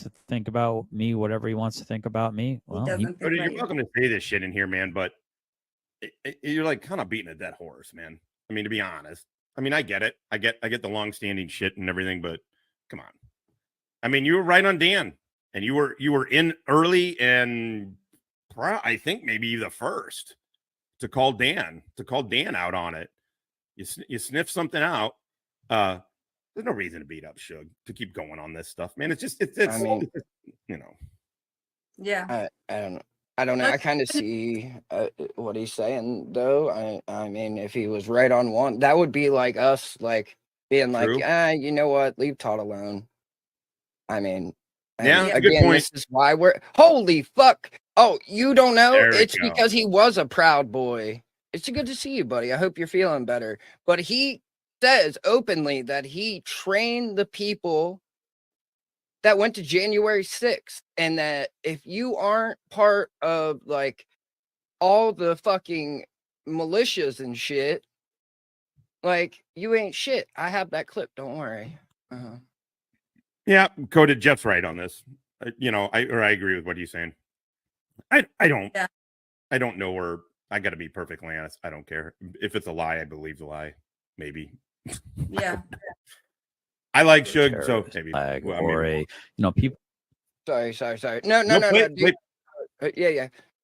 to think about me, whatever he wants to think about me. Well, You're welcome to say this shit in here, man, but you're like kind of beating a dead horse, man. I mean, to be honest, I mean, I get it. I get the long-standing shit and everything, but come on. I mean, you were right on Dan, and you were in early, and I think maybe the first to call Dan out on it. You sniff something out. There's no reason to beat up Shug, to keep going on this stuff, man. It's just I mean, you know. Yeah. I don't know. I kind of see what he's saying, though. I mean, if he was right on one, that would be like us, like being True. like, you know what, leave Todd alone. I mean, yeah, again, this is why we're holy fuck. Oh, you don't know? It's because he was a proud boy. It's good to see you, buddy. I hope you're feeling better. But he says openly that he trained the people that went to January 6th, and that if you aren't part of like all the fucking militias and shit, like you ain't shit. I have that clip. Don't worry. Yeah, Coda, Jeff's right on this. You know, I agree with what he's saying. I don't know where. I got to be perfectly honest. I don't care if it's a lie. I believe the lie. Maybe. Yeah. I like Shug, so maybe. People. Sorry. No.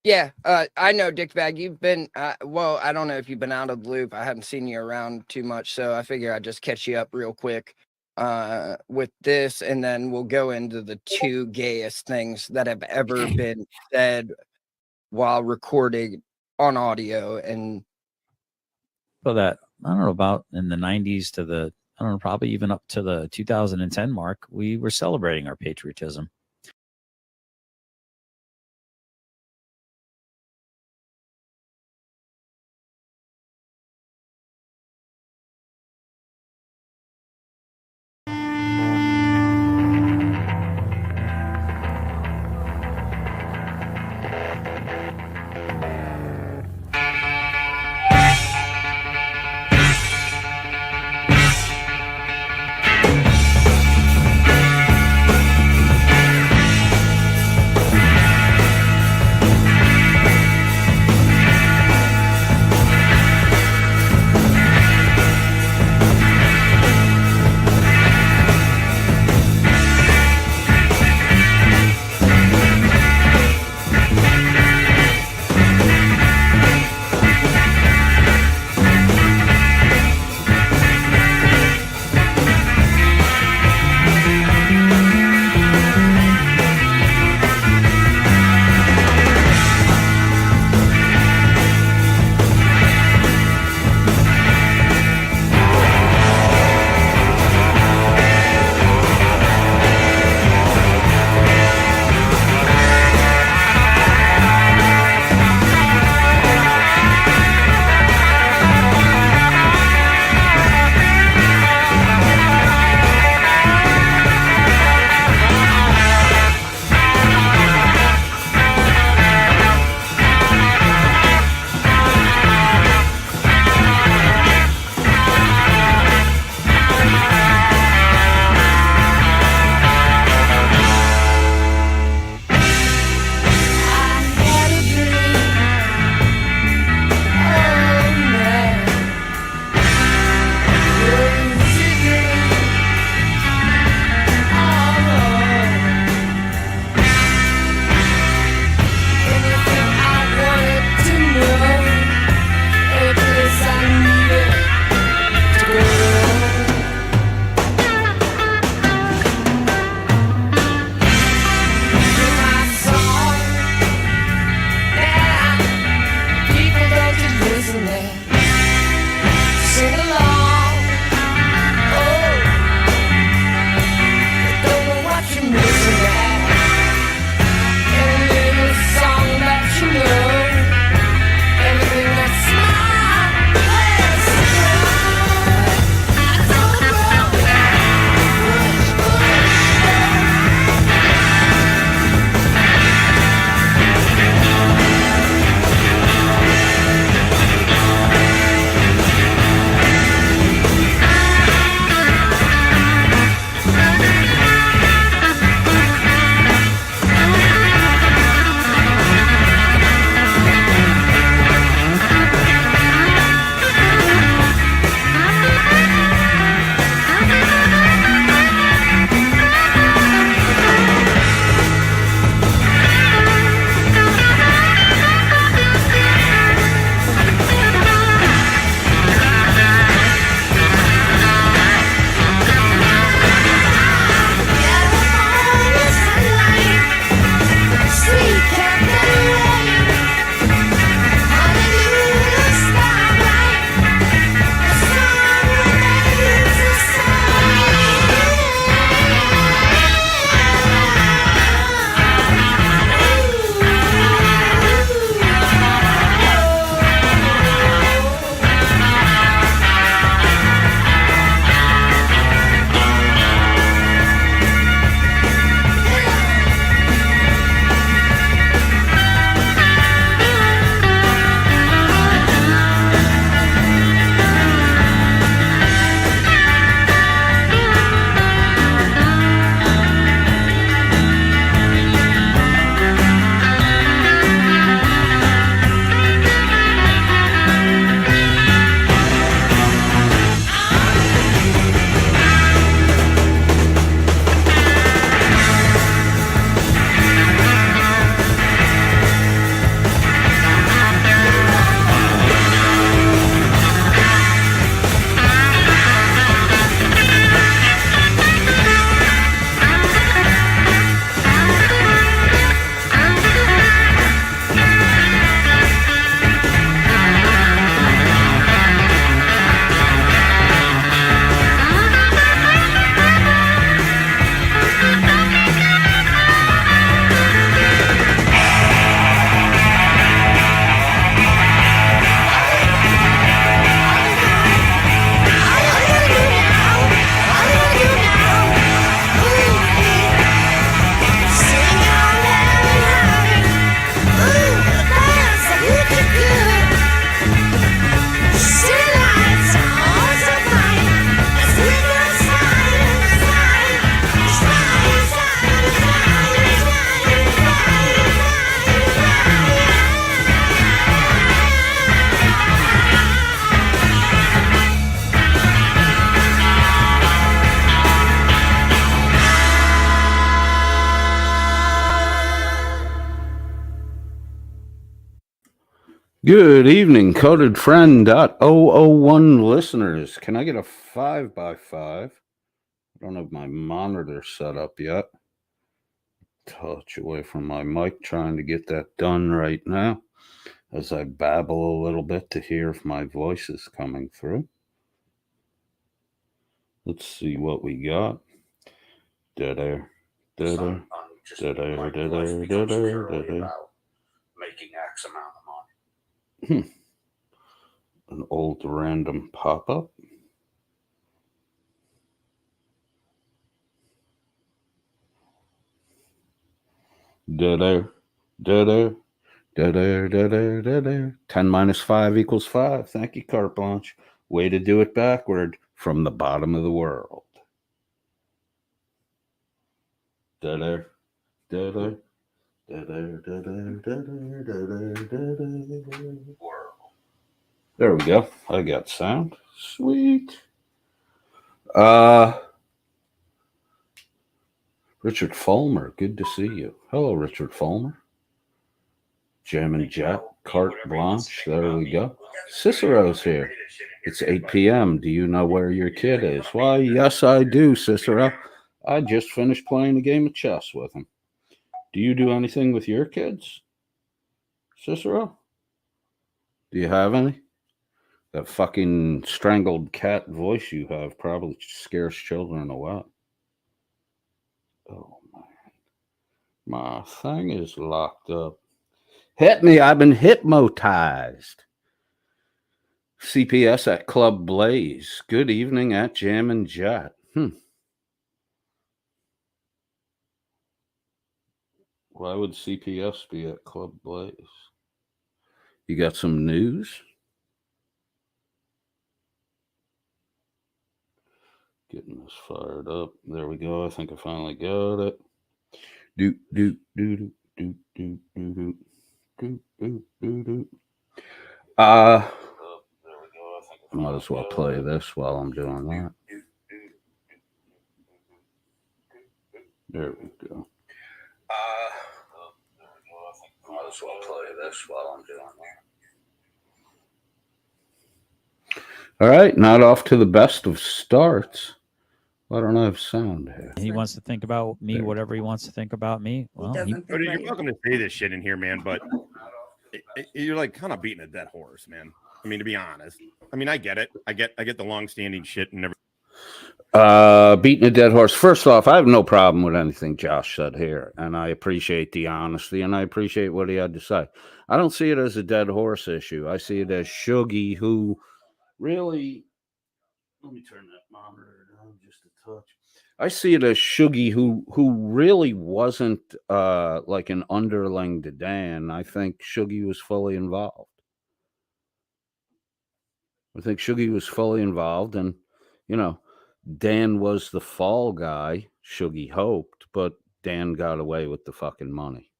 Yeah. I know, Dickbag. You've been. Well, I don't know if you've been out of the loop. I haven't seen you around too much, so I figure I'd just catch you up real quick with this, and then we'll go into the two gayest things that have ever been said while recording on audio. And so that I don't know about in the 90s to the probably even up to the 2010 mark, we were celebrating our patriotism. Good evening, coded friend.001 listeners. Can I get a 5x5? I don't have my monitor set up yet. Touch away from my mic, trying to get that done right now as I babble a little bit to hear if my voice is coming through. Let's see what we got. Dead air. Dead air. Dead air. Dead air. Dead air. Dead air. Making X amount of money. An old random pop-up. Dead air. Dead air. Dead air. Dead air. Dead air. 10 minus 5 equals 5. Thank you, carte blanche. Way to do it backward from the bottom of the world. Dead air. Dead air. Dead air. Dead air. Dead air. Dead air. Dead air. World. There we go. I got sound. Sweet. Richard Fulmer, good to see you. Hello, Richard Fulmer. Jam and Jet, carte blanche. There we go. Cicero's here. It's 8 p.m. Do you know where your kid is? Why, yes, I do, Cicero. I just finished playing a game of chess with him. Do you do anything with your kids, Cicero? Do you have any? That fucking strangled cat voice you have probably scares children away. Oh, man. My thing is locked up. Hit me. I've been hypnotized. CPS at Club Blaze. Good evening at Jam and Jet. Why would CPS be at Club Blaze? You got some news? Getting this fired up. There we go. I think I finally got it. Do do do do do do do do do do do. Might as well play this while I'm doing that. There we go. Might as well play this while I'm doing that. All right, not off to the best of starts. I don't have sound here. He wants to think about me, whatever he wants to think about me. Well, you're welcome to say this shit in here, man, but you're like kind of beating a dead horse, man. I mean, to be honest. I mean, I get it. I get the long-standing shit and everything. Beating a dead horse. First off, I have no problem with anything Josh said here, and I appreciate the honesty, and I appreciate what he had to say. I don't see it as a dead horse issue. I see it as Shuggy, who really... Let me turn that monitor down just a touch. I see it as Shuggy, who really wasn't like an underling to Dan. I think Shuggy was fully involved. And, you know, Dan was the fall guy, Shuggy hoped, but Dan got away with the fucking money.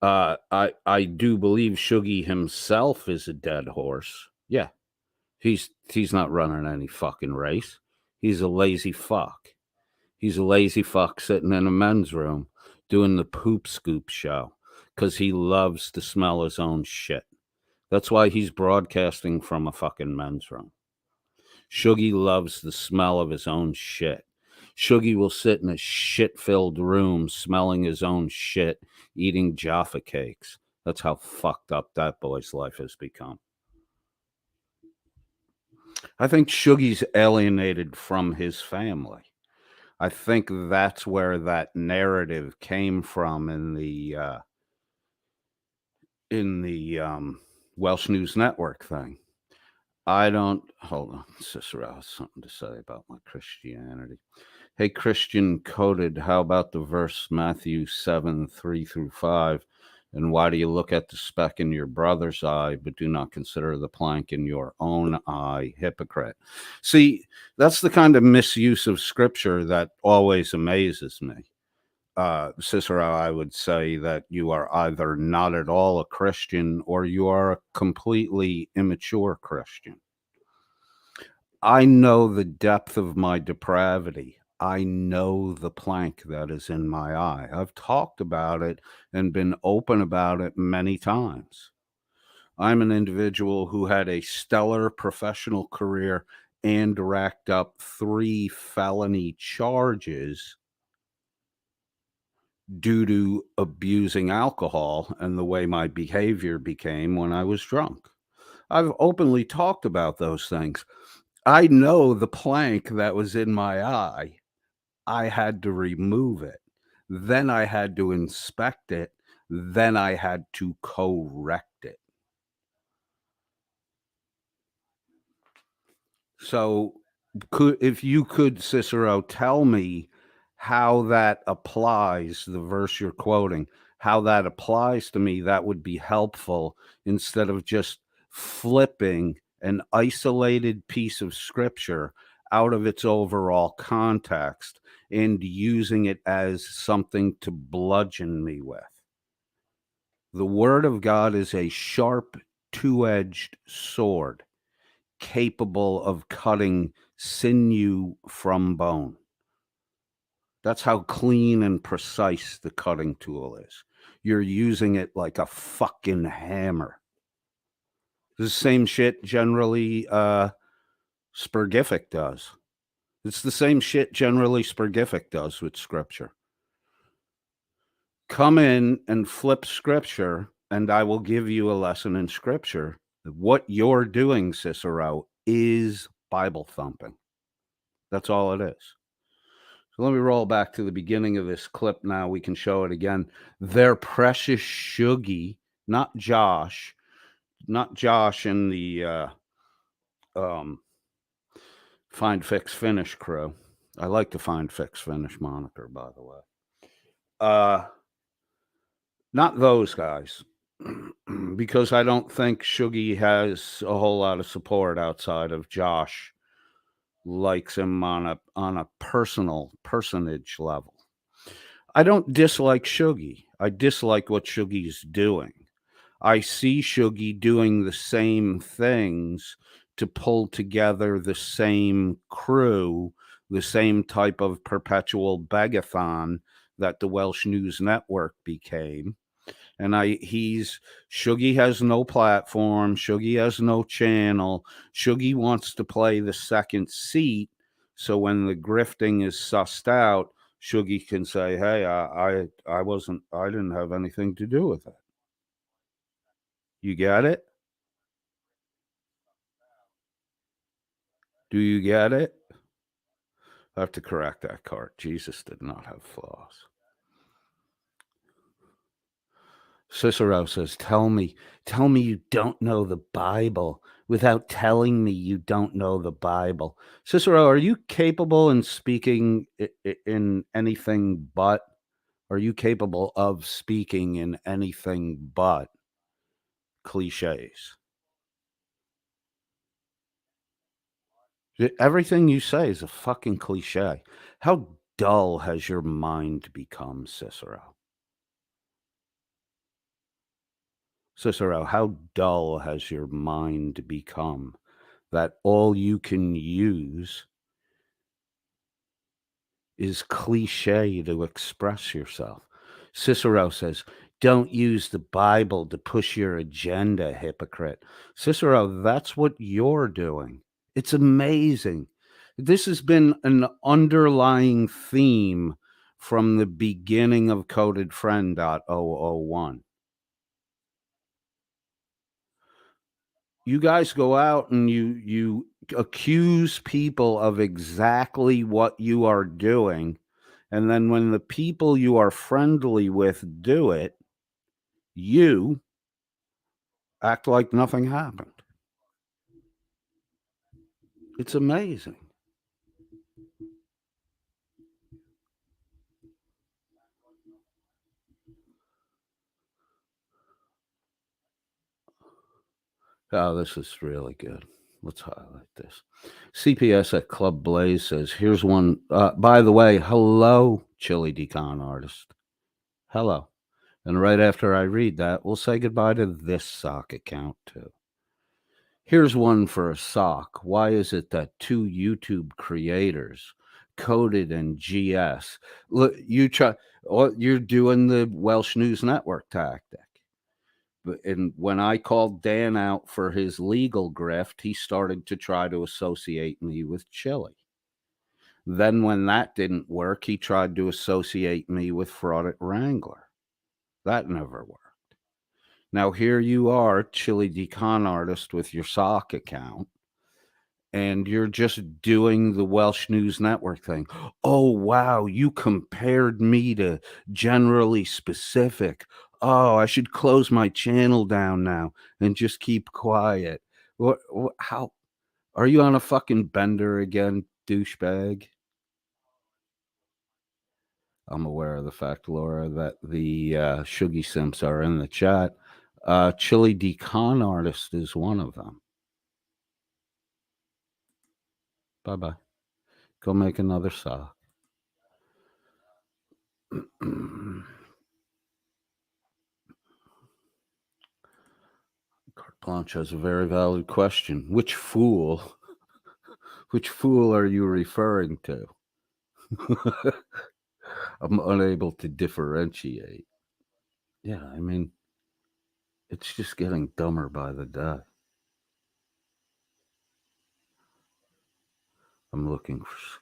I do believe Shuggy himself is a dead horse. Yeah. He's not running any fucking race. He's a lazy fuck. He's a lazy fuck sitting in a men's room doing the poop scoop show because he loves to smell his own shit. That's why he's broadcasting from a fucking men's room. Shuggy loves the smell of his own shit. Shuggy will sit in a shit-filled room smelling his own shit, eating Jaffa cakes. That's how fucked up that boy's life has become. I think Shuggy's alienated from his family. I think that's where that narrative came from in the Welsh News Network thing. Hold on, Cicero has something to say about my Christianity. Hey, Christian coded, how about the verse Matthew 7:3-5? And why do you look at the speck in your brother's eye, but do not consider the plank in your own eye, hypocrite? See, that's the kind of misuse of scripture that always amazes me. Cicero, I would say that you are either not at all a Christian or you are a completely immature Christian. I know the depth of my depravity. I know the plank that is in my eye. I've talked about it and been open about it many times. I'm an individual who had a stellar professional career and racked up 3 felony charges due to abusing alcohol and the way my behavior became when I was drunk. I've openly talked about those things. I know the plank that was in my eye. I had to remove it. Then I had to inspect it. Then I had to correct it. So, if you could, Cicero, tell me how that applies, the verse you're quoting, how that applies to me, that would be helpful, instead of just flipping an isolated piece of scripture out of its overall context and using it as something to bludgeon me with. The word of God is a sharp, two-edged sword, capable of cutting sinew from bone. That's how clean and precise the cutting tool is. You're using it like a fucking hammer. The same shit generally Spurgific does. It's the same shit generally Spurgific does with scripture. Come in and flip scripture, and I will give you a lesson in scripture. What you're doing, Cicero, is Bible thumping. That's all it is. So let me roll back to the beginning of this clip now. We can show it again. Their precious Shuggy, not Josh in the Find, Fix, Finish crew. I like the Find, Fix, Finish moniker, by the way. Not those guys, because I don't think Shuggy has a whole lot of support outside of Josh likes him on a personage level. I don't dislike Shuggy. I dislike what Shuggy's doing. I see Shuggy doing the same things to pull together the same crew, the same type of perpetual begathon that the Welsh News Network became. And Shuggy has no platform. Shuggy has no channel. Shuggy wants to play the second seat. So when the grifting is sussed out, Shuggy can say, hey, I didn't have anything to do with it. You get it? Do you get it? I have to correct that card. Jesus did not have flaws. Cicero says, tell me you don't know the Bible without telling me you don't know the Bible. Cicero, are you capable in speaking in anything but? Are you capable of speaking in anything but cliches? Everything you say is a fucking cliche. How dull has your mind become, Cicero? Cicero, how dull has your mind become that all you can use is cliche to express yourself? Cicero says, don't use the Bible to push your agenda, hypocrite. Cicero, that's what you're doing. It's amazing. This has been an underlying theme from the beginning of CodedFriend.001. You guys go out and you accuse people of exactly what you are doing. And then when the people you are friendly with do it, you act like nothing happened. It's amazing. Oh, this is really good. Let's highlight this. CPS at Club Blaze says, here's one. By the way, hello, Chili Decon artist. Hello. And right after I read that, we'll say goodbye to this sock account too. Here's one for a sock. Why is it that two YouTube creators, Coded and GS, look, you're doing the Welsh News Network tactic. And when I called Dan out for his legal grift, he started to try to associate me with Chili. Then when that didn't work, he tried to associate me with Fraud at Wrangler. That never worked. Now here you are, Chili Decon artist, with your sock account, and you're just doing the Welsh News Network thing. Oh, wow, you compared me to Generally Specific. Oh, I should close my channel down now and just keep quiet. How are you on a fucking bender again, douchebag? I'm aware of the fact, Laura, that the Shuggy Simps are in the chat. Chili Decon artist is one of them. Bye-bye. Go make another sock. Carte Blanche has a very valid question. Which fool are you referring to? I'm unable to differentiate. Yeah, I mean, it's just getting dumber by the day. I'm looking for...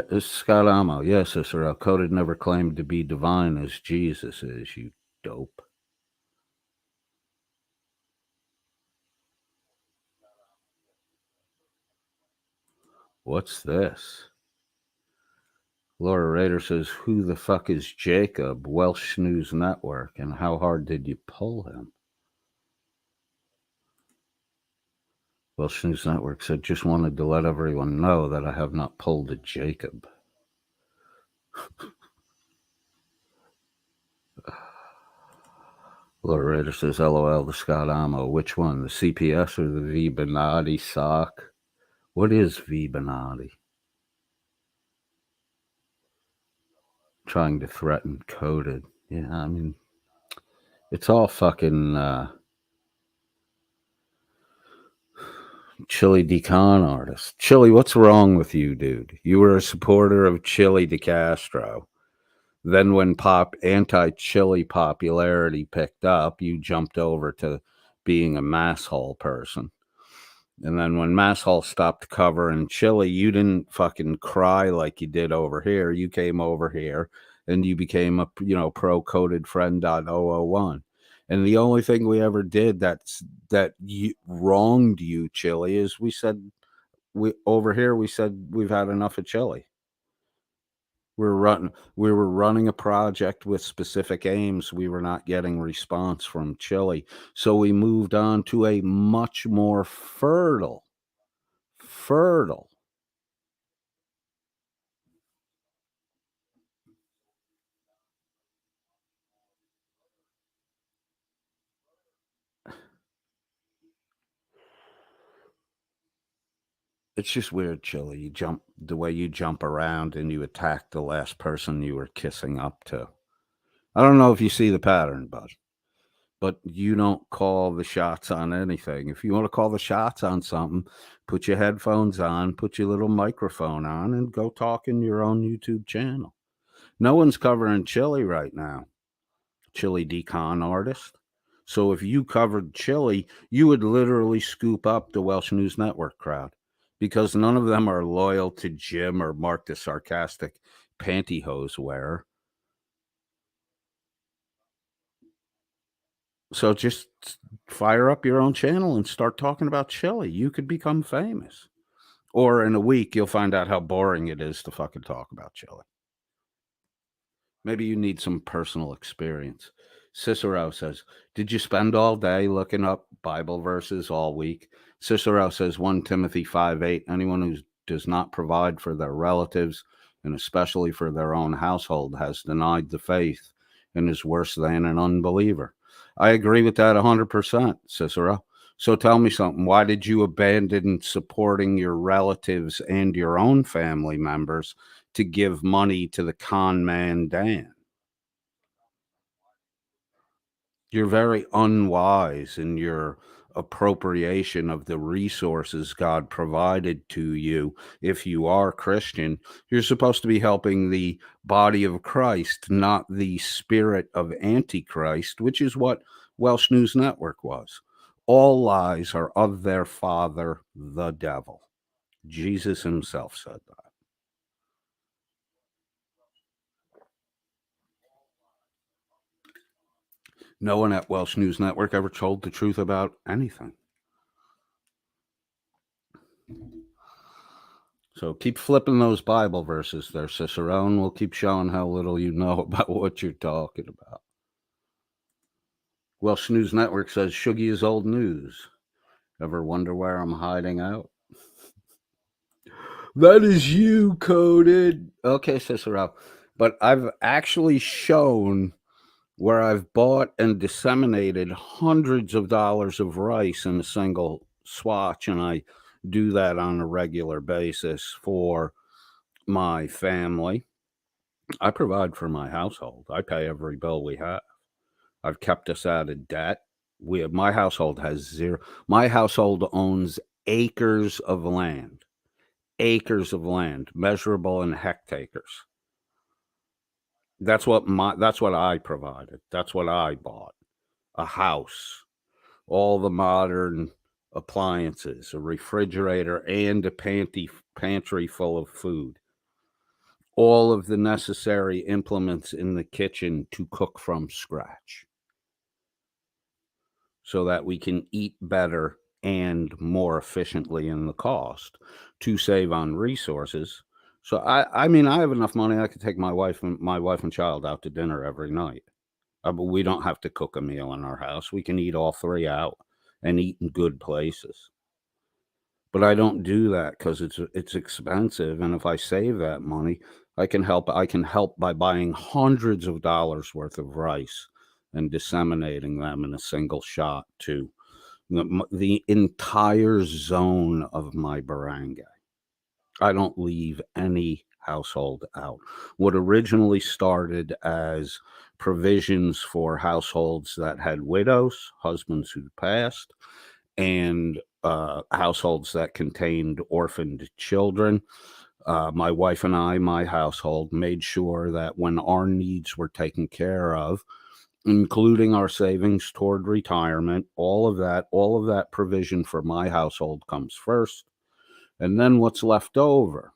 It's Scott Amo. Yes, Cicero. Coded never claimed to be divine as Jesus is, you dope. What's this? Laura Rader says, who the fuck is Jacob? Welsh News Network. And how hard did you pull him? Welsh News Network said, just wanted to let everyone know that I have not pulled a Jacob. Laura Rader says, LOL to Scott Amo. Which one, the CPS or the V Benatti sock? What is V Benatti? Trying to threaten Coded. Yeah, I mean, it's all fucking Chili Decon artist. Chili, what's wrong with you, dude? You were a supporter of Chili DeCastro. Then when anti-Chili popularity picked up, you jumped over to being a masshole person. And then when masshole stopped covering Chili, you didn't fucking cry like you did over here. You came over here and you became a, pro-coded friend.001. And the only thing we ever did that wronged you, Chili, is we said we've had enough of Chili. We were running a project with specific aims. We were not getting response from Chili. So we moved on to a much more fertile. It's just weird, Chili. The way you jump around and you attack the last person you were kissing up to. I don't know if you see the pattern, but you don't call the shots on anything. If you want to call the shots on something, put your headphones on, put your little microphone on, and go talk in your own YouTube channel. No one's covering Chili right now. Chili Decon artist. So if you covered Chili, you would literally scoop up the Welsh News Network crowd, because none of them are loyal to Jim or Mark the sarcastic pantyhose wearer. So just fire up your own channel and start talking about Chili. You could become famous. Or in a week, you'll find out how boring it is to fucking talk about Chili. Maybe you need some personal experience. Cicero says, did you spend all day looking up Bible verses all week? Cicero says 1 Timothy 5:8, anyone who does not provide for their relatives and especially for their own household has denied the faith and is worse than an unbeliever. I agree with that 100%, Cicero. So tell me something. Why did you abandon supporting your relatives and your own family members to give money to the con man Dan? You're very unwise in your appropriation of the resources God provided to you. If you are Christian, you're supposed to be helping the body of Christ, not the spirit of Antichrist, which is what Welsh News Network was. All lies are of their father, the devil. Jesus himself said that. No one at Welsh News Network ever told the truth about anything. So keep flipping those Bible verses there, Cicero, and we'll keep showing how little you know about what you're talking about. Welsh News Network says Shuggy is old news. Ever wonder where I'm hiding out? That is you, Coded. Okay, Cicero. But I've actually shown where I've bought and disseminated hundreds of dollars of rice in a single swatch, and I do that on a regular basis for my family. I provide for my household. I pay every bill we have. I've kept us out of debt. My household has zero. My household owns acres of land, measurable in hectares. That's what I provided. That's what I bought. A house, all the modern appliances, a refrigerator, and a pantry full of food. All of the necessary implements in the kitchen to cook from scratch so that we can eat better and more efficiently in the cost to save on resources. So I mean, I have enough money. I could take my wife and child out to dinner every night. But we don't have to cook a meal in our house. We can eat all three out and eat in good places. But I don't do that because it's expensive. And if I save that money, I can help by buying hundreds of dollars worth of rice and disseminating them in a single shot to the entire zone of my barangay. I don't leave any household out. What originally started as provisions for households that had widows, husbands who'd passed, and households that contained orphaned children. My wife and I, my household, made sure that when our needs were taken care of, including our savings toward retirement, all of that provision for my household comes first. And then what's left over,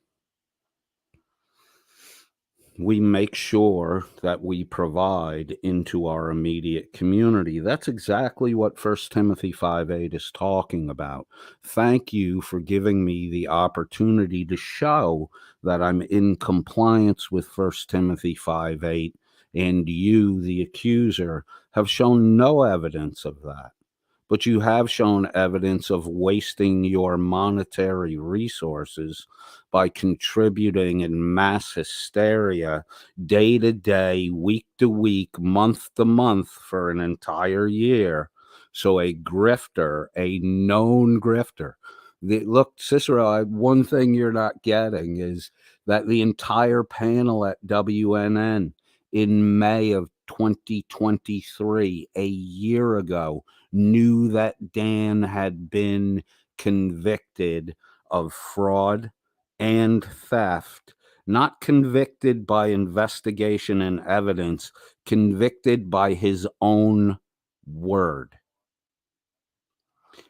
we make sure that we provide into our immediate community. That's exactly what 1 Timothy 5:8 is talking about. Thank you for giving me the opportunity to show that I'm in compliance with 1 Timothy 5:8, and you, the accuser, have shown no evidence of that. But you have shown evidence of wasting your monetary resources by contributing in mass hysteria day to day, week to week, month to month for an entire year. So a grifter, a known grifter. Look, Cicero, one thing you're not getting is that the entire panel at WNN in May of 2023, a year ago, knew that Dan had been convicted of fraud and theft, not convicted by investigation and evidence, convicted by his own word.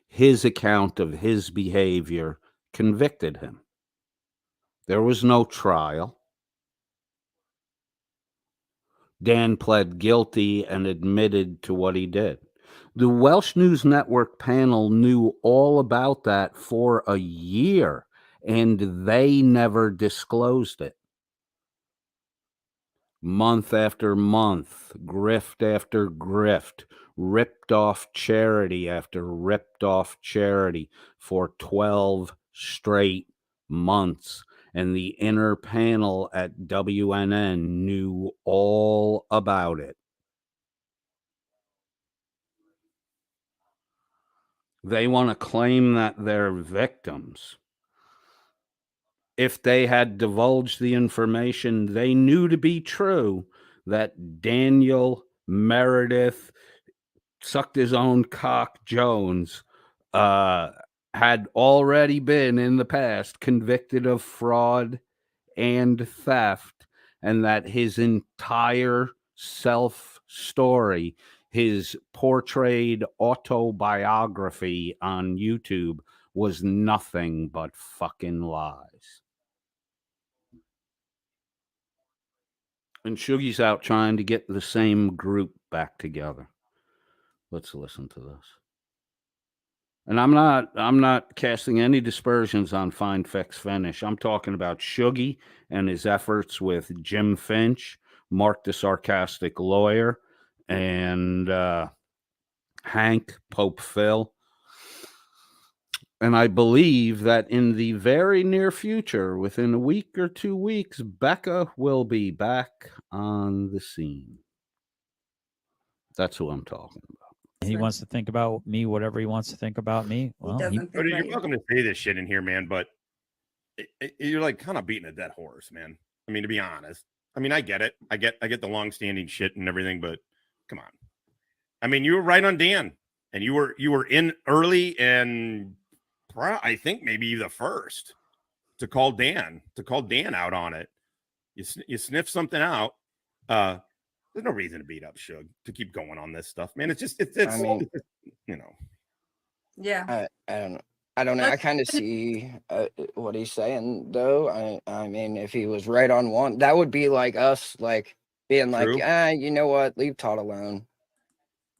His account of his behavior convicted him. There was no trial. Dan pled guilty and admitted to what he did. The Welsh News Network panel knew all about that for a year, and they never disclosed it. Month after month, grift after grift, ripped off charity after ripped off charity for 12 straight months. And the inner panel at WNN knew all about it. They want to claim that they're victims. If they had divulged the information they knew to be true, that Daniel Meredith sucked his own cock Jones had already been in the past convicted of fraud and theft, and that his entire self story, his portrayed autobiography on YouTube, was nothing but fucking lies. And Shuggy's out trying to get the same group back together. Let's listen to this. And I'm not casting any dispersions on Find Fix Finish. I'm talking about Shuggy and his efforts with Jim Finch, Mark the Sarcastic Lawyer, and Hank, Pope Phil. And I believe that in the very near future, within a week or 2 weeks, Becca will be back on the scene. That's who I'm talking about. He wants to think about me, whatever he wants to think about me. Well, you're welcome to say this shit in here, man, but you're like kind of beating a dead horse, man. I mean, to be honest. I mean, I get it. I get the long-standing shit and everything, but come on. I mean, you were right on Dan, and you were in early, and I think maybe the first to call Dan out on it. You sniff something out. There's no reason to beat up Shug, to keep going on this stuff, man. It's I mean, you know. Yeah. I don't know. I kind of see what he's saying, though. I mean, if he was right on one, that would be like us, like being True. like, you know what, leave Todd alone.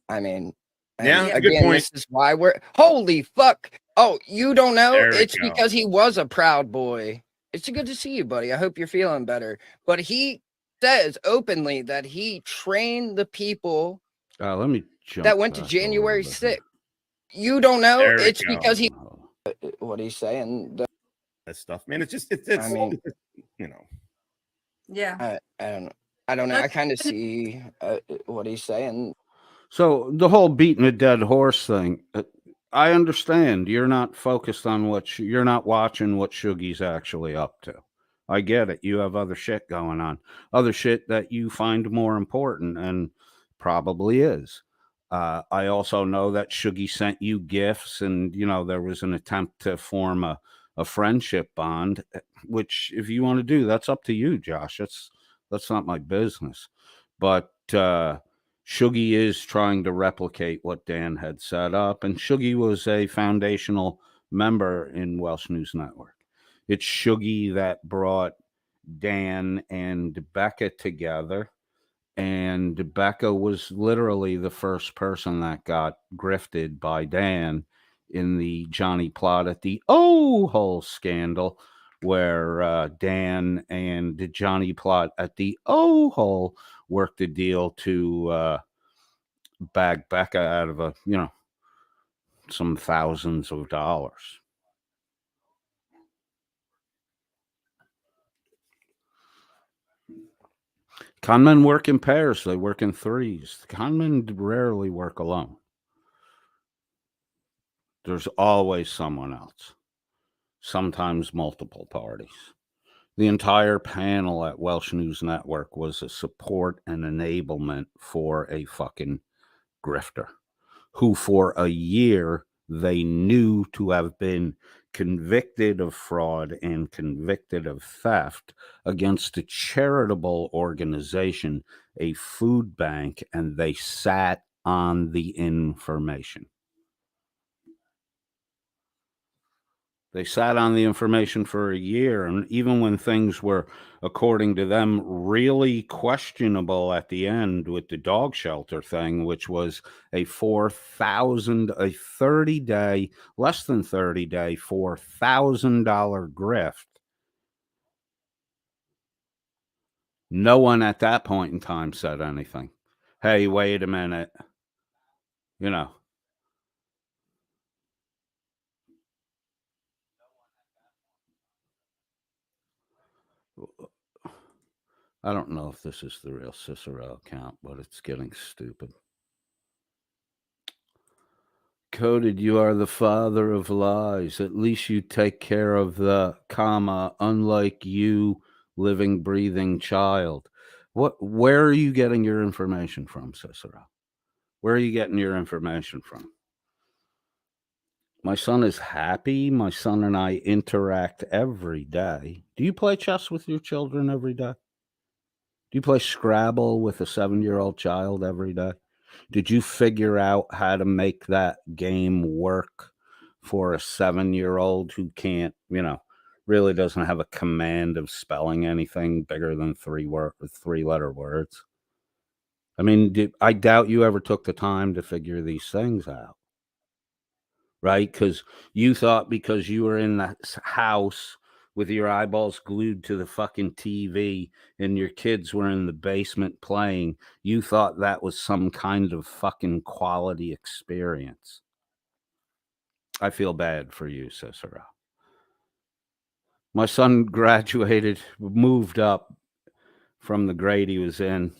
I mean, yeah, again, this is why we're holy fuck. Oh, you don't know? It's because he was a proud boy. It's good to see you, buddy. I hope you're feeling better. But he says openly that he trained the people let me jump that went to January 6th. You don't know? It's because he what he's saying. That stuff, man. It's I mean, you know. Yeah. I don't know. I kind of see what he's saying. So the whole beating a dead horse thing, I understand you're not focused on you're not watching what Shuggy's actually up to. I get it. You have other shit going on, other shit that you find more important, and probably is. I also know that Shuggy sent you gifts, and there was an attempt to form a friendship bond, which if you want to do, that's up to you, Josh. That's not my business. But Shuggy is trying to replicate what Dan had set up, and Shuggy was a foundational member in Welsh News Network. It's Shuggy that brought Dan and Becca together, and Becca was literally the first person that got grifted by Dan in the Johnny Plot at the O-Hole scandal, where Dan and Johnny Plot at the O-Hole worked a deal to bag Becca out of some thousands of dollars. Conmen work in pairs. They work in threes. Conmen rarely work alone. There's always someone else, sometimes multiple parties. The entire panel at Welsh News Network was a support and enablement for a fucking grifter who for a year they knew to have been convicted of fraud and convicted of theft against a charitable organization, a food bank, and they sat on the information. They sat on the information for a year, and even when things were, according to them, really questionable at the end with the dog shelter thing, which was a 30-day, less than 30-day, $4,000 grift. No one at that point in time said anything. Hey, wait a minute. I don't know if this is the real Cicero account, but it's getting stupid. Coded, you are the father of lies. At least you take care of the comma, unlike you, living, breathing child. Where are you getting your information from, Cicero? Where are you getting your information from? My son is happy. My son and I interact every day. Do you play chess with your children every day? Do you play Scrabble with a 7-year-old child every day? Did you figure out how to make that game work for a 7-year-old who can't, really doesn't have a command of spelling anything bigger than 3-letter words? I mean, I doubt you ever took the time to figure these things out, right? Because you thought because you were in the house with your eyeballs glued to the fucking TV and your kids were in the basement playing, you thought that was some kind of fucking quality experience. I feel bad for you, Cicero. My son graduated, moved up from the grade he was in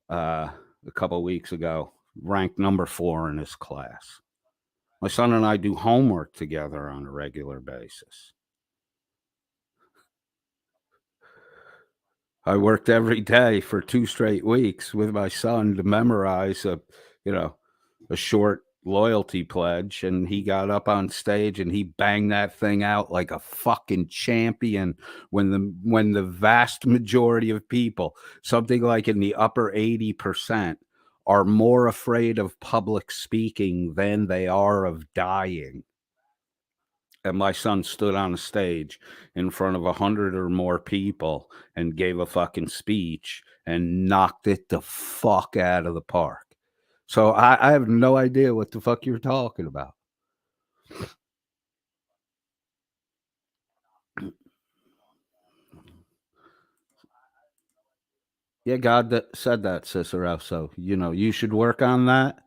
a couple of weeks ago, ranked number 4 in his class. My son and I do homework together on a regular basis. I worked every day for 2 straight weeks with my son to memorize a short loyalty pledge, and he got up on stage and he banged that thing out like a fucking champion when the vast majority of people, something like in the upper 80%, are more afraid of public speaking than they are of dying. And my son stood on a stage in front of 100 or more people and gave a fucking speech and knocked it the fuck out of the park. So I have no idea what the fuck you're talking about. Yeah, God said that, Cicero. So, you should work on that.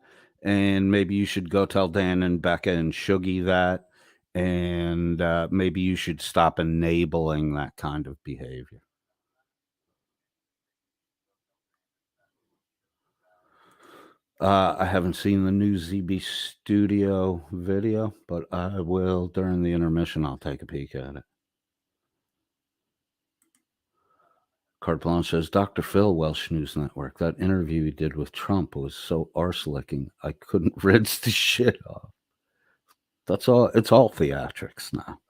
And maybe you should go tell Dan and Becca and Shuggy that. And maybe you should stop enabling that kind of behavior. I haven't seen the new ZB Studio video, but I will during the intermission. I'll take a peek at it. Carte Blanche says, Dr. Phil, Welsh News Network, that interview he did with Trump was so arse-licking, I couldn't rinse the shit off. That's all. It's all theatrics now.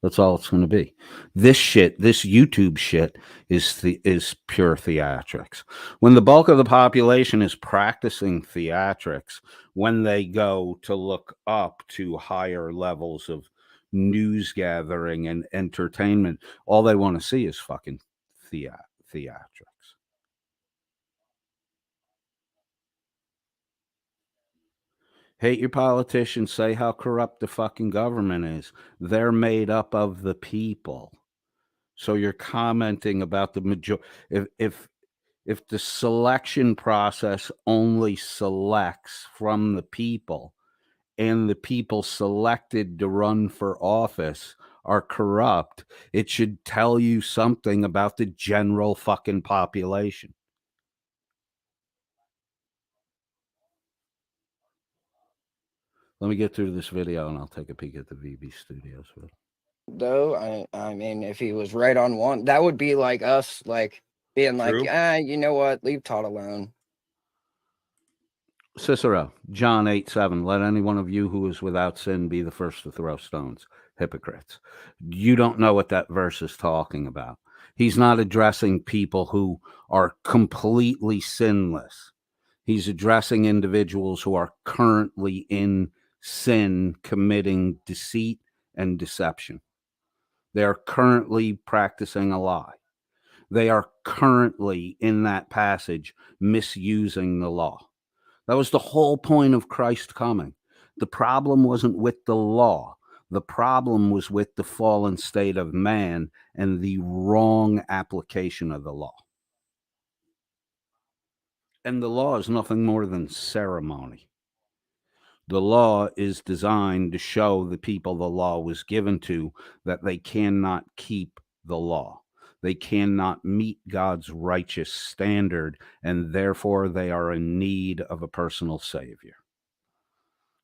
That's all it's going to be. This YouTube shit is pure theatrics. When the bulk of the population is practicing theatrics, when they go to look up to higher levels of news gathering and entertainment, all they want to see is fucking theatrics. Hate your politicians, say how corrupt the fucking government is. They're made up of the people. So you're commenting about the majority. If the selection process only selects from the people and the people selected to run for office are corrupt, it should tell you something about the general fucking population. Let me get through this video and I'll take a peek at the VB Studios. Though, I mean, if he was right on one, that would be like us, like being True. like, you know what, leave Todd alone. Cicero, John 8:7, let any one of you who is without sin be the first to throw stones. Hypocrites. You don't know what that verse is talking about. He's not addressing people who are completely sinless. He's addressing individuals who are currently in sin, committing deceit and deception. They are currently practicing a lie. They are currently in that passage misusing the law. That was the whole point of Christ coming. The problem wasn't with the law. The problem was with the fallen state of man and the wrong application of the law. And the law is nothing more than ceremony. The law is designed to show the people the law was given to that they cannot keep the law. They cannot meet God's righteous standard, and therefore they are in need of a personal savior.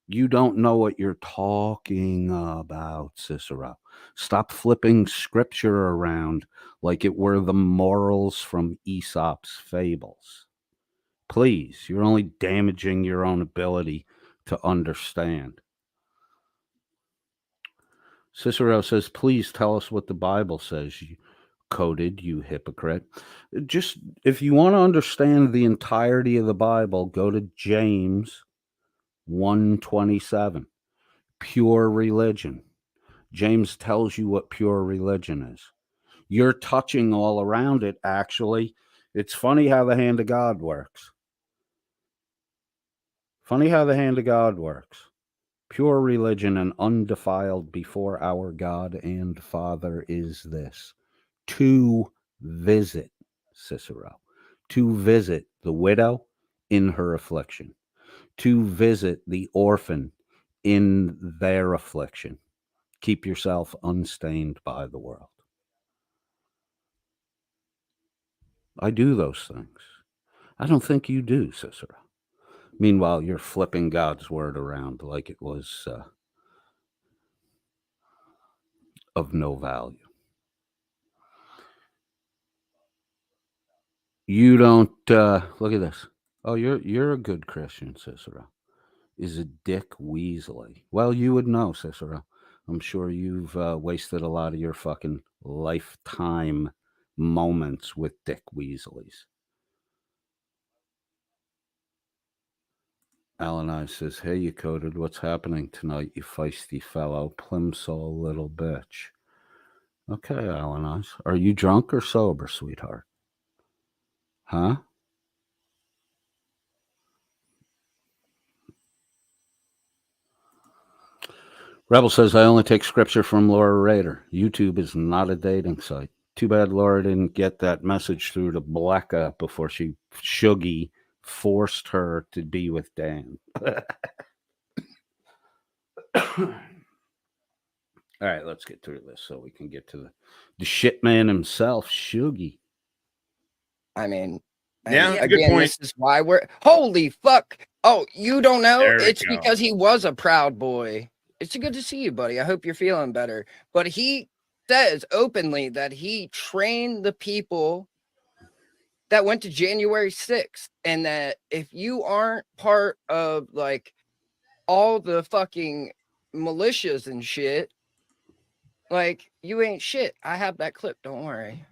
You don't know what you're talking about, Cicero. Stop flipping scripture around like it were the morals from Aesop's fables. Please, you're only damaging your own ability to understand. Cicero says, please tell us what the Bible says, you coded, you hypocrite. Just, if you want to understand the entirety of the Bible, go to James 1:27. Pure religion. James tells you what pure religion is. You're touching all around it, actually. It's funny how the hand of God works. Funny how the hand of God works. Pure religion and undefiled before our God and Father is this: to visit, Cicero, to visit the widow in her affliction, to visit the orphan in their affliction. Keep yourself unstained by the world. I do those things. I don't think you do, Cicero. Meanwhile, you're flipping God's word around like it was of no value. You don't look at this. Oh, you're a good Christian, Cicero. Is a Dick Weasley. Well, you would know, Cicero. I'm sure you've wasted a lot of your fucking lifetime moments with Dick Weasleys. Alan I says, hey, you coded. What's happening tonight, you feisty fellow? Plimsoll little bitch. Okay, Alan Eyes. Are you drunk or sober, sweetheart? Huh? Rebel says, I only take scripture from Laura Rader. YouTube is not a dating site. Too bad Laura didn't get that message through to Blacka before Shuggy forced her to be with Dan. All right, let's get through this so we can get to the shit man himself, Shuggy. I mean, yeah, again, good point. this is why we're holy fuck. Oh, you don't know? It's go. because he was a proud boy. It's good to see you, buddy. I hope you're feeling better. But he says openly that he trained the people that went to January 6th, and that if you aren't part of like all the fucking militias and shit, like you ain't shit. I have that clip. Don't worry.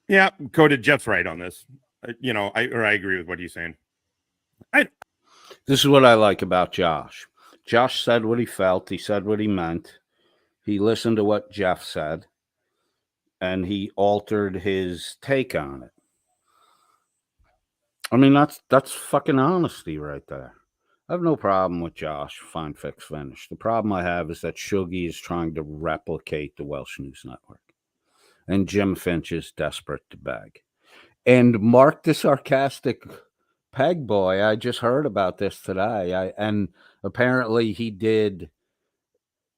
Yeah, coded. Jeff's right on this. You know, I agree with what he's saying. This is what I like about Josh. Josh said what he felt. He said what he meant. He listened to what Jeff said, and he altered his take on it. I mean, that's fucking honesty right there. I have no problem with Josh. Fine, fix, finish. The problem I have is that Shuggy is trying to replicate the Welsh News Network, and Jim Finch is desperate to beg. And Mark the Sarcastic Peg Boy, I just heard about this today. And apparently he did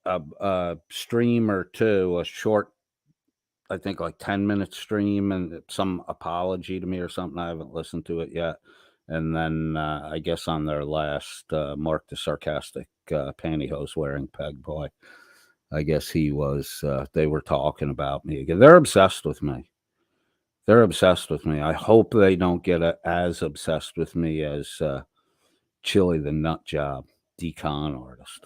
a stream or two, a short, I think like 10-minute stream, and some apology to me or something. I haven't listened to it yet. And then I guess on their last Mark the Sarcastic pantyhose wearing Peg Boy, I guess he was, they were talking about me again. They're obsessed with me. They're obsessed with me. I hope they don't get as obsessed with me as Chili the Nut Job, decon artist.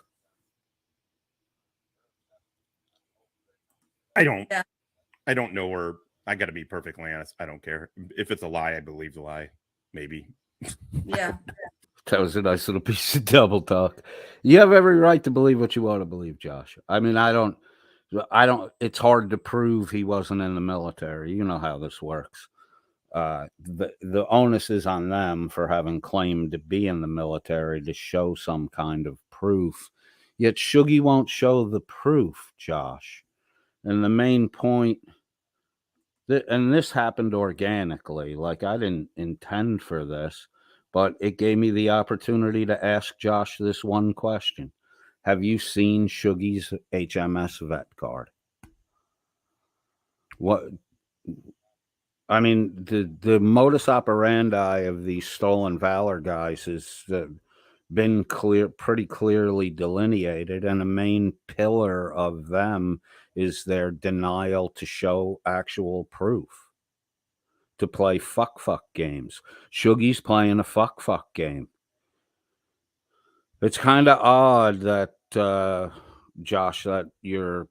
I don't know where. I got to be perfectly honest. I don't care if it's a lie. I believe the lie. Maybe. Yeah. That was a nice little piece of double talk. You have every right to believe what you want to believe, Josh. I mean, I don't. It's hard to prove he wasn't in the military. You know how this works. The onus is on them for having claimed to be in the military to show some kind of proof. Yet Shuggy won't show the proof, Josh. And the main point, and this happened organically, like I didn't intend for this, but it gave me the opportunity to ask Josh this one question. Have you seen Shuggy's HMS vet card? What? I mean, the modus operandi of these stolen valor guys has been pretty clearly delineated, and a main pillar of them is their denial to show actual proof, to play fuck games. Shuggy's playing a fuck game. It's kind of odd that Josh, that you're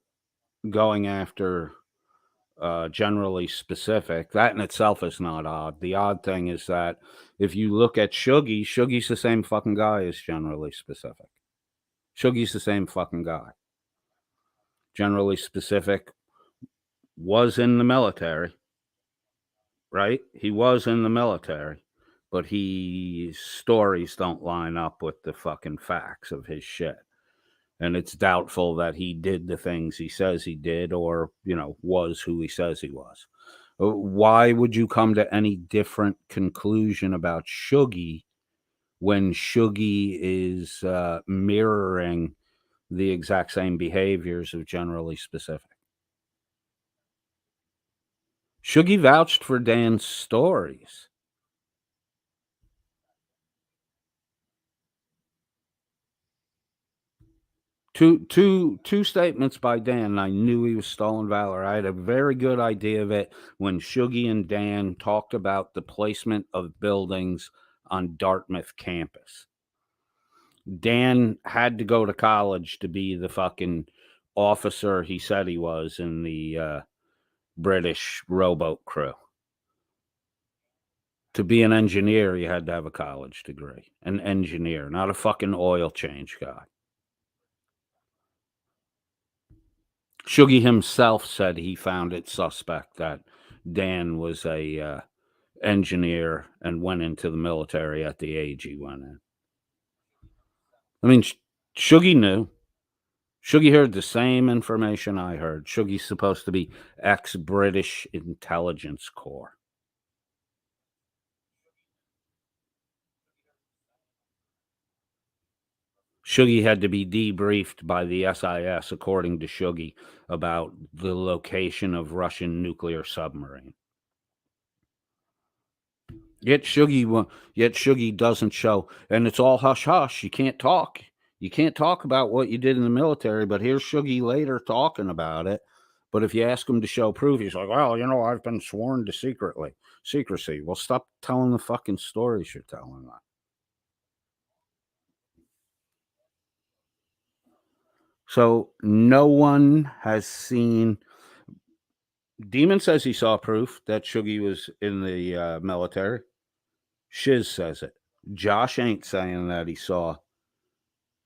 going after generally specific. That in itself is not odd. The odd thing is that if you look at Shuggy, Shuggy's the same fucking guy as generally specific. Shuggy's the same fucking guy. Generally specific was in the military, right? He was in the military, but his stories don't line up with the fucking facts of his shit. And it's doubtful that he did the things he says he did or, was who he says he was. Why would you come to any different conclusion about Shuggy when Shuggy is mirroring the exact same behaviors of generally specific? Shuggy vouched for Dan's stories. Two statements by Dan, and I knew he was stolen valor. I had a very good idea of it when Shuggy and Dan talked about the placement of buildings on Dartmouth campus. Dan had to go to college to be the fucking officer he said he was in the British rowboat crew. To be an engineer, you had to have a college degree. An engineer, not a fucking oil change guy. Shuggy himself said he found it suspect that Dan was a engineer and went into the military at the age he went in. I mean, Shuggy knew. Shuggy heard the same information I heard. Shuggy's supposed to be ex-British intelligence corps. Shuggy had to be debriefed by the SIS, according to Shuggy, about the location of Russian nuclear submarine. Yet Shuggy doesn't show, and it's all hush hush. You can't talk. You can't talk about what you did in the military. But here's Shuggy later talking about it. But if you ask him to show proof, he's like, "Well, I've been sworn to secrecy." Well, stop telling the fucking stories you're telling. So no one has seen. Demon says he saw proof that Shuggy was in the military. Shiz says it. Josh ain't saying that he saw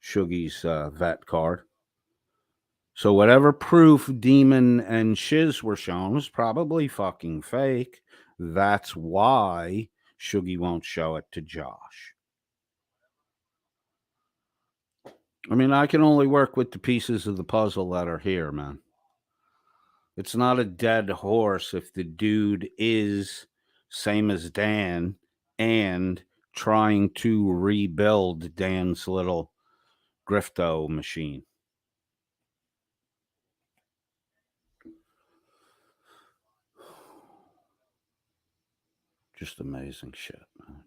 Shuggy's vet card. So whatever proof Demon and Shiz were shown was probably fucking fake. That's why Shuggy won't show it to Josh. I mean, I can only work with the pieces of the puzzle that are here, man. It's not a dead horse if the dude is same as Dan and trying to rebuild Dan's little grifto machine. Just amazing shit, man.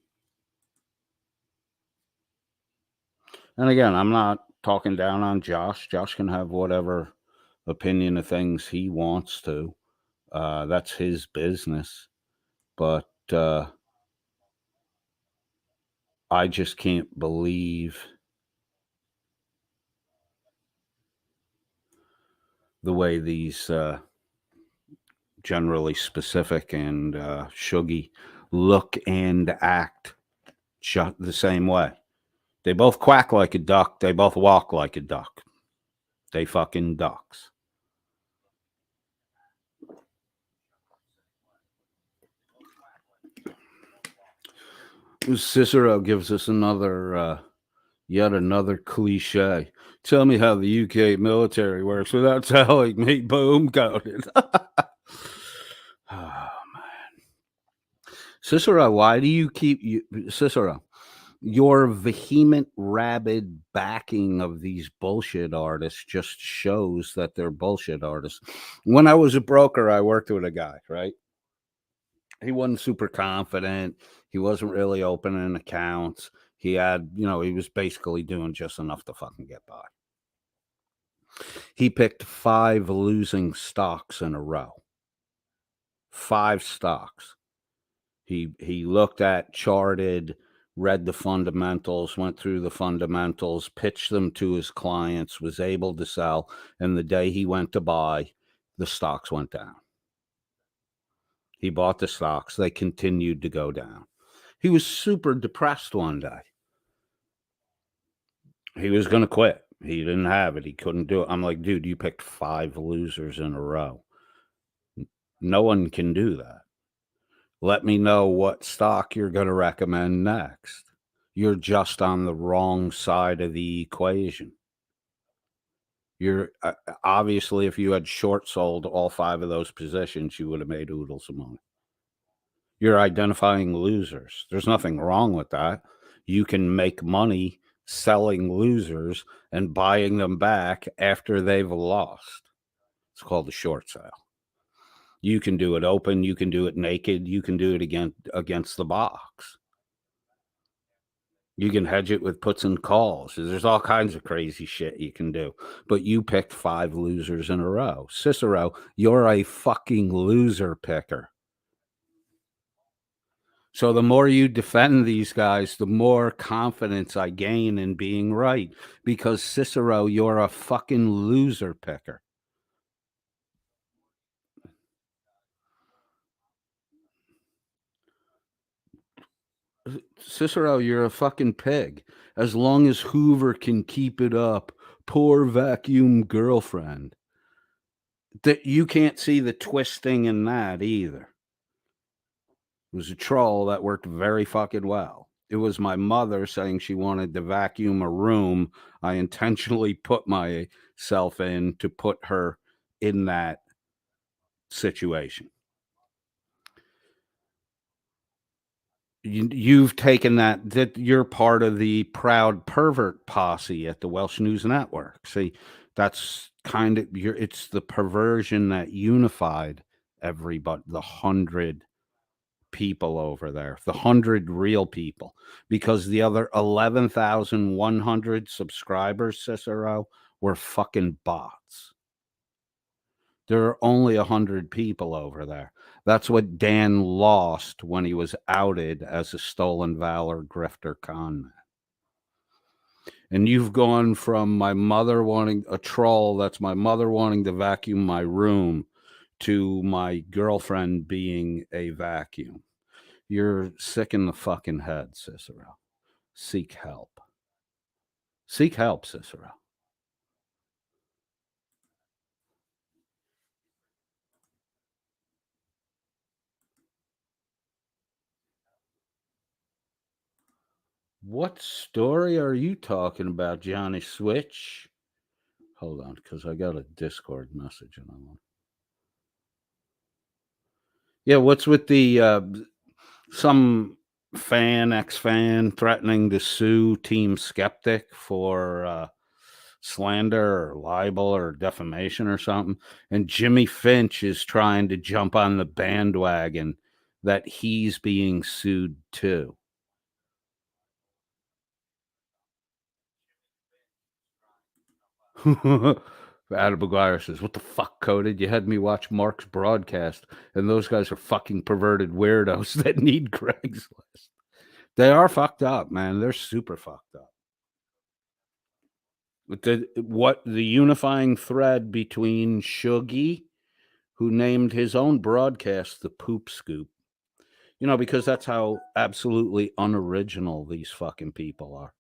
And again, I'm not talking down on Josh. Josh can have whatever opinion of things he wants to. That's his business. But I just can't believe the way these generally specific and Shuggy look and act the same way. They both quack like a duck. They both walk like a duck. They fucking ducks. Cicero gives us yet another cliche. Tell me how the UK military works without telling me. Boom, got it. Oh, man. Cicero, why do you keep Cicero? Your vehement, rabid backing of these bullshit artists just shows that they're bullshit artists. When I was a broker, I worked with a guy, right? He wasn't super confident. He wasn't really opening accounts. He had, he was basically doing just enough to fucking get by. He picked 5 losing stocks in a row. 5 stocks. He looked at, charted, read the fundamentals, went through the fundamentals, pitched them to his clients, was able to sell. And the day he went to buy, the stocks went down. He bought the stocks. They continued to go down. He was super depressed one day. He was going to quit. He didn't have it. He couldn't do it. I'm like, dude, you picked 5 losers in a row. No one can do that. Let me know what stock you're going to recommend next. You're just on the wrong side of the equation. You're obviously, if you had short sold all 5 of those positions, you would have made oodles of money. You're identifying losers. There's nothing wrong with that. You can make money selling losers and buying them back after they've lost. It's called a short sale. You can do it open. You can do it naked. You can do it against the box. You can hedge it with puts and calls. There's all kinds of crazy shit you can do. But you picked 5 losers in a row. Cicero, you're a fucking loser picker. So the more you defend these guys, the more confidence I gain in being right. Because Cicero, you're a fucking loser picker. Cicero, you're a fucking pig. As long as Hoover can keep it up, poor vacuum girlfriend. That you can't see the twisting in that either. It was a troll that worked very fucking well. It was my mother saying she wanted to vacuum a room. I intentionally put myself in to put her in that situation. You've taken that you're part of the proud pervert posse at the Welsh News Network. See, that's kind of it's the perversion that unified everybody, the 100 people over there, the 100 real people, because the other 11,100 subscribers, Cicero, were fucking bots. There are only 100 people over there. That's what Dan lost when he was outed as a stolen valor grifter con man. And you've gone from my mother wanting a troll, that's my mother wanting to vacuum my room, to my girlfriend being a vacuum. You're sick in the fucking head, Cicero. Seek help. Seek help, Cicero. What story are you talking about, Johnny Switch? Hold on, because I got a Discord message and I want. Yeah, what's with the some ex-fan threatening to sue Team Skeptic for slander or libel or defamation or something, and Jimmy Finch is trying to jump on the bandwagon that he's being sued too. Adam McGuire says, "What the fuck, Coded? You had me watch Mark's broadcast, and those guys are fucking perverted weirdos that need Craigslist." They are fucked up, man. They're super fucked up. But the unifying thread between Shuggy, who named his own broadcast the Poop Scoop, because that's how absolutely unoriginal these fucking people are.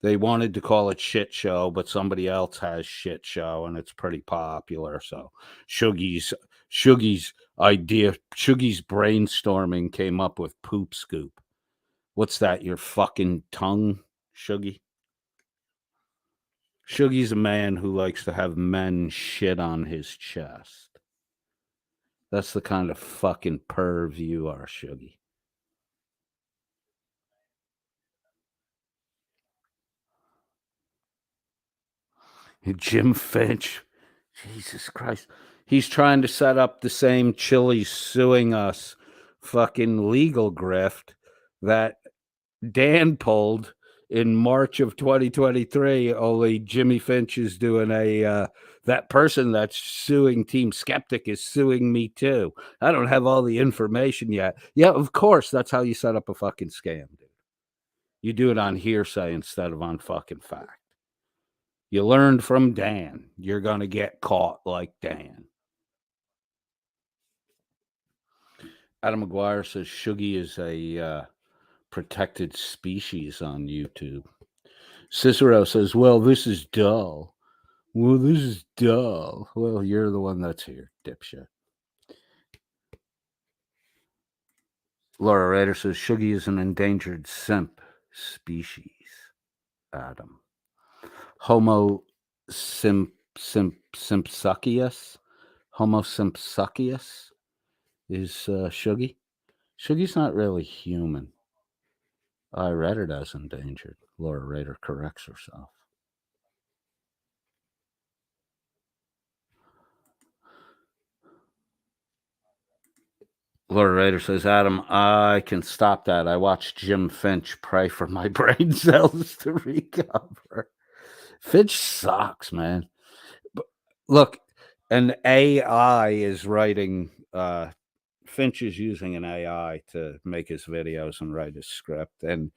They wanted to call it Shit Show, but somebody else has Shit Show, and it's pretty popular. So Shuggy's idea, Shuggy's brainstorming came up with Poop Scoop. What's that? Your fucking tongue, Shuggy? Shuggy's a man who likes to have men shit on his chest. That's the kind of fucking perv you are, Shuggy. Jim Finch, Jesus Christ. He's trying to set up the same Chili suing us fucking legal grift that Dan pulled in March of 2023. Only Jimmy Finch is doing that person that's suing Team Skeptic is suing me too. I don't have all the information yet. Yeah, of course. That's how you set up a fucking scam, dude. You do it on hearsay instead of on fucking fact. You learned from Dan. You're going to get caught like Dan. Adam McGuire says Shuggy is a protected species on YouTube. Cicero says, well, this is dull. Well, this is dull. Well, you're the one that's here, dipshit. Laura Rader says Shuggy is an endangered simp species. Adam. Homo simpsuckius. Homo simpsuckius is Shuggy. Shuggy's not really human. I read it as endangered. Laura Rader corrects herself. Laura Rader says, Adam, I can stop that. I watched Jim Finch pray for my brain cells to recover. Finch sucks, man. But look, an AI is writing, Finch is using an AI to make his videos and write his script. And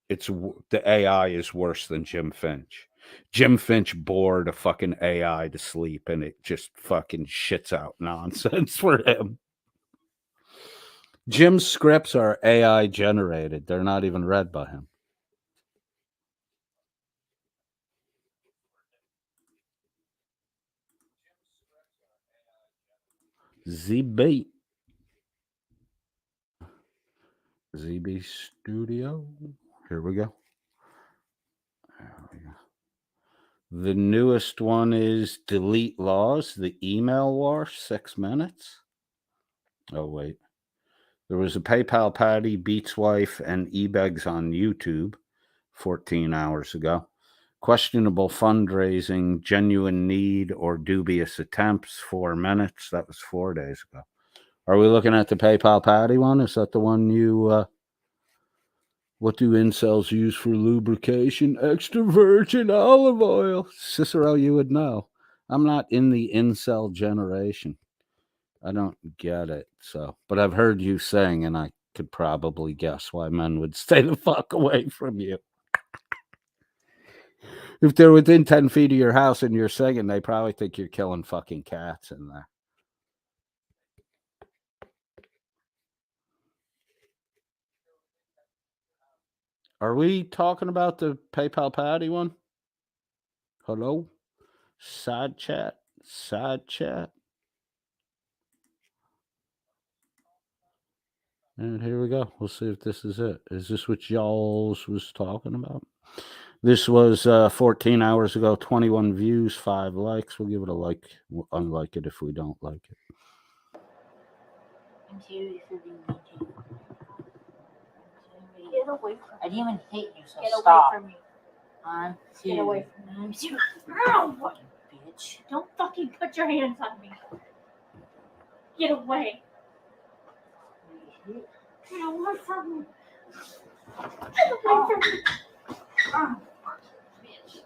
the AI is worse than Jim Finch. Jim Finch bored a fucking AI to sleep and it just fucking shits out nonsense for him. Jim's scripts are AI generated. They're not even read by him. ZB Studio. Here we go. The newest one is Delete Laws, the email war, 6 minutes. Oh, wait. There was a PayPal Patty, Beats Wife, and eBegs on YouTube 14 hours ago. Questionable fundraising, genuine need, or dubious attempts, 4 minutes. That was 4 days ago. Are we looking at the PayPal Patty one? Is that the one you... what do incels use for lubrication? Extra virgin olive oil. Cicero, you would know. I'm not in the incel generation. I don't get it. So, but I've heard you sing, and I could probably guess why men would stay the fuck away from you. If they're within 10 feet of your house and you're singing, they probably think you're killing fucking cats in there. Are we talking about the PayPal Patty one? Hello? Side chat? Side chat? And here we go. We'll see if this is it. Is this what y'all's was talking about? This was 14 hours ago, 21 views, 5 likes. We'll give it a like, unlike it if we don't like it. I'm seriously meeting. Get away from me. I didn't even hit you, so get stop. Away from me. I'm serious. Get away from me. I'm serious. Ow! Bitch. Don't fucking put your hands on me. Get away. Get away from me. Get away from me. Oh. Bitch.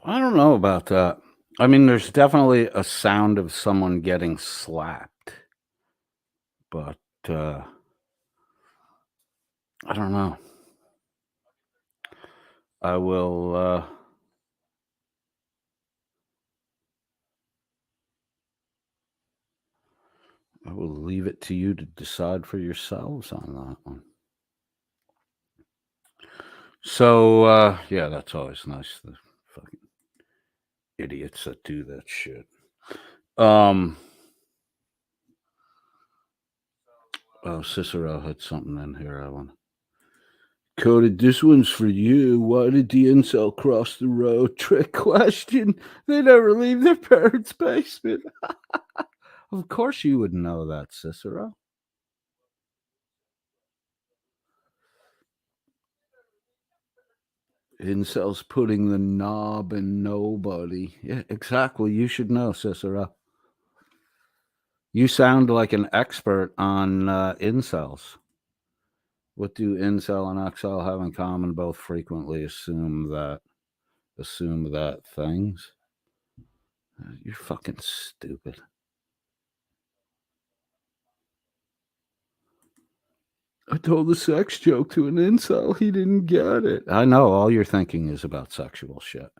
I don't know about that. I mean, there's definitely a sound of someone getting slapped, but I don't know. I will leave it to you to decide for yourselves on that one. So, yeah, that's always nice. The fucking idiots that do that shit. Oh, Cicero had something in here I want. Coded, this one's for you. Why did the incel cross the road? Trick question. They never leave their parents' basement. Of course you would know that, Cicero. Incels putting the knob in nobody. Yeah, exactly. You should know, Cicero. You sound like an expert on incels. What do incel and XL have in common? Both frequently assume that things. You're fucking stupid. I told a sex joke to an incel. He didn't get it. I know. All you're thinking is about sexual shit.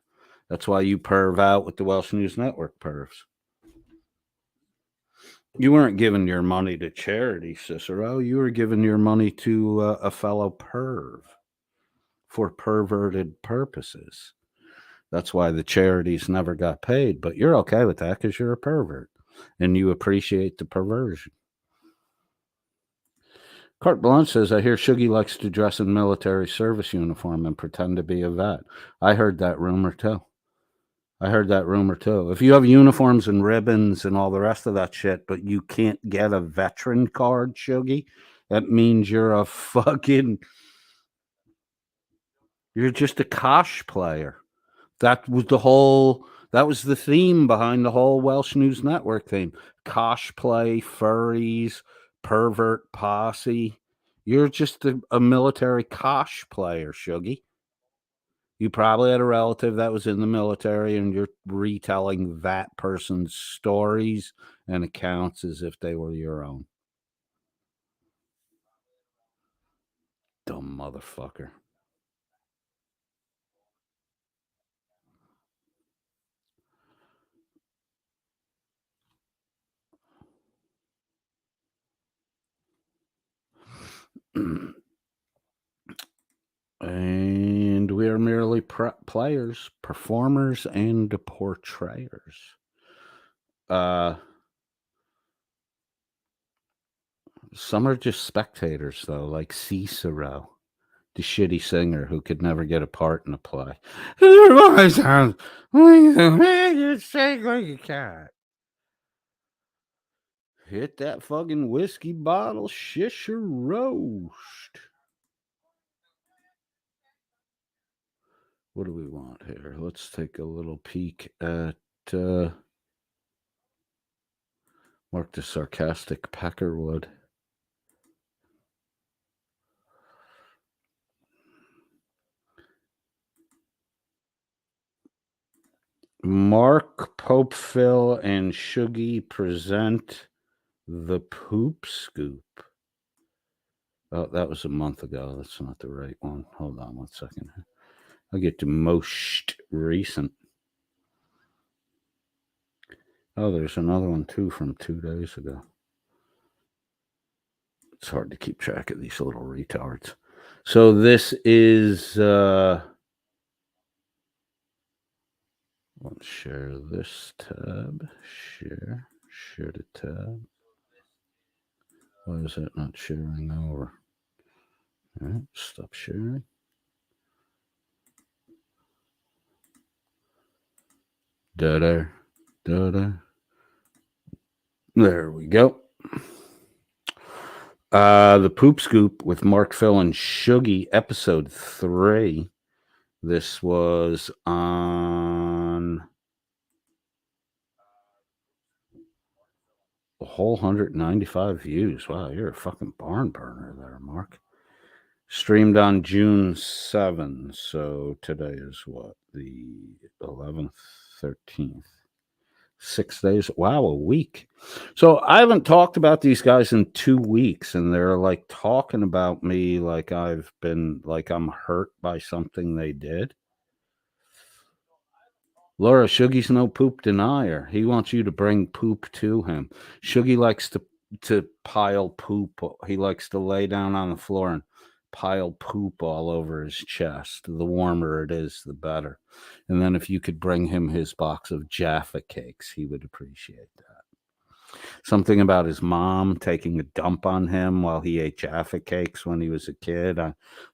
That's why you perv out with the Welsh News Network pervs. You weren't giving your money to charity, Cicero. You were giving your money to a fellow perv for perverted purposes. That's why the charities never got paid. But you're okay with that because you're a pervert and you appreciate the perversion. Carte Blanche says, I hear Shuggy likes to dress in military service uniform and pretend to be a vet. I heard that rumor too. If you have uniforms and ribbons and all the rest of that shit, but you can't get a veteran card, Shuggy, that means you're just a Kosh player. That was the theme behind the whole Welsh News Network theme. Kosh play, furries, pervert posse. You're just a military Kosh player, Shuggy. You probably had a relative that was in the military and you're retelling that person's stories and accounts as if they were your own. Dumb motherfucker. And we are merely players, performers, and portrayers. Some are just spectators, though, like Cicero, the shitty singer who could never get a part in a play. Your voice sounds like you shake like a cat. Hit that fucking whiskey bottle, shish or roast. What do we want here? Let's take a little peek at Mark the Sarcastic Peckerwood. Mark, Pope Phil, and Shuggy present the Poop Scoop. Oh, that was a month ago. That's not the right one. Hold on 1 second. I'll get to most recent. Oh, there's another one too from 2 days ago. It's hard to keep track of these little retards. So this is let's share this tab. Share the tab. Why is that not sharing over? All right, stop sharing. Da-da. There we go. The Poop Scoop with Mark, Phil, and Shuggy, episode 3. This was on a whole 195 views. Wow, you're a fucking barn burner there, Mark. Streamed on June 7. So today is what? The 11th, 13th. 6 days. Wow, a week. So I haven't talked about these guys in 2 weeks, and they're like talking about me like I'm hurt by something they did. Laura, Shuggy's no poop denier. He wants you to bring poop to him. Shuggy likes to pile poop. He likes to lay down on the floor and pile poop all over his chest. The warmer it is, the better. And then if you could bring him his box of Jaffa cakes, he would appreciate that. Something about his mom taking a dump on him while he ate Jaffa cakes when he was a kid.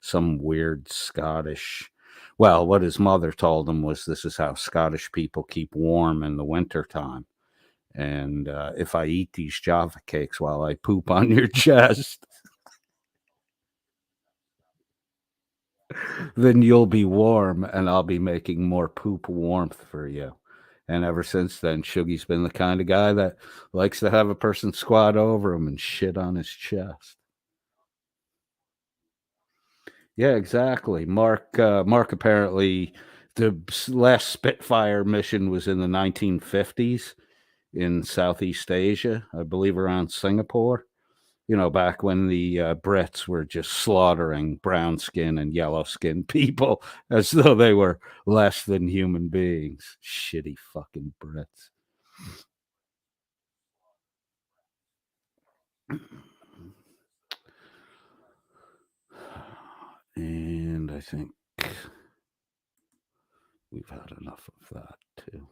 Some weird Scottish... Well, what his mother told him was this is how Scottish people keep warm in the wintertime. And if I eat these Jaffa cakes while I poop on your chest, then you'll be warm and I'll be making more poop warmth for you. And ever since then, Shuggy's been the kind of guy that likes to have a person squat over him and shit on his chest. Yeah, exactly. Mark apparently, the last Spitfire mission was in the 1950s in Southeast Asia, I believe around Singapore. You know, back when the Brits were just slaughtering brown skin and yellow skin people as though they were less than human beings. Shitty fucking Brits. And I think we've had enough of that too.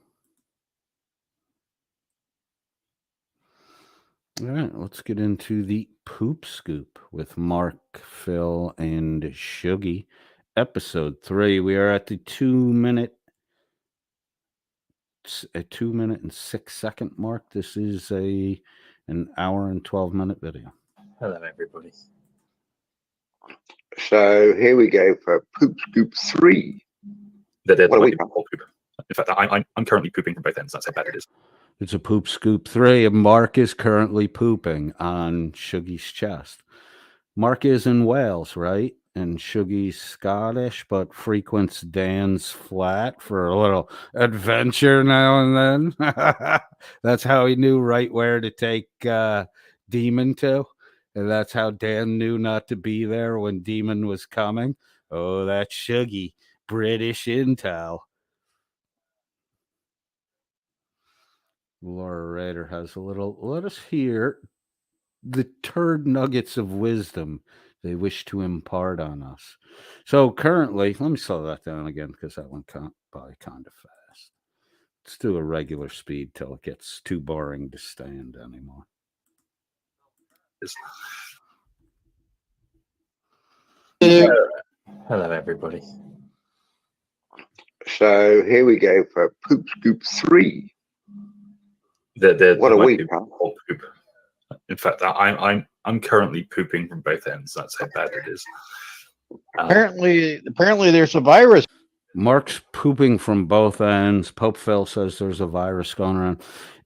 All right, let's get into the poop scoop with Mark, Phil, and Shuggy. Episode 3. We are at the 2 minute and 6 second mark. This is an hour and 12-minute video. Hello, everybody. So here we go for Poop Scoop 3. What are we? poop. In fact, I'm currently pooping from both ends. That's how bad it is. It's a Poop Scoop 3, and Mark is currently pooping on Shuggy's chest. Mark is in Wales, right? And Shuggy's Scottish, but frequents Dan's flat for a little adventure now and then. That's how he knew right where to take Demon to. And that's how Dan knew not to be there when Demon was coming. Oh, that's Shuggy. British intel. Laura Rader has a little... Let us hear the turd nuggets of wisdom they wish to impart on us. So currently, let me slow that down again because that went by kind of fast. Let's do a regular speed till it gets too boring to stand anymore. Hello, everybody. So here we go for Poop Scoop 3. What are we? Poop. In fact, I'm currently pooping from both ends. That's how bad it is. Apparently there's a virus. Mark's pooping from both ends. Pope Phil says there's a virus going around.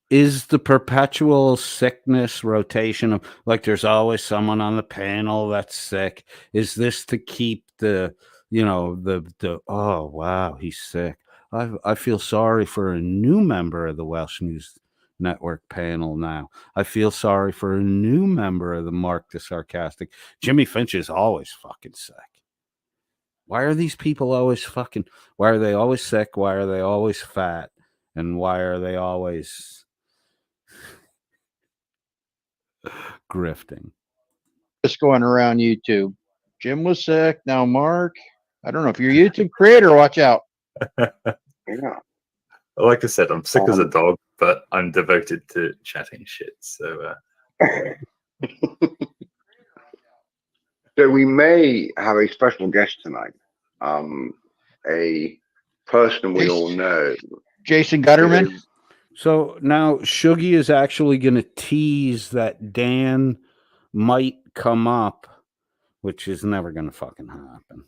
Is the perpetual sickness rotation of, like, there's always someone on the panel that's sick? Is this to keep the, you know, the oh, wow, he's sick. I feel sorry for a new member of the Welsh News Network panel now. I feel sorry for a new member of the Mark the Sarcastic. Jimmy Finch is always fucking sick. Why are these people always fucking... Why are they always sick? Why are they always fat? And why are they always grifting? Just going around YouTube. Jim was sick. Now Mark. I don't know if you're a YouTube creator. Watch out. Yeah. Like I said, I'm sick as a dog, but I'm devoted to chatting shit. So, So we may have a special guest tonight. A person we all know. Jason Gutterman. So now Shuggy is actually going to tease that Dan might come up, which is never going to fucking happen.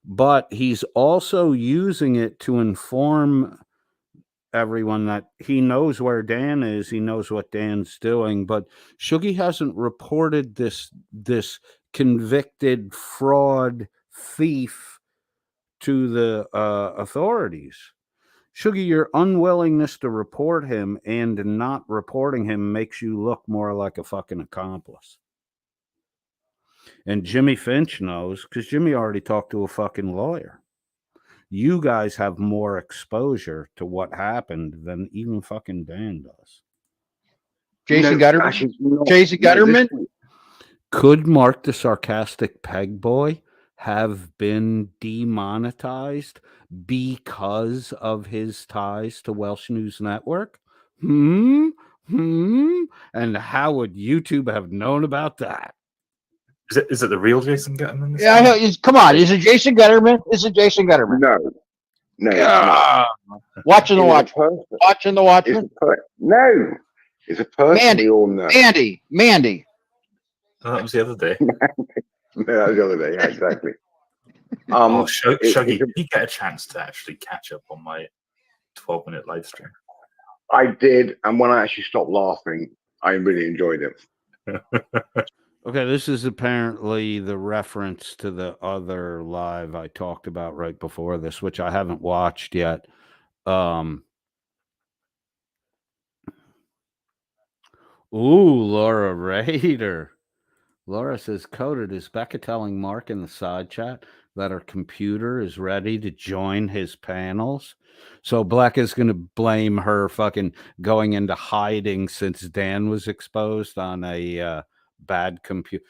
But he's also using it to inform everyone that he knows where Dan is. He knows what Dan's doing. But Shuggy hasn't reported this convicted fraud thief to the authorities. Shuggy, your unwillingness to report him and not reporting him makes you look more like a fucking accomplice. And Jimmy Finch knows because Jimmy already talked to a fucking lawyer. You guys have more exposure to what happened than even fucking Dan does. Jason No, Gutterman? actually, not- Jason no, this- Gutterman? Could Mark the Sarcastic Peg Boy have been demonetized because of his ties to Welsh News Network? And how would YouTube have known about that? Is it the real Jason Gutterman? Yeah, come on. Is it Jason Gutterman? Is it Jason Gutterman? No, it's not. Watching the It is a Watchmen. person. Watching the It's Watchmen. no, it's a person we all know. Mandy. Oh, that was the other day. No, that was the other day. Yeah, exactly. Shuggy, did you get a chance to actually catch up on my 12-minute live stream? I did, and when I actually stopped laughing, I really enjoyed it. Okay, this is apparently the reference to the other live I talked about right before this, which I haven't watched yet. Ooh, Laura Raider. Laura says, Coded, is Becca telling Mark in the side chat that her computer is ready to join his panels? So Black is going to blame her fucking going into hiding since Dan was exposed on a bad computer.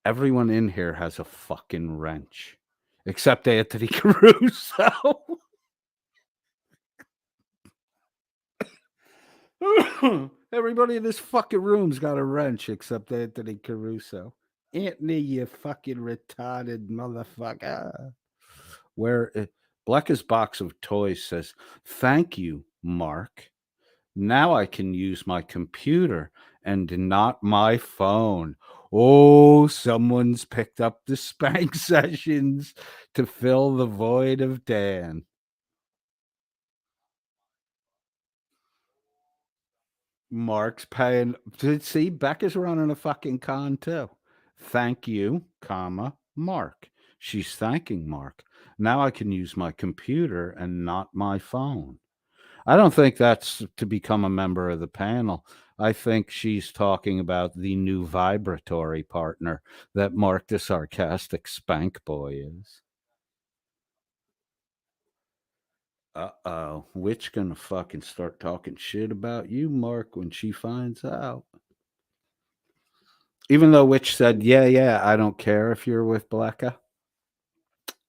Everyone in here has a fucking wrench, except Anthony Caruso. Everybody in this fucking room's got a wrench except Anthony Caruso. Anthony, you fucking retarded motherfucker. Where Black's box of toys says, "Thank you, Mark. Now I can use my computer and not my phone." Oh, someone's picked up the spank sessions to fill the void of Dan. Mark's paying. See, Becca's running a fucking con too. Thank you, comma, Mark. She's thanking Mark. Now I can use my computer and not my phone. I don't think that's to become a member of the panel. I think she's talking about the new vibratory partner that Mark the Sarcastic Spank Boy is. Uh-oh. Witch gonna fucking start talking shit about you, Mark, when she finds out. Even though Witch said, yeah, I don't care if you're with Blacka.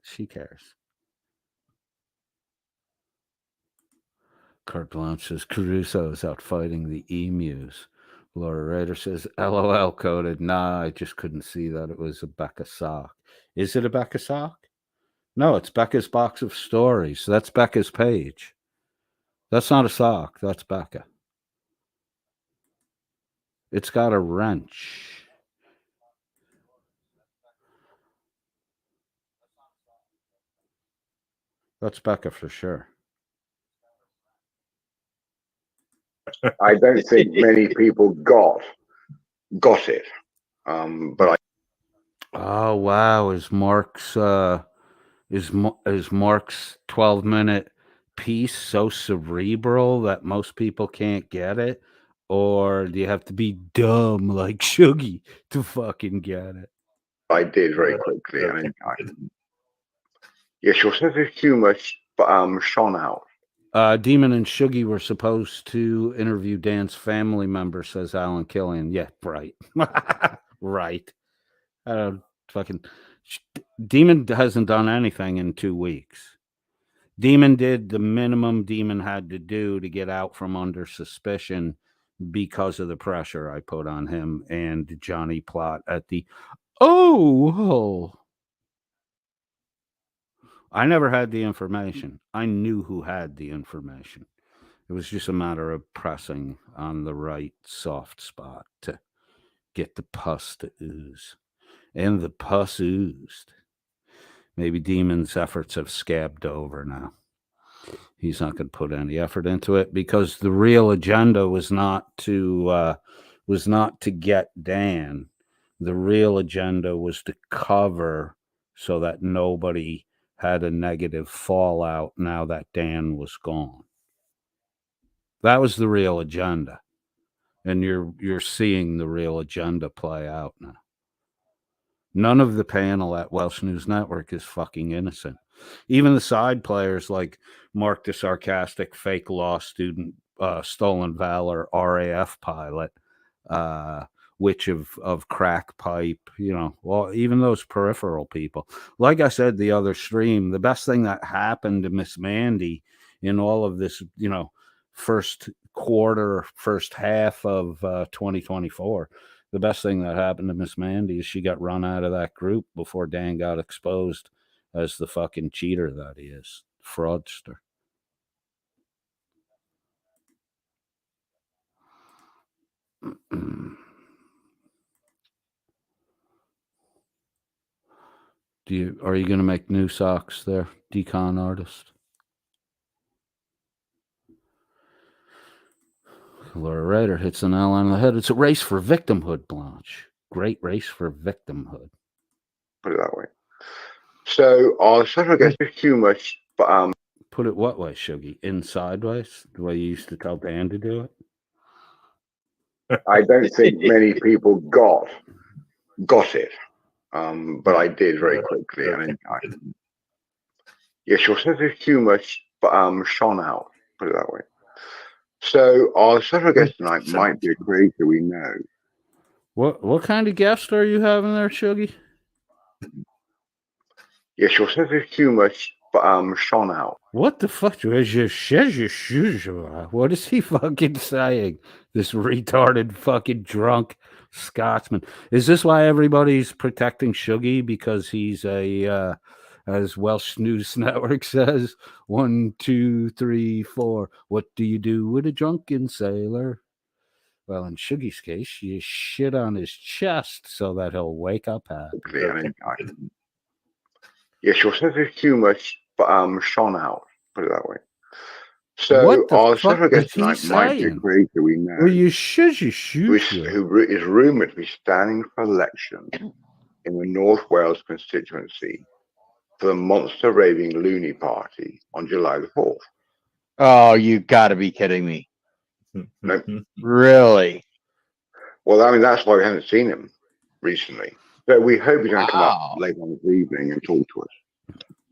She cares. Carte Blanche says, Caruso is out fighting the emus. Laura Rader says, LOL, Coded. Nah, I just couldn't see that it was a Becca sock. Is it a Becca sock? No, it's Becca's box of stories. That's Becca's page. That's not a sock. That's Becca. It's got a wrench. That's Becca for sure. I don't think many people got it. But I. Oh wow! Is Mark's 12-minute piece so cerebral that most people can't get it, or do you have to be dumb like Shuggy to fucking get it? I did very quickly. Yes, your sense of humor shone out. Demon and Shuggy were supposed to interview Dan's family member, says Alan Killian. Yeah, right. Right. Fucking Demon hasn't done anything in 2 weeks. Demon did the minimum Demon had to do to get out from under suspicion because of the pressure I put on him and Johnny Plot at the I never had the information. I knew who had the information. It was just a matter of pressing on the right soft spot to get the pus to ooze. And the pus oozed. Maybe Demon's efforts have scabbed over now. He's not going to put any effort into it because the real agenda was not to get Dan. The real agenda was to cover so that nobody had a negative fallout now that Dan was gone. That was the real agenda. And you're seeing the real agenda play out now. None of the panel at Welsh News Network is fucking innocent. Even the side players like Mark the Sarcastic, fake law student, Stolen Valor, RAF pilot, Witch of Crack Pipe, well, even those peripheral people. Like I said the other stream, the best thing that happened to Miss Mandy in all of this, first quarter, first half of 2024, the best thing that happened to Miss Mandy is she got run out of that group before Dan got exposed as the fucking cheater that he is, fraudster. Are you going to make new socks there, decon artist? Laura Ryder hits the nail on the head. It's a race for victimhood, Blanche. Great race for victimhood. Put it that way. So our special guest is humorous, but put it what way, Shuggy? In sideways, the way you used to tell Dan to do it. I don't think many people got it, but I did very quickly. Yes, your sense of humor shone out. Put it that way. So our special guest tonight might be a creator we know. What kind of guest are you having there, Shuggy? Yes, your sense of humor shone out. What the fuck? What is he fucking saying? This retarded fucking drunk Scotsman. Is this why everybody's protecting Shuggy? Because he's a, as Welsh News Network says, 1, 2, 3, 4. What do you do with a drunken sailor? Well, in Shuggy's case, you shit on his chest so that he'll wake up happy. Yes, your sense of humor shone out. Put it that way. So our special guest tonight might be a creator we know. Well, you shoot. Who is rumoured to be standing for election in the North Wales constituency for the Monster Raving Loony Party on July the 4th. Oh, you got to be kidding me. No. Really? Well, I mean, that's why we haven't seen him recently. So we hope he's going to come up later on this evening and talk to us.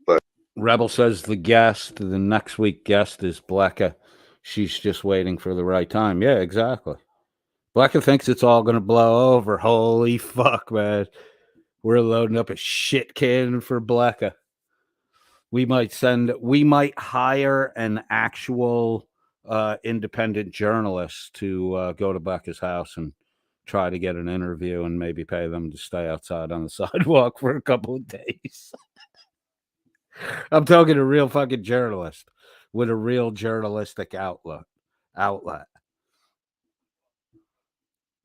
But Rebel says the next week guest is Blecka. She's just waiting for the right time. Yeah, exactly. Blecka thinks it's all going to blow over. Holy fuck, man. We're loading up a shit cannon for Blecka. We might hire an actual independent journalist to go to Blecka's house and try to get an interview and maybe pay them to stay outside on the sidewalk for a couple of days. I'm talking a real fucking journalist with a real journalistic outlet.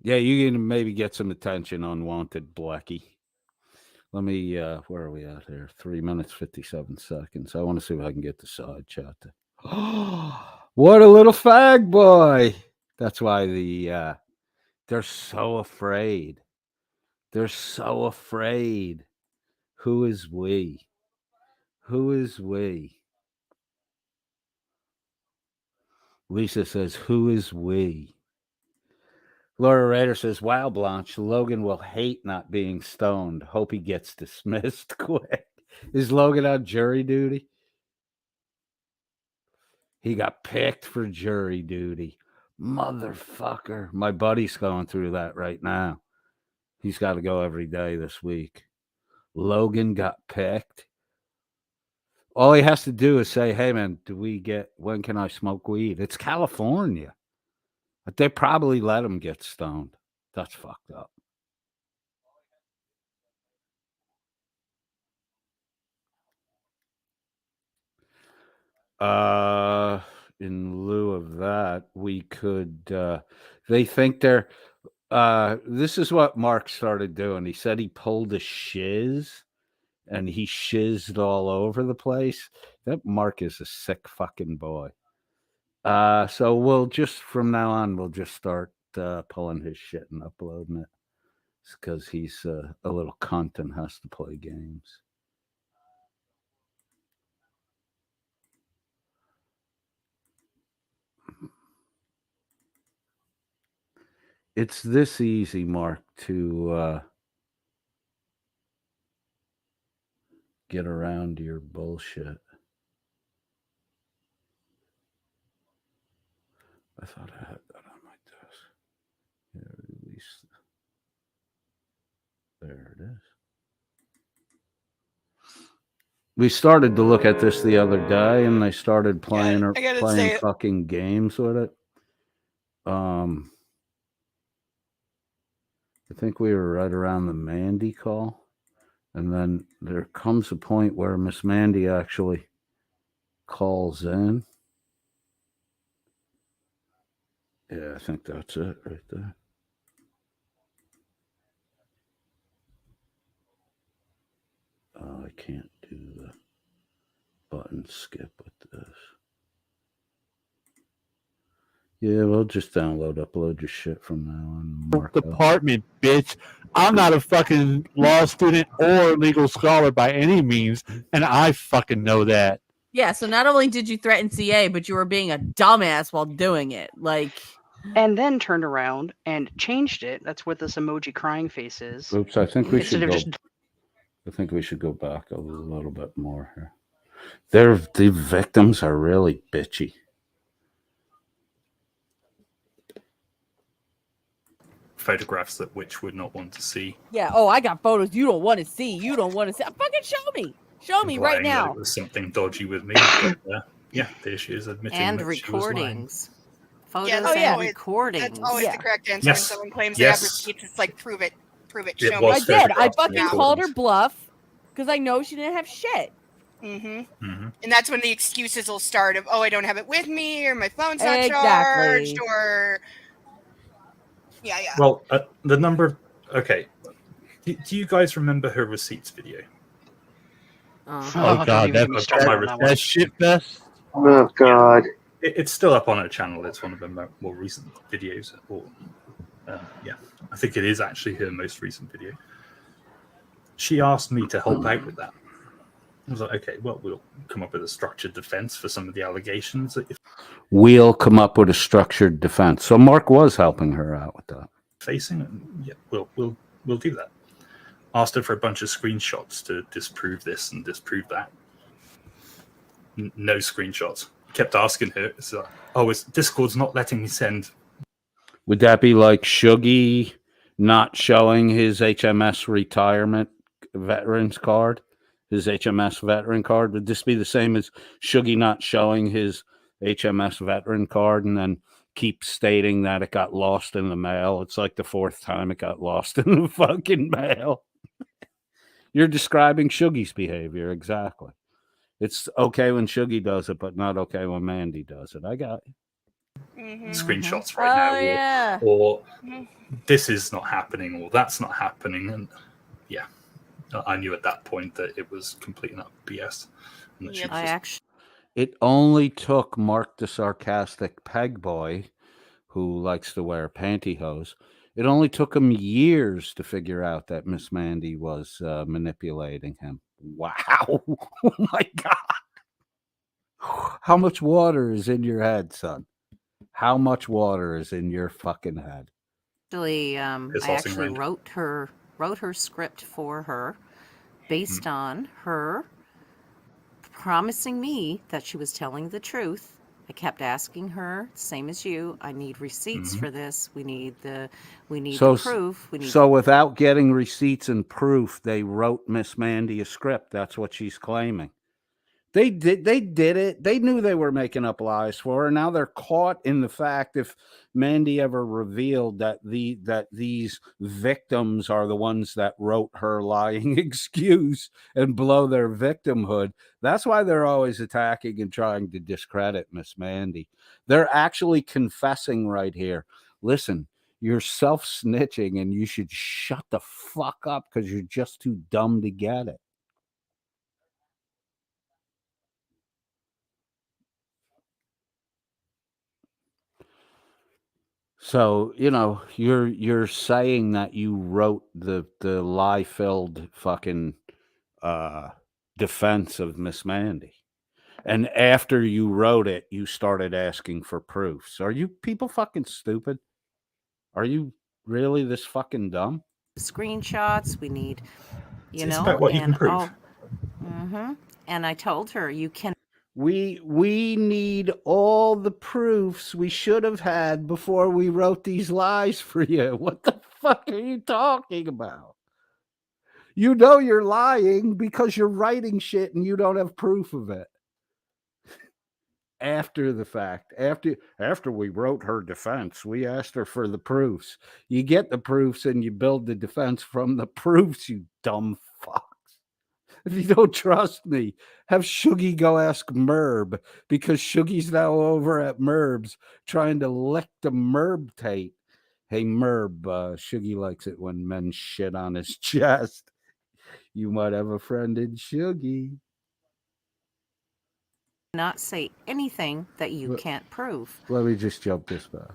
Yeah, you can maybe get some attention, unwanted Blecky. Let me, where are we at here? 3 minutes, 57 seconds. I want to see if I can get the side chat. What a little fag boy. That's why they're so afraid. They're so afraid. Who is we? Who is we? Lisa says, who is we? Laura Rader says, wow, Blanche, Logan will hate not being stoned. Hope he gets dismissed quick. Is Logan on jury duty? He got picked for jury duty. Motherfucker. My buddy's going through that right now. He's got to go every day this week. Logan got picked. All he has to do is say, hey, man, when can I smoke weed? It's California. But they probably let him get stoned. That's fucked up. In lieu of that, we could, they think they're, this is what Mark started doing. He said he pulled a shiz and he shizzed all over the place. That Mark is a sick fucking boy. So we'll just, from now on, we'll just start pulling his shit and uploading it. It's because he's a little cunt and has to play games. it's this easy, Mark, to get around your bullshit. I thought I had that on my desk. Yeah, release. There it is. We started to look at this the other day, and they started playing fucking games with it. I think we were right around the Mandy call, and then there comes a point where Miss Mandy actually calls in. Yeah, I think that's it right there. Oh, I can't do the button skip with this. Yeah, we'll just upload your shit from now on. Department, bitch. I'm not a fucking law student or legal scholar by any means, and I fucking know that. Yeah, so not only did you threaten CA, but you were being a dumbass while doing it. Like, and then turned around and changed it. That's what this emoji crying face is. Oops, I think we should go. I think we should go back a little bit more here. The victims are really bitchy. Photographs that Witch would not want to see. Yeah. Oh, I got photos you don't want to see. You don't want to see. Fucking show me. Show me right now. It was something dodgy with me. But, yeah, there she is admitting and that recordings. Photos yeah, and recordings. That's always the correct answer. Yes. When someone claims they have receipts, it's like, prove it, show me. I did. I fucking called her bluff because I know she didn't have shit. And that's when the excuses will start of, oh, I don't have it with me, or my phone's not charged, or yeah. Well, the number. Okay, do you guys remember her receipts video? Oh God, that's shit fest. Oh God. It's still up on her channel. It's one of her more recent videos. Yeah, I think it is actually her most recent video. She asked me to help out with that. I was like, okay, well, we'll come up with a structured defense for some of the allegations. We'll come up with a structured defense. So Mark was helping her out with that. Yeah, we'll do that. Asked her for a bunch of screenshots to disprove this and disprove that. No screenshots. Kept asking her. Discord's not letting me send. Would that be like Shuggy not showing his HMS retirement veterans card? His HMS veteran card? Would this be the same as Shuggy not showing his HMS veteran card and then keep stating that it got lost in the mail? It's like the fourth time it got lost in the fucking mail. You're describing Shuggy's behavior, exactly. It's okay when Shuggy does it, but not okay when Mandy does it. I got you. Screenshots right now. Or this is not happening, or that's not happening. And yeah, I knew at that point that it was complete and utter BS. And that It only took Mark the sarcastic peg boy, who likes to wear pantyhose. It only took him years to figure out that Miss Mandy was manipulating him. Wow. Oh my God. How much water is in your head, son? How much water is in your fucking head? Actually, I actually wrote her script for her based on her promising me that she was telling the truth. I kept asking her, same as you, I need receipts for this. We need the proof. So without getting receipts and proof, they wrote Miss Mandy a script. That's what she's claiming. They did it. They knew they were making up lies for her. Now they're caught in the fact if Mandy ever revealed that these victims are the ones that wrote her lying excuse and blow their victimhood. That's why they're always attacking and trying to discredit Miss Mandy. They're actually confessing right here. Listen, you're self-snitching and you should shut the fuck up because you're just too dumb to get it. So, you're saying that you wrote the lie-filled fucking defense of Miss Mandy. And after you wrote it, you started asking for proofs. Are you people fucking stupid? Are you really this fucking dumb? Screenshots. We need, you It's know, about what you can and prove. And I told her you can. We need all the proofs we should have had before we wrote these lies for you. What the fuck are you talking about? You know you're lying because you're writing shit and you don't have proof of it. After the fact, after we wrote her defense, we asked her for the proofs. You get the proofs and you build the defense from the proofs, you dumb fucks. If you don't trust me, have Shuggy go ask Merb, because Shuggy's now over at Merb's trying to lick the Merb tape. Hey Merb, Shuggy likes it when men shit on his chest. You might have a friend in Shuggy. Not say anything that you can't prove. Let me just jump this back.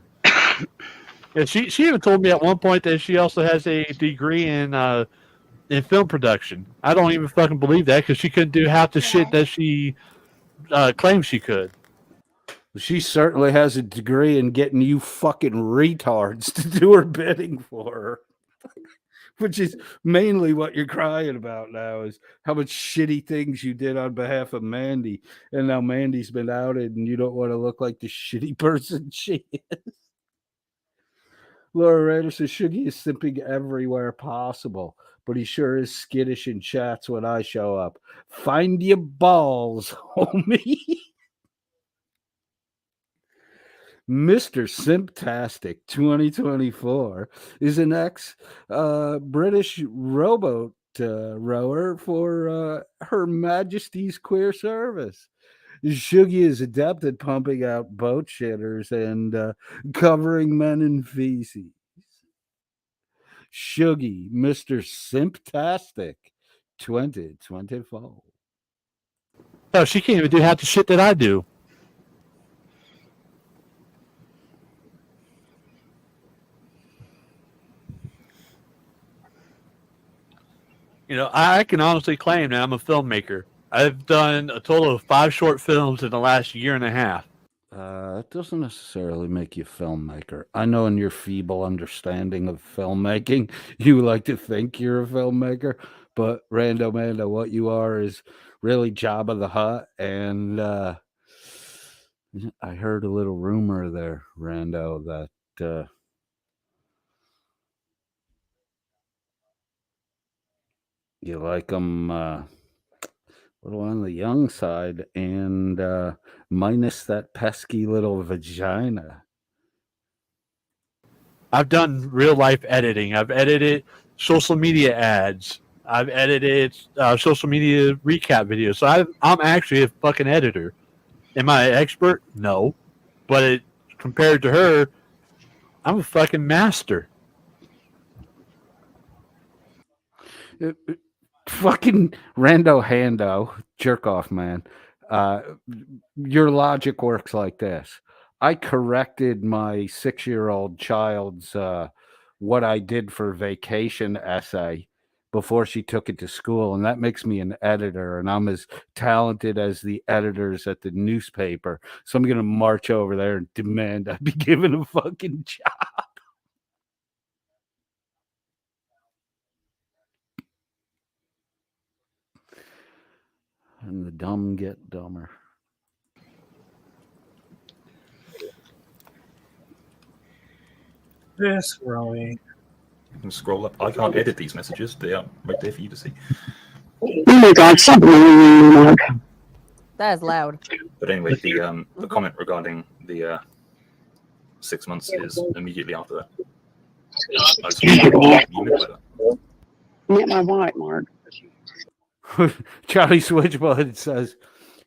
Yeah, she even told me at one point that she also has a degree in film production. I don't even fucking believe that, because she couldn't do half the shit that she claims she could. She certainly has a degree in getting you fucking retards to do her bidding for her. Which is mainly what you're crying about now, is how much shitty things you did on behalf of Mandy. And now Mandy's been outed and you don't want to look like the shitty person she is. Laura Rader says Shuggy is simping everywhere possible, but he sure is skittish in chats when I show up. Find your balls, homie. Mr. Simptastic 2024 is an ex British rowboat rower for Her Majesty's Queer Service. Shuggy is adept at pumping out boat shitters and covering men in feces. Shuggy, Mr. Simptastic 2024. Oh, she can't even do half the shit that I do. You know, I can honestly claim that I'm a filmmaker. I've done a total of 5 short films in the last year and a half. It doesn't necessarily make you a filmmaker. I know in your feeble understanding of filmmaking, you like to think you're a filmmaker, but Rando Mando, what you are is really Jabba the Hutt. And I heard a little rumor there, Rando, that you like them a little on the young side and minus that pesky little vagina. I've done real life editing. I've edited social media ads. I've edited social media recap videos. So I'm actually a fucking editor. Am I an expert? No. But compared to her, I'm a fucking master. Fucking Rando Hando, jerk off, man. Your logic works like this. I corrected my 6-year-old child's what I did for vacation essay before she took it to school, and that makes me an editor, and I'm as talented as the editors at the newspaper. So I'm going to march over there and demand I be given a fucking job. And the dumb get dumber. Yes, right. You can scroll up. I can't edit these messages. They are right there for you to see. Oh my God! Stop ringing, Mark. That is loud. But anyway, the comment regarding the 6 months is immediately after that. Get my white, Mark. Charlie Switchblade says,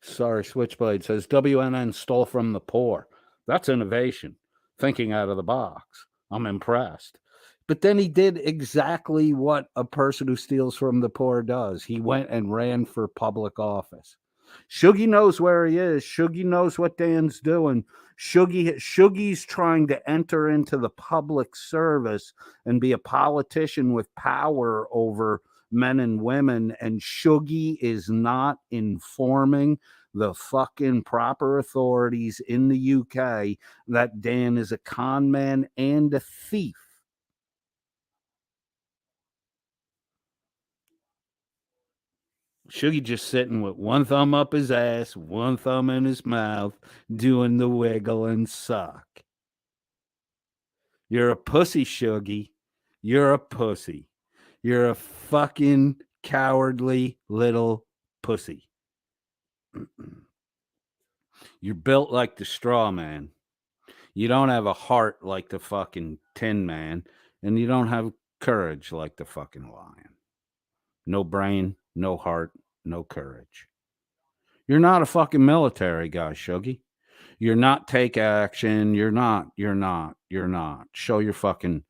sorry, Switchblade says, WNN stole from the poor. That's innovation. Thinking out of the box. I'm impressed. But then he did exactly what a person who steals from the poor does. He went and ran for public office. Shuggy knows where he is. Shuggy knows what Dan's doing. Shuggy's trying to enter into the public service and be a politician with power over men and women, and Shuggy is not informing the fucking proper authorities in the UK that Dan is a con man and a thief. Shuggy just sitting with one thumb up his ass, one thumb in his mouth, doing the wiggle and suck. You're a pussy, Shuggy. You're a pussy. You're a fucking cowardly little pussy. You're built like the straw man. You don't have a heart like the fucking Tin Man, and you don't have courage like the fucking lion. No brain, no heart, no courage. You're not a fucking military guy, Shuggy. You're not take action. You're not. Show your fucking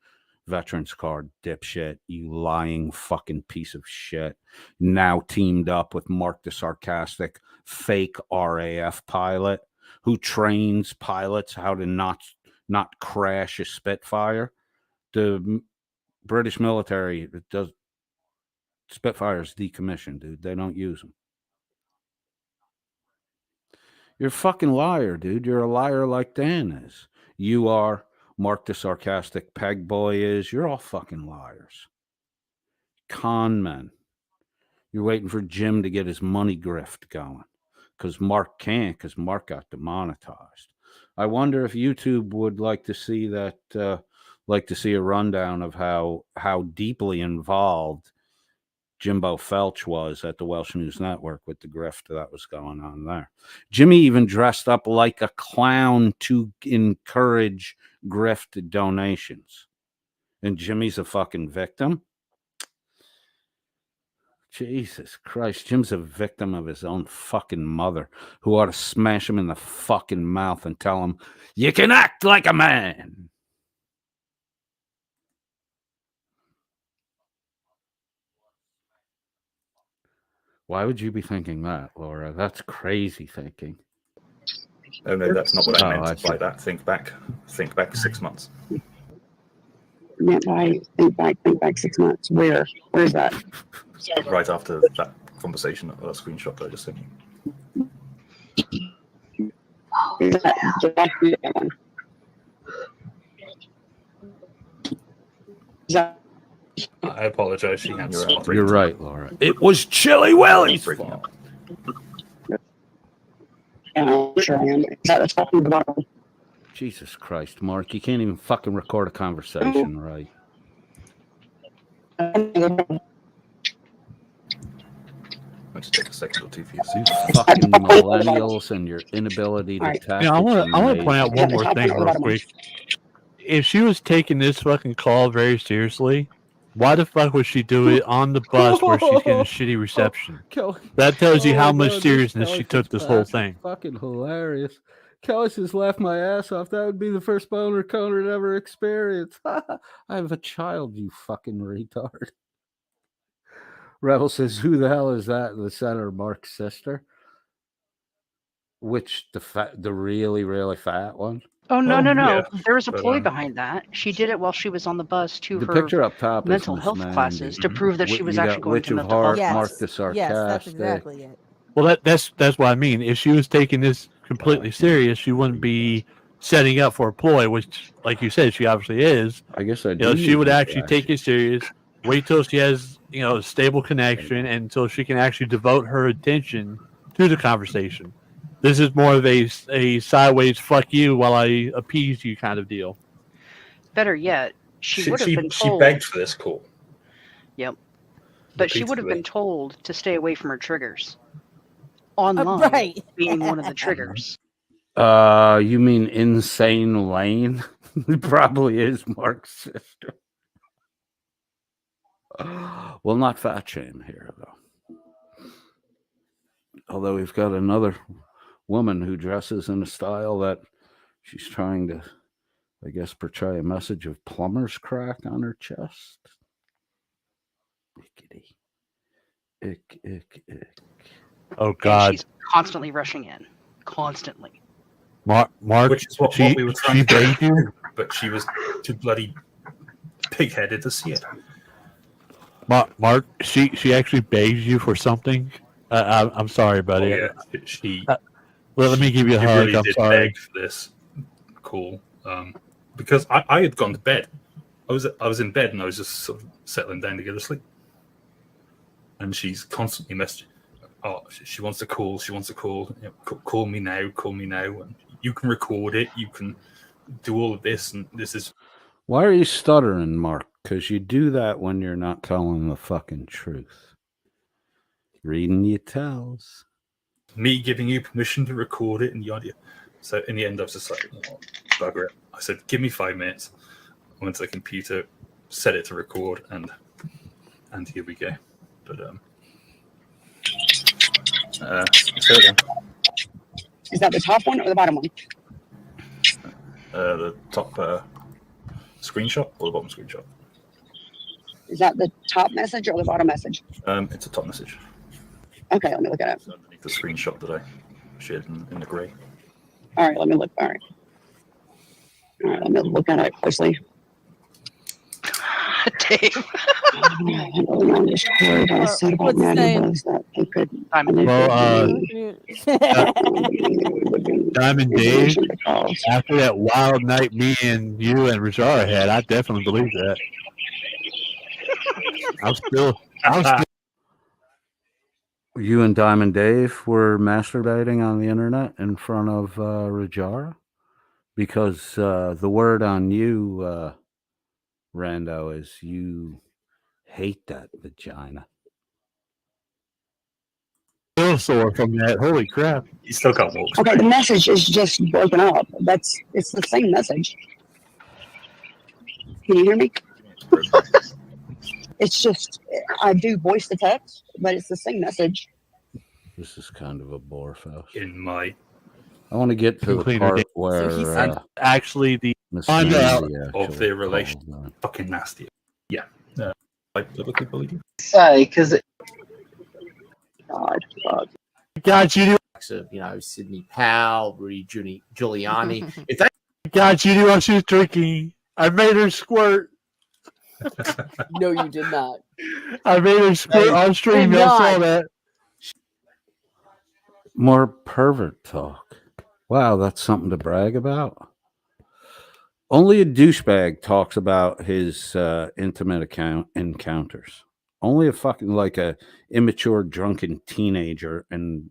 veterans card, dipshit. You lying fucking piece of shit. Now teamed up with Mark the Sarcastic, fake RAF pilot who trains pilots how to not crash a Spitfire. The British military does. Spitfires decommissioned, dude. They don't use them. You're a fucking liar, dude. You're a liar like Dan is. You are. Mark the Sarcastic Peg Boy is. You're all fucking liars. Con men. You're waiting for Jim to get his money grift going. Because Mark can't, because Mark got demonetized. I wonder if YouTube would like to see that, like to see a rundown of how deeply involved Jimbo Felch was at the Welsh News Network with the grift that was going on there. Jimmy even dressed up like a clown to encourage grift donations. And Jimmy's a fucking victim? Jesus Christ. Jim's a victim of his own fucking mother, who ought to smash him in the fucking mouth and tell him, you can act like a man. Why would you be thinking that, Laura? That's crazy thinking. Oh no, that's not what I meant by that. Think back 6 months. Meant by think back 6 months. Where's that? Right after that conversation, that screenshot that I just sent you. I apologize. She had You're right, Laura. It was Chili Willie's fault. Jesus Christ, Mark. You can't even fucking record a conversation, right? Let's take a second or two for you. Fucking millennials and your inability to tap. I want to point out one more thing real quick. If she was taking this fucking call very seriously, why the fuck would she do it on the bus where she's getting a shitty reception? That tells you how much seriousness she took this whole thing. Fucking hilarious. Kelly just laughed my ass off. That would be the first boner Conrad ever experienced. I have a child, you fucking retard. Rebel says, who the hell is that? The Senator Mark's sister? Which, the really, really fat one? Oh, no. Yeah. There was a ploy behind that. She did it while she was on the bus to her picture up top mental health classes to prove that she was actually going to mental health. Yes. Mark the Sarcastic. Yes, that's exactly it. Well, that's what I mean. If she was taking this completely serious, she wouldn't be setting up for a ploy, which, like you said, she obviously is. I guess I do. She would actually take it serious. Wait till she has, a stable connection, and until she can actually devote her attention to the conversation. This is more of a sideways "fuck you" while I appease you kind of deal. Better yet, she would have been told. She begged for this call. Yep, but she would have been told to stay away from her triggers. Online being one of the triggers. You mean Insane Lane? It probably is Mark's sister. Well, not fat shame here, though. Although we've got another woman who dresses in a style that she's trying to, I guess, portray a message of plumber's crack on her chest. Ickity. Ick. Oh, God. And she's constantly rushing in. Constantly. Mark, which is what we were trying to do, but she was too bloody pig-headed to see it. Mark, she actually begs you for something. I'm sorry, buddy. Oh, yeah. Let me give you a hug. Really I'm sorry. Beg for this call because I had gone to bed. I was in bed and I was just sort of settling down to go to sleep. And she's constantly messaging. oh, she wants to call. She wants to call. You know, call me now. Call me now. And you can record it. You can do all of this, and this is. Why are you stuttering, Mark? Because you do that when you're not telling the fucking truth. Reading your tells. Me giving you permission to record it in the audio. So in the end, I was just like, oh, bugger it. I said, give me 5 minutes. I went to the computer, set it to record, and here we go. But say it again. Is that the top one or the bottom one? The top screenshot or the bottom screenshot? Is that the top message or the bottom message? It's a top message. Okay, let me look at it. It's underneath the screenshot that I shared in the grey. All right, let me look. All right, let me look at it closely. Dave. What's Diamond Dave, after that wild night me and you and Rajara had, I definitely believe that. I'm still You and Diamond Dave were masturbating on the internet in front of Rajara? Because the word on you, Rando, is you hate that vagina. still sore from that. Holy crap. You still can't walk. Okay, the message is just broken up. It's the same message. Can you hear me? It's just, I do voice to text, but it's the same message. This is kind of a bore fest. In my... I want to get to the part where... So he said actually the... of their relation. Fucking nasty. Yeah. I publicly believe you. Say, because it... God, you of, you know, Sidney Powell, Rudy Giuliani. If they God, you knew I was drinking. I made her squirt. No, you did not. I made her squirt on stream. Y'all saw that. More pervert talk. Wow, that's something to brag about. Only a douchebag talks about his intimate encounters. Only a fucking like a immature drunken teenager and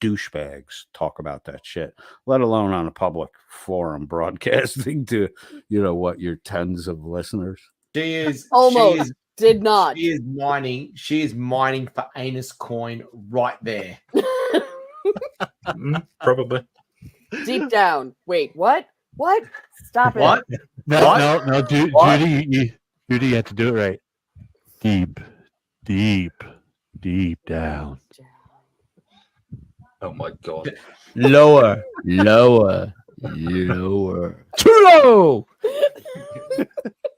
douchebags talk about that shit, let alone on a public forum broadcasting to, you know what, your tens of listeners. She is almost she is, did not. She is mining for anus coin right there. Probably. Deep down. Wait, what? What? Stop it. What? No, Judy, you have to do it right. Deep down. Oh my god. Lower. Too low.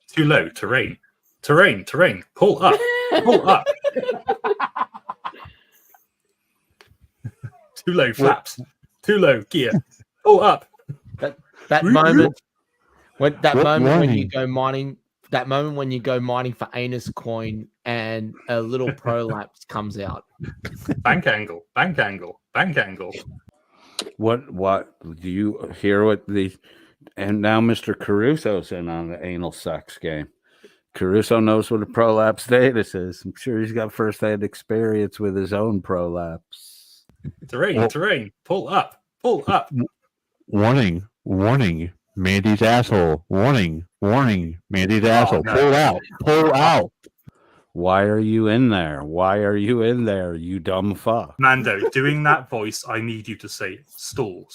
Too low. Terrain. Pull up. Too low flaps. Too low gear. Pull up. That moment when you go mining. That moment when you go mining for anus coin and a little prolapse comes out. Bank angle. What do you hear? What the and now Mr. Caruso's in on the anal sex game. Caruso knows what a prolapse status is. I'm sure he's got first-hand experience with his own prolapse. Terrain. Pull up. Warning. Mandy's asshole. Warning. Mandy's asshole. No. Pull out. Why are you in there? You dumb fuck? Mando, doing that voice, I need you to say stall.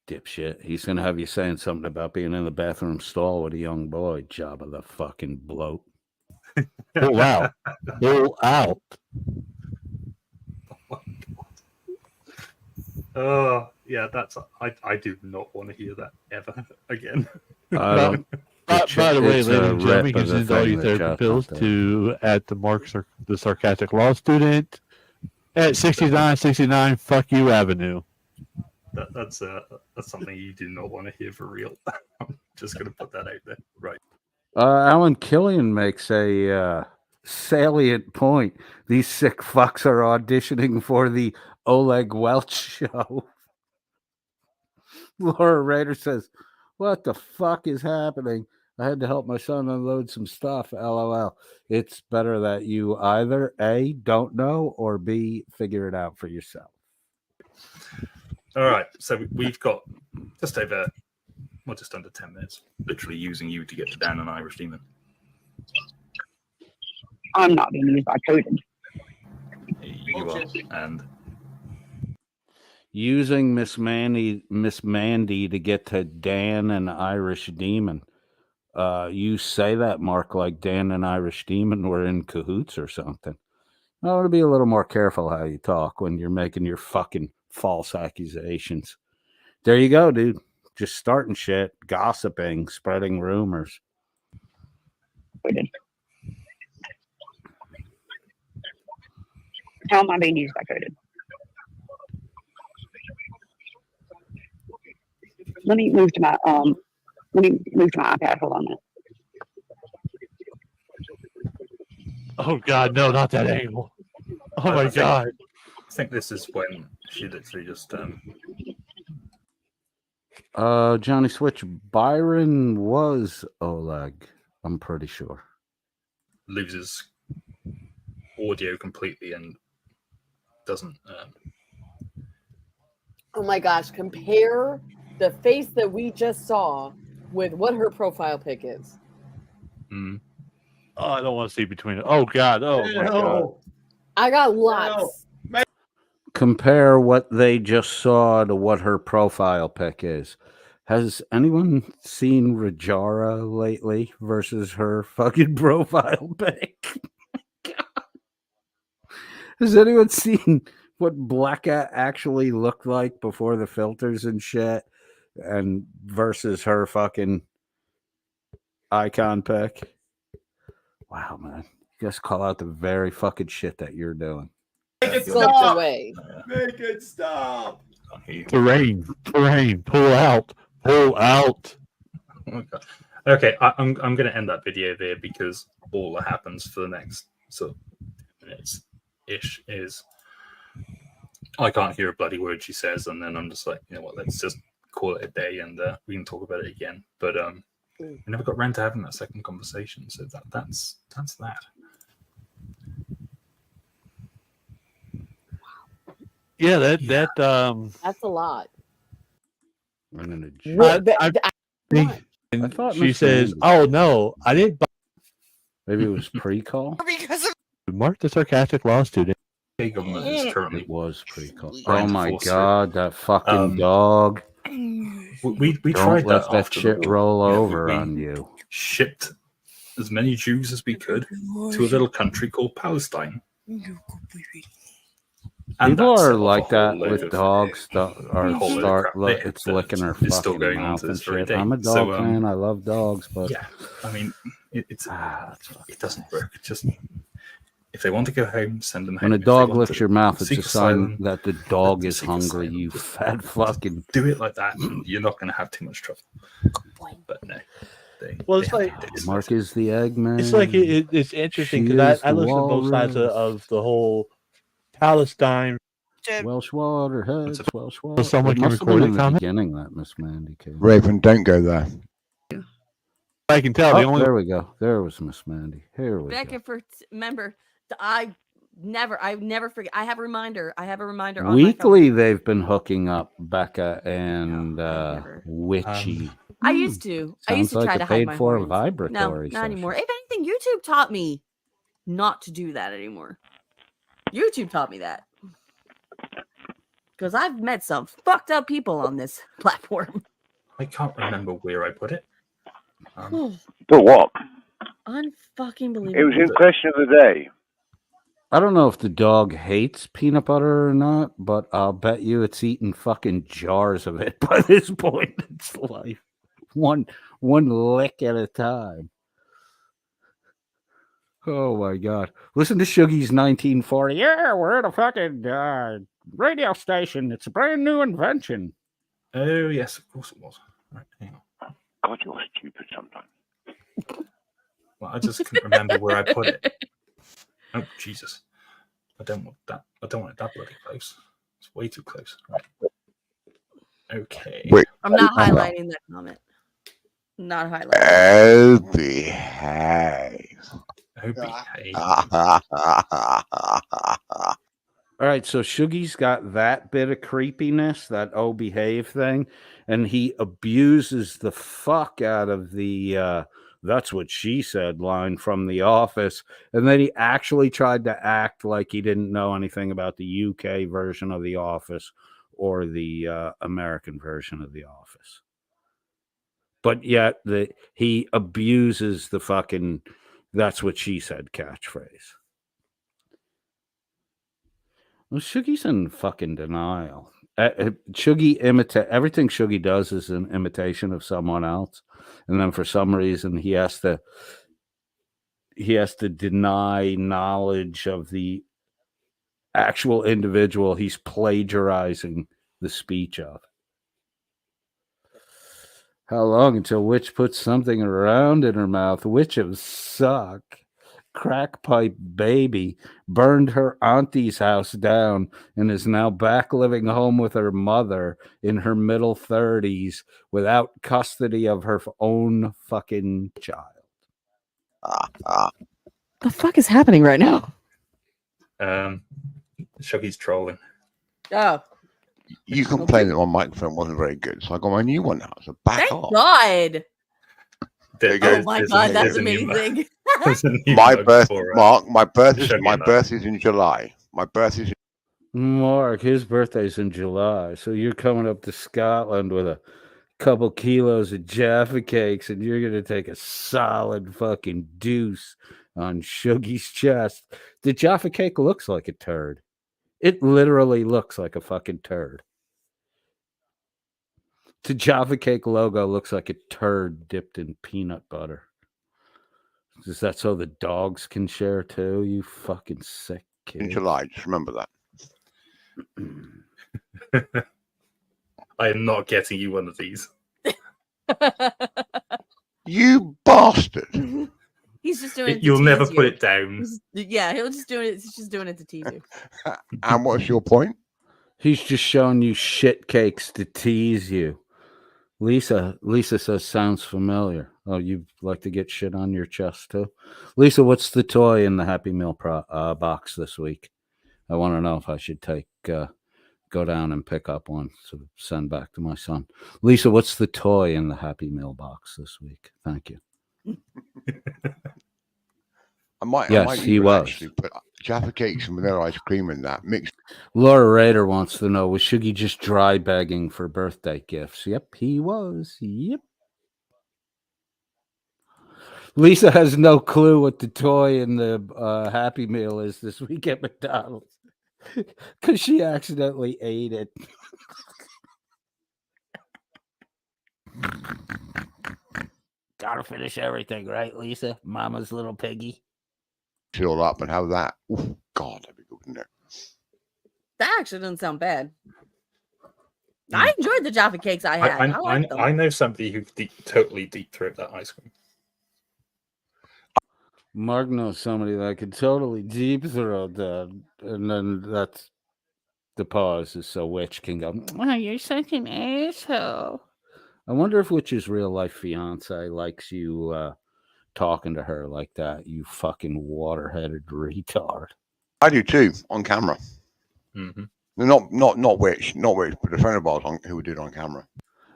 Dipshit. He's going to have you saying something about being in the bathroom stall with a young boy. Job of the fucking bloat. Pull out. Oh, yeah, that's... I do not want to hear that ever again. By the way, ladies and gentlemen, you can send all your therapy pills to at the Mark the Sarcastic Law Student at 6969 Fuck You Avenue. That's something you do not want to hear for real. I'm just going to put that out there. Right. Alan Killian makes a salient point. These sick fucks are auditioning for the Oleg Welch show. Laura Rader says, what the fuck is happening? I had to help my son unload some stuff. LOL. It's better that you either A, don't know, or B, figure it out for yourself. All right. So we've got just over, well, just under 10 minutes, literally using you to get to Dan and Irish Demon. I'm not being used by coded. You are. And using Miss Mandy to get to Dan and Irish Demon. You say that, Mark, like Dan and Irish Demon were in cahoots or something. I want to be a little more careful how you talk when you're making your fucking false accusations. There you go, dude. Just starting shit, gossiping, spreading rumors. How am I being used by coded? Let me move to my iPad. Hold on a minute. Oh God, no, not that angle. Oh my God. I think this is when she literally just Johnny Switch, Byron was Oleg, I'm pretty sure. Loses audio completely and doesn't. Oh my gosh! Compare the face that we just saw with what her profile pic is. Oh, I don't want to see between it. Oh God! Oh my God! I got lots. Compare what they just saw to what her profile pic is. Has anyone seen Rajara lately versus her fucking profile pic? Has anyone seen what Blacka actually looked like before the filters and shit, and versus her fucking icon pic? Wow, man. You guys call out the very fucking shit that you're doing. Make it stop. Away. Make it stop. Terrain, pull out. Okay, I'm going to end that video there because all that happens for the next sort of minutes ish is I can't hear a bloody word she says, and then I'm just like, you know what, let's just call it a day and we can talk about it again. But we never got around to having that second conversation, so that's that. Yeah, that's a lot. She says, "Oh no, I didn't." Maybe it was pre-call. Because of Mark the sarcastic law student. Government is currently it was pre-call. Oh my God, that fucking dog! We don't tried let that after shit the war. roll You know, over we on you. Shipped as many Jews as we could to a little country called Palestine. And People that set are off a like that whole with load of- dogs. a whole load of crap. It's licking her It's still fucking going on mouth to and this very shit. day. I'm a dog So, fan. I love dogs, but yeah, I mean, it doesn't work. Just if they want to go home, send them home. when a If they dog want licks to your mouth, it's seek a sign asylum, that the dog them is seek hungry. asylum. You Just fat fucking. do it like that, and you're not going to have too much trouble. But no, Well, they it's have like to do this. Mark is the Eggman. It's like it's interesting She because is I the listen to both sides walrus. of the whole Palestine. Welsh waterheads, Welsh water. someone It can must have record been it, in the comment? beginning that Miss Mandy came. Raven, don't go there. I can tell. Oh, The only there we go. There was Miss Mandy. Here we go. Becca, remember, I never forget. I have a reminder. On my phone. Weekly, they've been hooking up Becca and Witchy. I used to. I used Sounds to try like to a hide my paid-for horns. vibratory No, not session. anymore. If anything, YouTube taught me not to do that anymore. YouTube taught me that. Because I've met some fucked up people on this platform. I can't remember where I put it. But what? Unfucking believable. It was in question of the day. I don't know if the dog hates peanut butter or not, but I'll bet you it's eating fucking jars of it by this point in its life. One lick at a time. Oh my God. Listen to Shuggy's 1940. Yeah, we're at a fucking radio station. It's a brand new invention. Oh, yes, of course it was. Right, hang on. God, you're stupid sometimes. Well, I just couldn't remember where I put it. Oh, Jesus. I don't want that. I don't want it that bloody close. It's way too close. Right. Okay. I'm not highlighting that comment. Not highlighted. Oh, behave. All right, so Shuggy's got that bit of creepiness, that oh behave thing, and he abuses the fuck out of the that's what she said line from The Office. And then he actually tried to act like he didn't know anything about the UK version of The Office or the American version of The Office. But yet he abuses the fucking that's what she said catchphrase. Well, Shuggy's in fucking denial. Shuggy everything Shuggy does is an imitation of someone else, and then for some reason he has to deny knowledge of the actual individual he's plagiarizing the speech of. How long until Witch puts something around in her mouth? Witches suck. Crack pipe baby burned her auntie's house down and is now back living home with her mother in her middle 30s without custody of her own fucking child. The fuck is happening right now? Shuggy's trolling. Oh. You complained that my microphone wasn't very good, so I got my new one now. So back off. God. There you Oh go. my God, that's amazing. My birth is in July. My birth is Mark, his birthday's in July, so you're coming up to Scotland with a couple kilos of Jaffa cakes, and you're gonna take a solid fucking deuce on Shuggy's chest. The Jaffa cake looks like a turd. It literally looks like a fucking turd. The Jaffa cake logo looks like a turd dipped in peanut butter. Is that so the dogs can share too? You fucking sick kid. in July. Just remember that. I am not getting you one of these. You bastard. He's just doing it. You'll never put it down. Yeah, he'll just do it. He's just doing it to tease you. And what's your point? He's just showing you shit cakes to tease you. Lisa says sounds familiar. Oh, you like to get shit on your chest too? Lisa, what's the toy in the Happy Meal box this week? I want to know if I should go down and pick up one to send back to my son. Lisa, what's the toy in the Happy Meal box this week? Thank you. I might he was. actually put Jaffa cakes and vanilla ice cream in that mixed. Laura Rader wants to know, was Shuggy just dry begging for birthday gifts? Yep, he was. Yep. Lisa has no clue what the toy in the Happy Meal is this week at McDonald's because she accidentally ate it. Gotta finish everything, right, Lisa? Mama's little piggy. Fill up and have that. Ooh, God, that'd be good, wouldn't it? That actually doesn't sound bad. I enjoyed the Jaffa cakes I had. I liked them. I know somebody who totally deep throat that ice cream. Mark knows somebody that could totally deep throat that, and then that's the pause is so Witch can go, oh, you're such an asshole. I wonder if Witch's real life fiance likes you talking to her like that, you fucking water-headed retard. I do too, on camera. Mm-hmm. Not Witch, but a friend of ours who did on camera.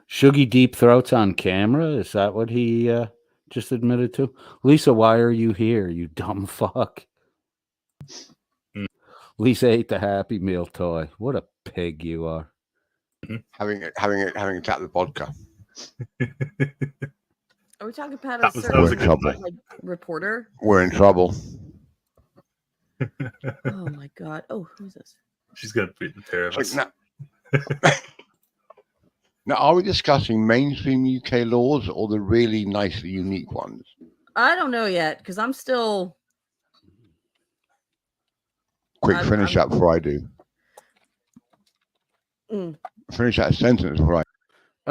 Shuggy deep throats on camera? Is that what he just admitted to? Lisa, why are you here, you dumb fuck? Lisa ate the Happy Meal toy. What a pig you are. Having attacked the vodka. Are we talking about a We're in trouble. like, reporter? We're in trouble. Oh my God. Oh, who's this? She's going to beat the pair of us. Now, are we discussing mainstream UK laws or the really nice, unique ones? I don't know yet because I'm still. Quick, finish that before I do. Finish that sentence before I.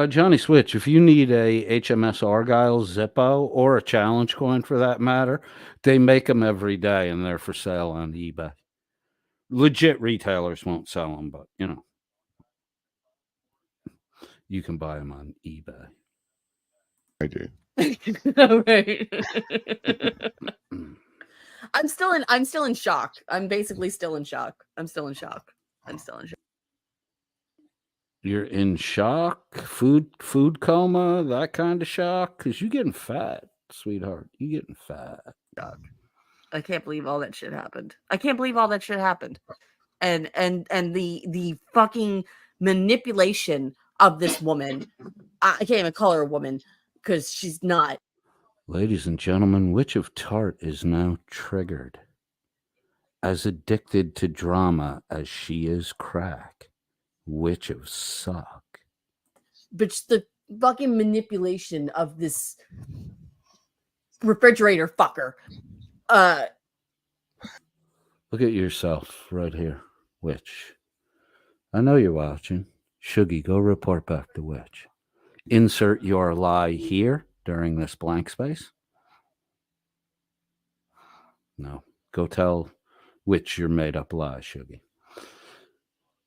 Johnny Switch, if you need a HMS Argyle Zippo or a challenge coin for that matter, they make them every day and they're for sale on eBay. Legit retailers won't sell them, but you know, you can buy them on eBay. I do. Okay. I'm still in shock. I'm basically still in shock. I'm still in shock. You're in shock, food coma, that kind of shock, because you're getting fat, sweetheart. You getting fat. I can't believe all that shit happened. And the fucking manipulation of this woman. I can't even call her a woman because she's not. Ladies and gentlemen, Witch of Tart is now triggered. As addicted to drama as she is crack. Witch of Suck. But the fucking manipulation of this refrigerator fucker. Look at yourself right here, Witch. I know you're watching. Shuggy, go report back to Witch. Insert your lie here during this blank space. No. Go tell Witch your made up lie, Shuggy.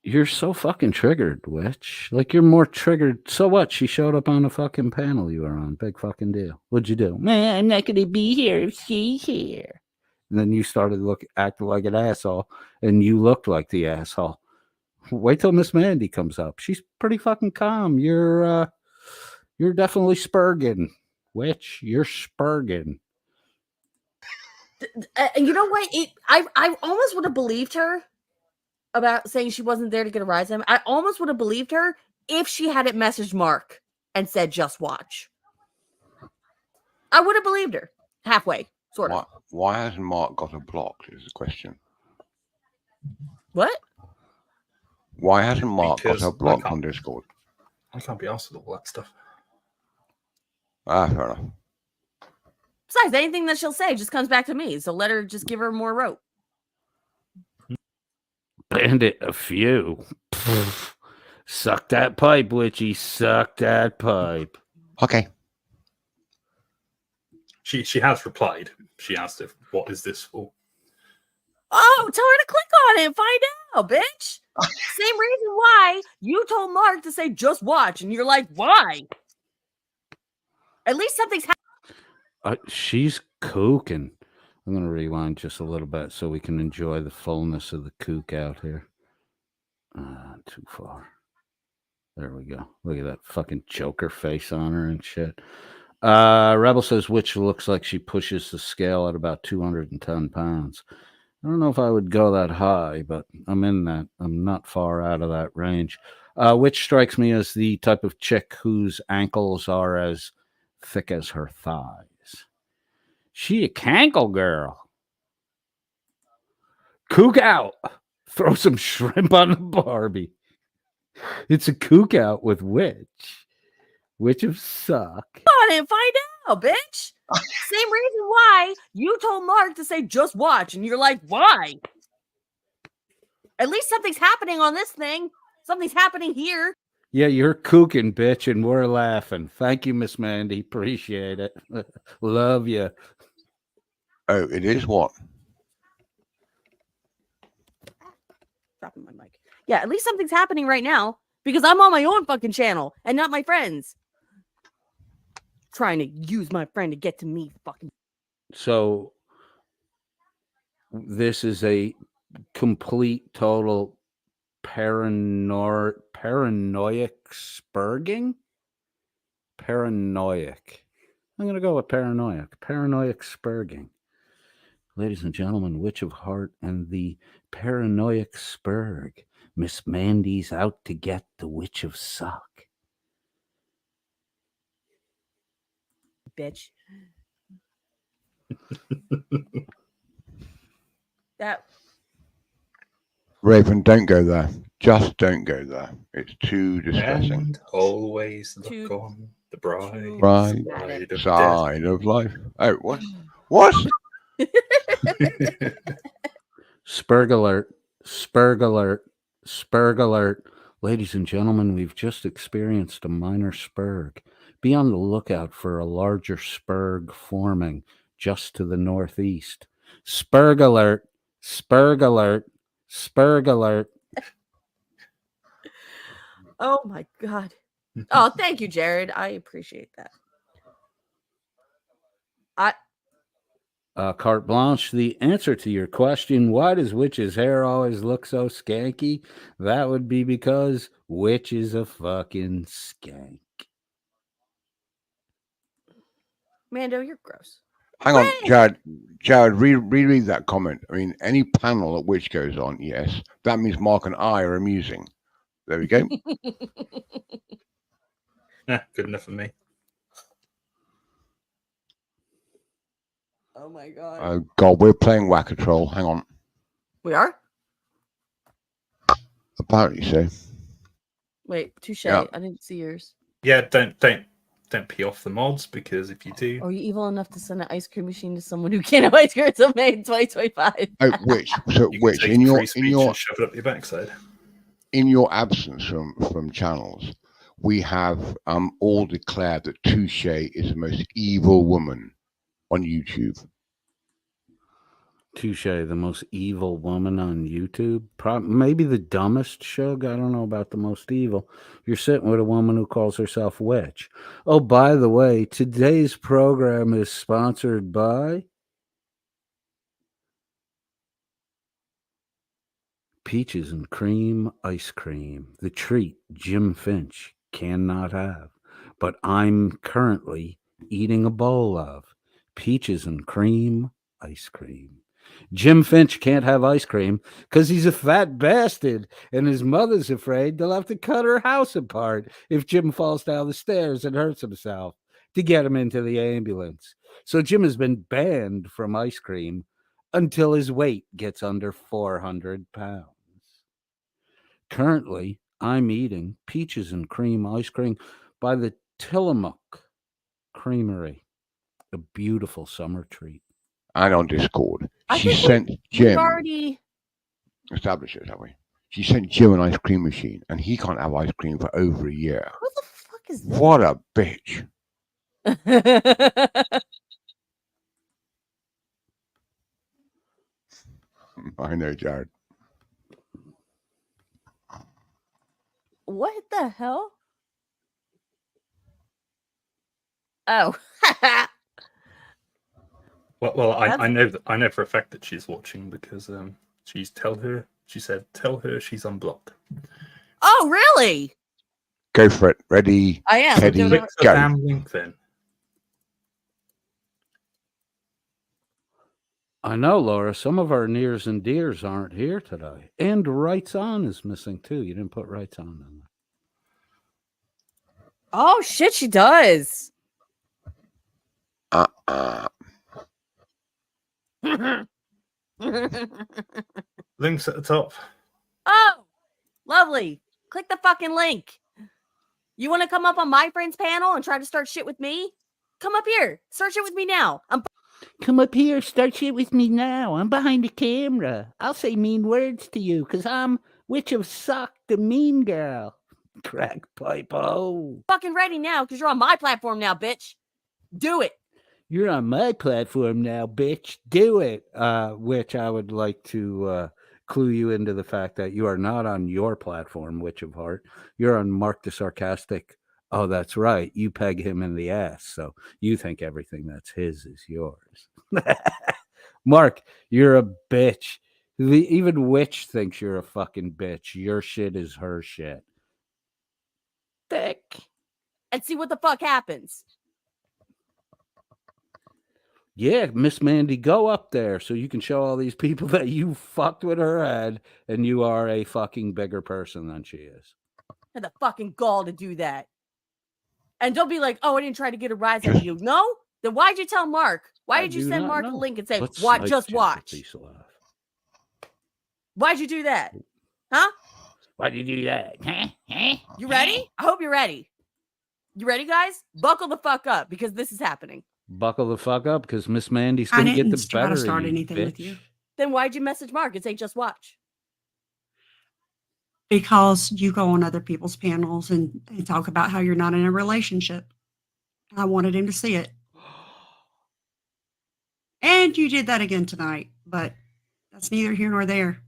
You're so fucking triggered, Witch. Like, you're more triggered. So what? She showed up on the fucking panel you were on. Big fucking deal. What'd you do? Man, I'm not going to be here if she's here. And then you started acting like an asshole, and you looked like the asshole. Wait till Miss Mandy comes up. She's pretty fucking calm. You're definitely spurging, Witch. You're spurging. You know what? I almost would have believed her about saying she wasn't there to get a rise him. I almost would have believed her if she hadn't messaged Mark and said, just watch. I would have believed her. Halfway, sort of. Why hasn't Mark got her blocked is the question. What? Why hasn't Mark got her blocked on Discord? I can't be asked with all that stuff. Ah, fair enough. Besides, anything that she'll say just comes back to me. So let her just give her more rope. Bandit a few. Suck that pipe, Witchy. Suck that pipe. Okay. She has replied. She asked if what is this for? Oh, tell her to click on it and find out, bitch. Same reason why you told Mark to say just watch, and you're like, why? At least something's happening. She's cooking. I'm going to rewind just a little bit so we can enjoy the fullness of the kook out here. Too far. There we go. Look at that fucking Joker face on her and shit. Rebel says Witch looks like she pushes the scale at about 210 pounds. I don't know if I would go that high, but I'm in that. I'm not far out of that range. Witch strikes me as the type of chick whose ankles are as thick as her thighs. She a cankle girl. Kook out. Throw some shrimp on the Barbie. It's a kook out with Witch. Witch of Suck. On and find out, bitch. Same reason why you told Mark to say just watch, and you're like, why? At least something's happening on this thing. Something's happening here. Yeah, you're kooking, bitch, and we're laughing. Thank you, Miss Mandy. Appreciate it. Love you. Oh, it is what? Dropping my mic. Yeah, at least something's happening right now because I'm on my own fucking channel and not my friend's. Trying to use my friend to get to me fucking. So this is a complete, total paranoid spurging? Paranoiac. I'm going to go with paranoiac. Paranoiac spurging. Ladies and gentlemen, Witch of Heart and the paranoiac spurg. Miss Mandy's out to get the Witch of Suck. Bitch. That Raven, don't go there. Just don't go there. It's too distressing. And always look on the bright side of life. Oh, what? What? Spurg alert. Spurg alert. Spurg alert. Ladies and gentlemen, we've just experienced a minor spurg. Be on the lookout for a larger spurg forming just to the northeast. Spurg alert. Spurg alert. Spurg alert. Oh my God. Oh, thank you, Jared. I appreciate that. Carte Blanche, the answer to your question, why does Witch's hair always look so skanky? That would be because Witch is a fucking skank. Mando, you're gross. Hang on, Jared. Jared, reread that comment. I mean, any panel at which goes on, yes, that means Mark and I are amusing. There we go. Yeah, good enough for me. Oh my god. Oh God, we're playing Whack-A-Troll. Hang on. We are? Apparently so. Wait, touche. Yeah. I didn't see yours. Yeah, don't pee off the mods, because if you do, Are you evil enough to send an ice cream machine to someone who can't have ice cream until May 2025? Oh, which? So you which can in take your free speech and shove it up your backside. In your absence from channels, we have all declared that Touche is the most evil woman on YouTube. Touche, the most evil woman on YouTube. Maybe the dumbest, Shug. I don't know about the most evil. You're sitting with a woman who calls herself Witch. Oh, by the way, today's program is sponsored by Peaches and Cream Ice Cream, the treat Jim Finch cannot have, but I'm currently eating a bowl of Peaches and Cream Ice Cream. Jim Finch can't have ice cream because he's a fat bastard, and his mother's afraid they'll have to cut her house apart if Jim falls down the stairs and hurts himself to get him into the ambulance. So Jim has been banned from ice cream until his weight gets under 400 pounds. Currently, I'm eating Peaches and Cream ice cream by the Tillamook Creamery, a beautiful summer treat. And on Discord, I she think sent we've Jim. already Established it, have we? She sent Jim an ice cream machine, and he can't have ice cream for over a year. Who the fuck is this? What a bitch! I know, Jared. What the hell? Oh. Well, I know for a fact that she's watching, because she said tell her she's unblocked. Oh, really? Go for it. Ready? I am. Teddy, Click the go. damn link then. I know, Laura. Some of our nears and dears aren't here today. And Rights On is missing, too. You didn't put Rights On in there. Oh, shit, she does. Links at the top. Oh, lovely. Click the fucking link. You want to come up on my friend's panel and try to start shit with me? Come up here. Start shit with me now. Come up here. Start shit with me now. I'm behind the camera. I'll say mean words to you because I'm Witch of Suck, the mean girl. Crack pipe. Oh. Fucking ready now because you're on my platform now, bitch. Do it. You're on my platform now, bitch. Do it. Which I would like to clue you into the fact that you are not on your platform, Witch of Heart. You're on Mark the Sarcastic. Oh, that's right. You peg him in the ass. So you think everything that's his is yours. Mark, you're a bitch. Even Witch thinks you're a fucking bitch. Your shit is her shit. Thick. And see what the fuck happens. Yeah, Miss Mandy, go up there so you can show all these people that you fucked with her head and you are a fucking bigger person than she is. Had the fucking gall to do that. And don't be like, oh, I didn't try to get a rise out of you. No? Then why'd you tell Mark? Why did you send Mark a link and say, what? Just watch? Why'd you do that? Huh? Why'd you do that? Huh? You ready? I hope you're ready. You ready, guys? Buckle the fuck up because this is happening. Buckle the fuck up because Miss Mandy's going to get the better start of you, anything bitch. with you. Then why'd you message Mark and say, just watch? Because you go on other people's panels and talk about how you're not in a relationship. I wanted him to see it. And you did that again tonight, but that's neither here nor there.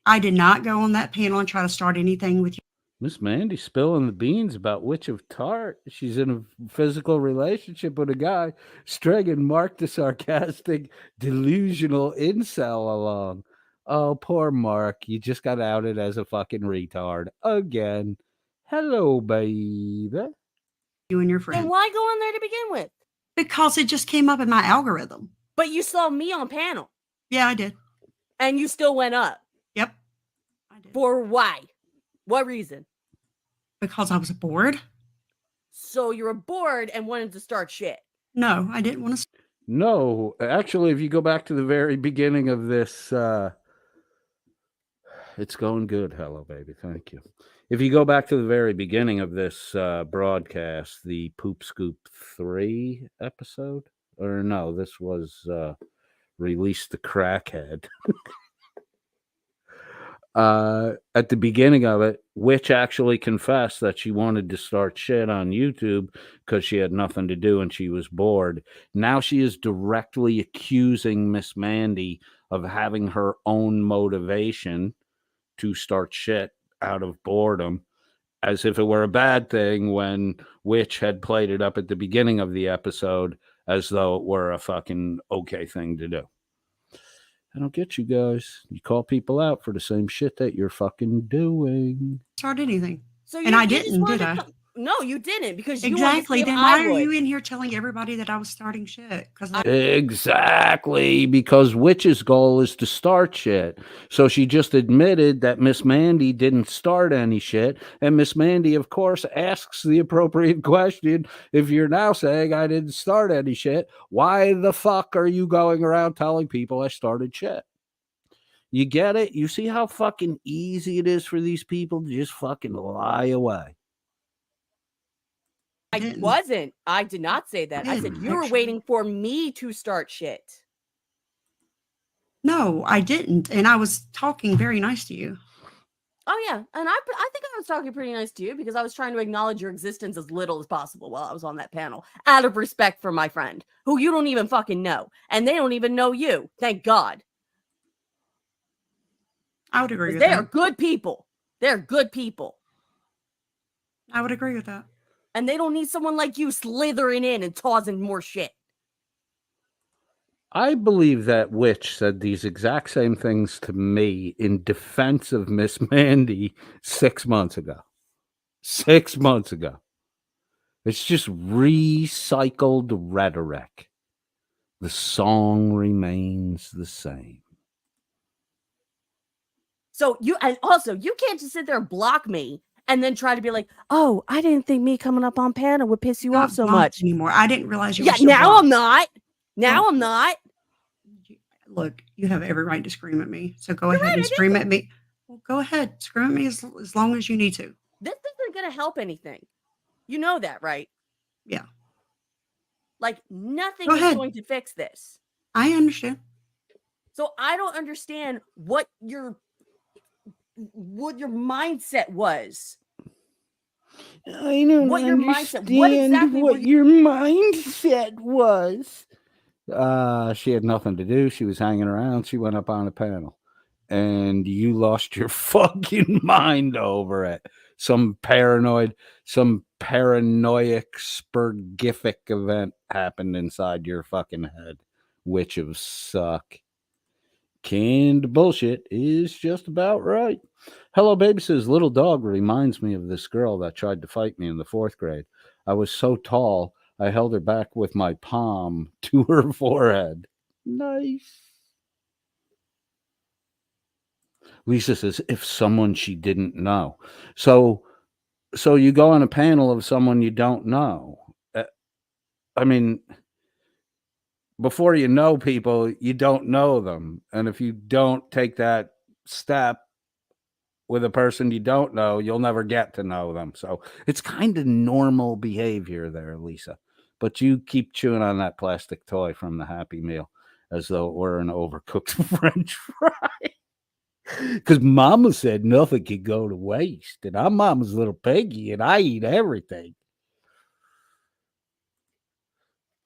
I did not go on that panel and try to start anything with you. Miss Mandy spilling the beans about Witch of Tart. She's in a physical relationship with a guy, stringing Mark the sarcastic, delusional incel along. Oh, poor Mark. You just got outed as a fucking retard again. Hello, baby. You and your friend. Then why go on there to begin with? Because it just came up in my algorithm. But you saw me on panel. Yeah, I did. And you still went up. Yep. I did. For why? What reason? Because I was bored. So you were bored and wanted to start shit. No, I didn't want to. No, actually, if you go back to the very beginning of this, it's going good. Hello, baby. Thank you. If you go back to the very beginning of this broadcast, the Poop Scoop 3 episode, or no, this was Release the Crackhead. At the beginning of it, Witch actually confessed that she wanted to start shit on YouTube because she had nothing to do and she was bored. Now she is directly accusing Miss Mandy of having her own motivation to start shit out of boredom, as if it were a bad thing, when Witch had played it up at the beginning of the episode as though it were a fucking okay thing to do. I don't get you guys. You call people out for the same shit that you're fucking doing. Start anything. So and I didn't, did I? No, you didn't, because you exactly. Then why are you in here telling everybody that I was starting shit? Exactly, because Witch's goal is to start shit. So she just admitted that Miss Mandy didn't start any shit, and Miss Mandy, of course, asks the appropriate question. If you're now saying I didn't start any shit, why the fuck are you going around telling people I started shit? You get it? You see how fucking easy it is for these people to just fucking lie away. I wasn't. I did not say that. I said you were waiting for me to start shit. No, I didn't. And I was talking very nice to you. Oh, yeah. And I think I was talking pretty nice to you because I was trying to acknowledge your existence as little as possible while I was on that panel, out of respect for my friend, who you don't even fucking know. And they don't even know you. Thank God. I would agree with that. that. They are good people. They're good people. I would agree with that. And they don't need someone like you slithering in and causing more shit. I believe that Witch said these exact same things to me in defense of Miss Mandy 6 months ago. 6 months ago. It's just recycled rhetoric. The song remains the same. So you can't just sit there and block me and then try to be like, oh, I didn't think me coming up on panel would piss you off so much anymore. I didn't realize you. Yeah, now I'm not. Now I'm not. Look, you have every right to scream at me. So go ahead and scream at me. Well, go ahead, scream at me as long as you need to. This isn't going to help anything. You know that, right? Yeah. Like nothing is going to fix this. I understand. So I don't understand what your mindset was. I don't what understand your mindset. What exactly what your mindset was. She had nothing to do. She was hanging around. She went up on a panel. And you lost your fucking mind over it. Some paranoid, some paranoiac, spurgific event happened inside your fucking head. Witch of suck. Canned bullshit is just about right. Hello, baby says, little dog reminds me of this girl that tried to fight me in the 4th grade. I was so tall, I held her back with my palm to her forehead. Nice. Lisa says, if someone she didn't know. So you go on a panel of someone you don't know. I mean, before you know people, you don't know them. And if you don't take that step with a person you don't know, you'll never get to know them. So it's kind of normal behavior there, Lisa. But you keep chewing on that plastic toy from the Happy Meal as though it were an overcooked French fry. Because Mama said nothing could go to waste. And I'm Mama's little piggy, and I eat everything.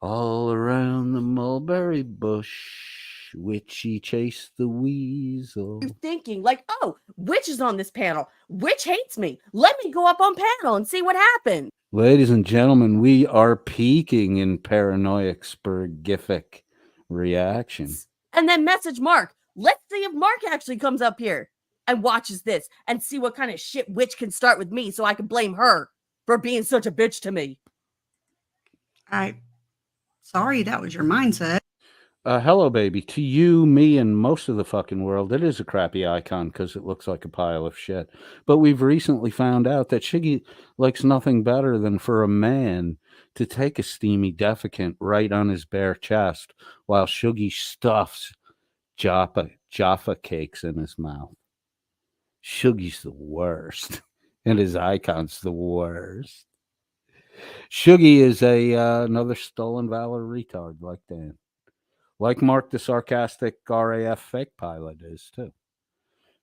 All around the mulberry bush. Witchy chase the weasel. You're thinking like, oh, Witch is on this panel. Witch hates me. Let me go up on panel and see what happens. Ladies and gentlemen, we are peaking in paranoid spurgific reaction. And then message Mark. Let's see if Mark actually comes up here and watches this and see what kind of shit Witch can start with me so I can blame her for being such a bitch to me. Sorry, that was your mindset. Hello, baby. To you, me, and most of the fucking world, it is a crappy icon because it looks like a pile of shit. But we've recently found out that Shuggy likes nothing better than for a man to take a steamy defecant right on his bare chest while Shuggy stuffs Jaffa cakes in his mouth. Shuggy's the worst, and his icon's the worst. Shuggy is another stolen valor retard like Dan. Like Mark the sarcastic RAF fake pilot is too.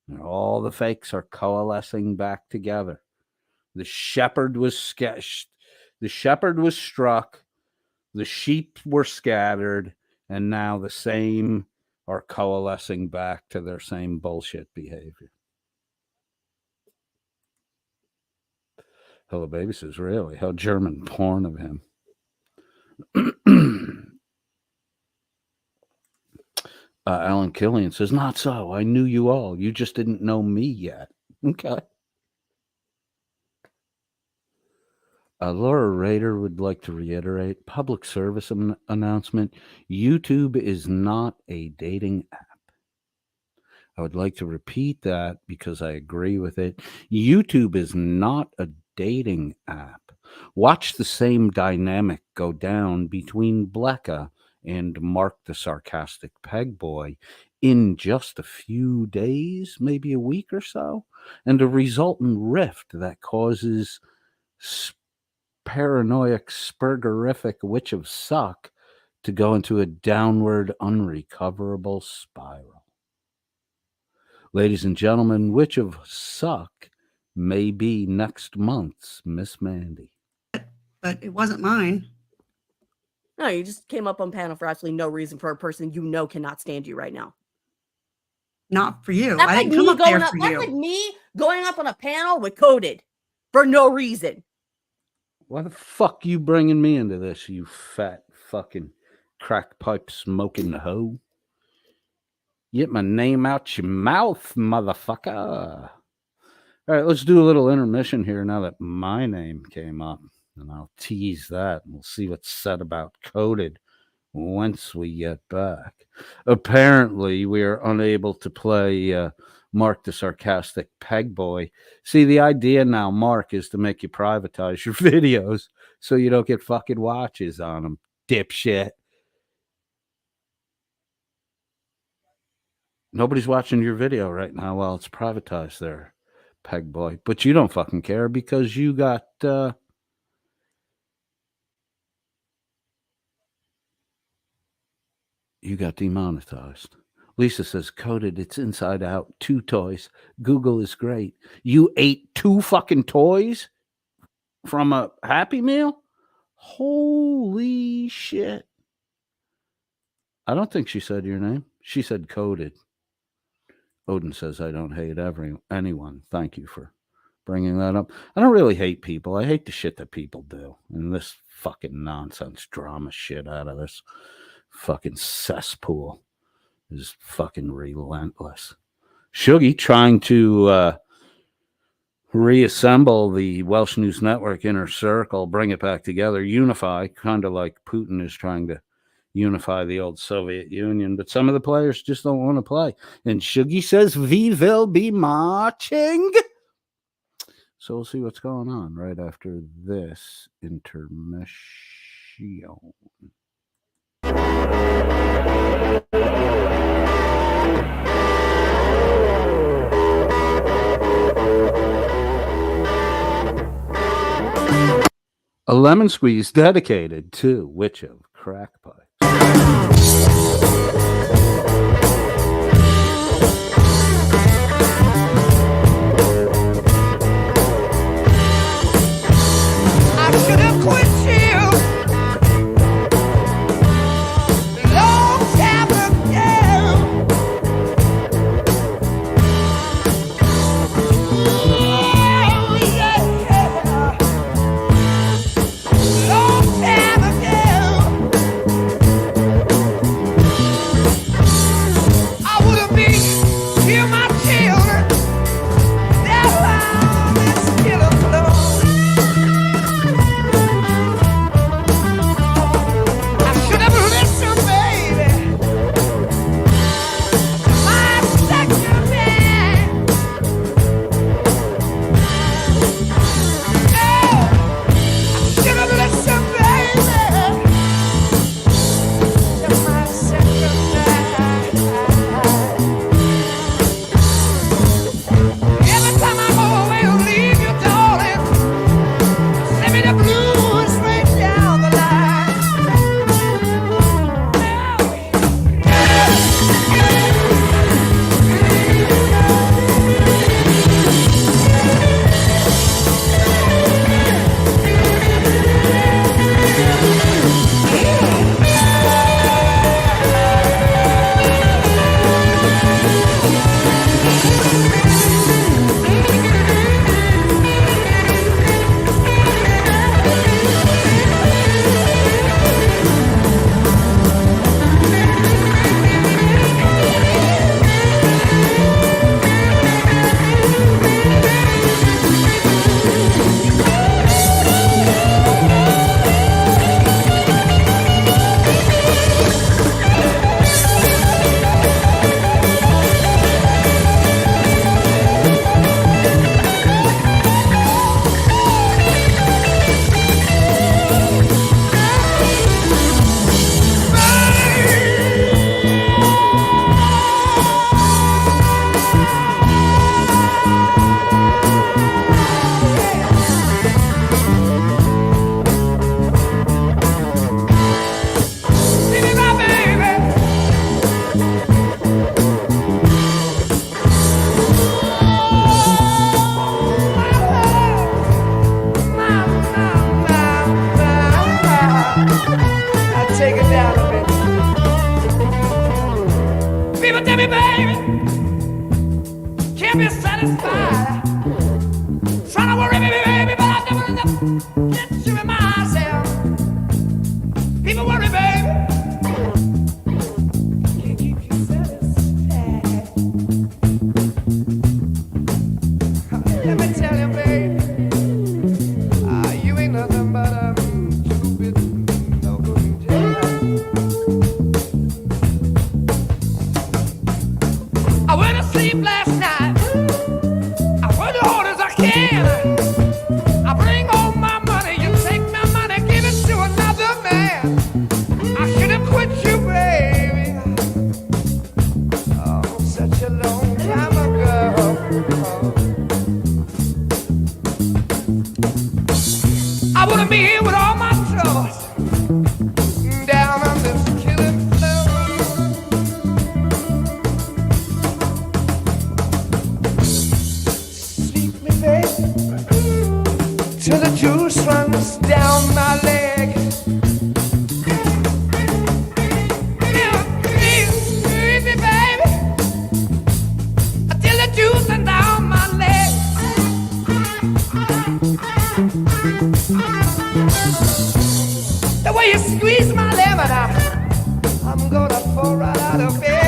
And all the fakes are coalescing back together. The shepherd was sketched. The shepherd was struck. The sheep were scattered. And now the same are coalescing back to their same bullshit behavior. Hello, baby says, really? How German porn of him. Alan Killian says, not so. I knew you all. You just didn't know me yet. Okay. Laura Rader would like to reiterate, public service announcement. YouTube is not a dating app. I would like to repeat that because I agree with it. YouTube is not a dating app. Watch the same dynamic go down between Blecca and Mark the sarcastic peg boy in just a few days, maybe a week or so, and a resultant rift that causes paranoid spurgerific witch of suck to go into a downward unrecoverable spiral. Ladies and gentlemen, witch of suck may be next month's Miss Mandy. But it wasn't mine. No, you just came up on panel for absolutely no reason for a person you know cannot stand you right now. Not for you. That's I like didn't come up there for that's you. like me going up on a panel with Coded for no reason. Why the fuck you bringing me into this, you fat fucking crack pipe smoking hoe? Get my name out your mouth, motherfucker. All right, let's do a little intermission here now that my name came up. And I'll tease that, and we'll see what's said about Coded once we get back. Apparently, we are unable to play Mark the sarcastic peg boy. See, the idea now, Mark, is to make you privatize your videos so you don't get fucking watches on them, dipshit. Nobody's watching your video right now while it's privatized there, peg boy. But you don't fucking care because you got... you got demonetized. Lisa says, Coded, it's Inside Out. 2 toys. Google is great. You ate 2 fucking toys from a Happy Meal? Holy shit. I don't think she said your name. She said Coded. Odin says, I don't hate anyone. Thank you for bringing that up. I don't really hate people. I hate the shit that people do. And this fucking nonsense drama shit out of this fucking cesspool is fucking relentless. Shuggy trying to reassemble the Welsh News Network inner circle, bring it back together, unify, kind of like Putin is trying to unify the old Soviet Union, but some of the players just don't want to play. And Shuggy says, we will be marching. So we'll see what's going on right after this intermission. A lemon squeeze dedicated to Witch of Crack Pipe. I should have quit you long time ago. can't be satisfied. Trying to worry me, baby, but I never get you in myself. People worry, baby. Can't keep you satisfied. Let me tell you, baby, you ain't nothing but a stupid local jail. I went to sleep last night. I worked as hard as I can. I bring home my money. You take my money, give it to another man. I should have quit you, baby. Oh, such a long time ago. I wanna be here with all my troubles down on this killing floor. Sleep me, baby, till the juice runs down my leg. Sleep me, baby, till the juice runs down my leg. The way you squeeze my lemon out, I'm gonna fall right out of bed.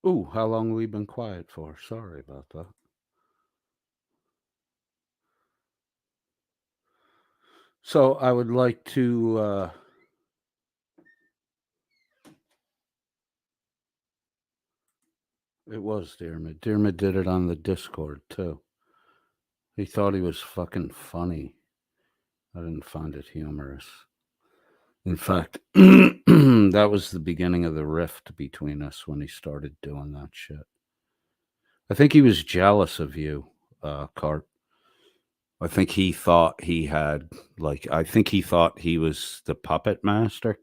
Ooh, how long we been quiet for? Sorry about that. So I would like to it was Dermot. Dermot did it on the Discord too. He thought he was fucking funny. I didn't find it humorous. In fact, that was the beginning of the rift between us when he started doing that shit. I think he was jealous of you, Cart. I think he thought he had, I think he thought he was the puppet master.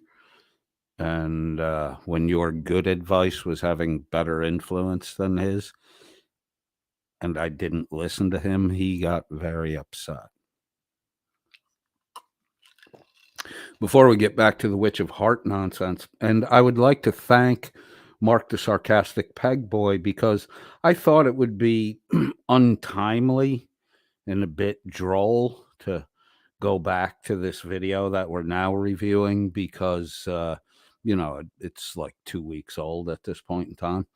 And when your good advice was having better influence than his, and I didn't listen to him, he got very upset. Before we get back to the Witch of Heart nonsense, and I would like to thank Mark the Sarcastic Peg Boy, because I thought it would be untimely and a bit droll to go back to this video that we're now reviewing, because it's like 2 weeks old at this point in time.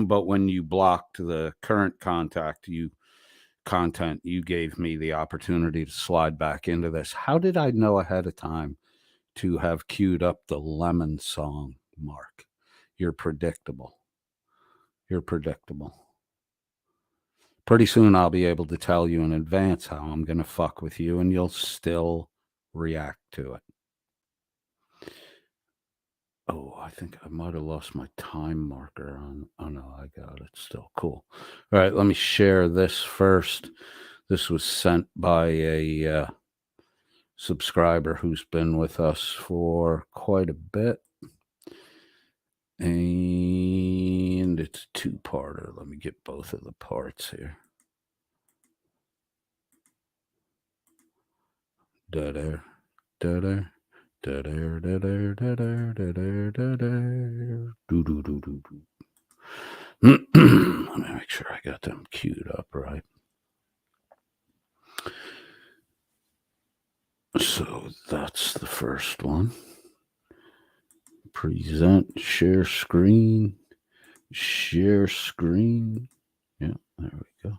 But when you blocked the current content, you gave me the opportunity to slide back into this. How did I know ahead of time to have queued up the Lemon song, Mark? You're predictable. Pretty soon I'll be able to tell you in advance how I'm going to fuck with you, and you'll still react to it. Oh, I think I might have lost my time marker on. Oh, no, I got it still. Cool. All right, let me share this first. This was sent by a subscriber who's been with us for quite a bit. And it's a two-parter. Let me get both of the parts here. Da-da, da-da, da-da, da-da, da-da, da-da, da-da, do-do-do-do-do. Let me make sure I got them queued up right. So that's the first one. Present, share screen. Share screen. Yeah, there we go.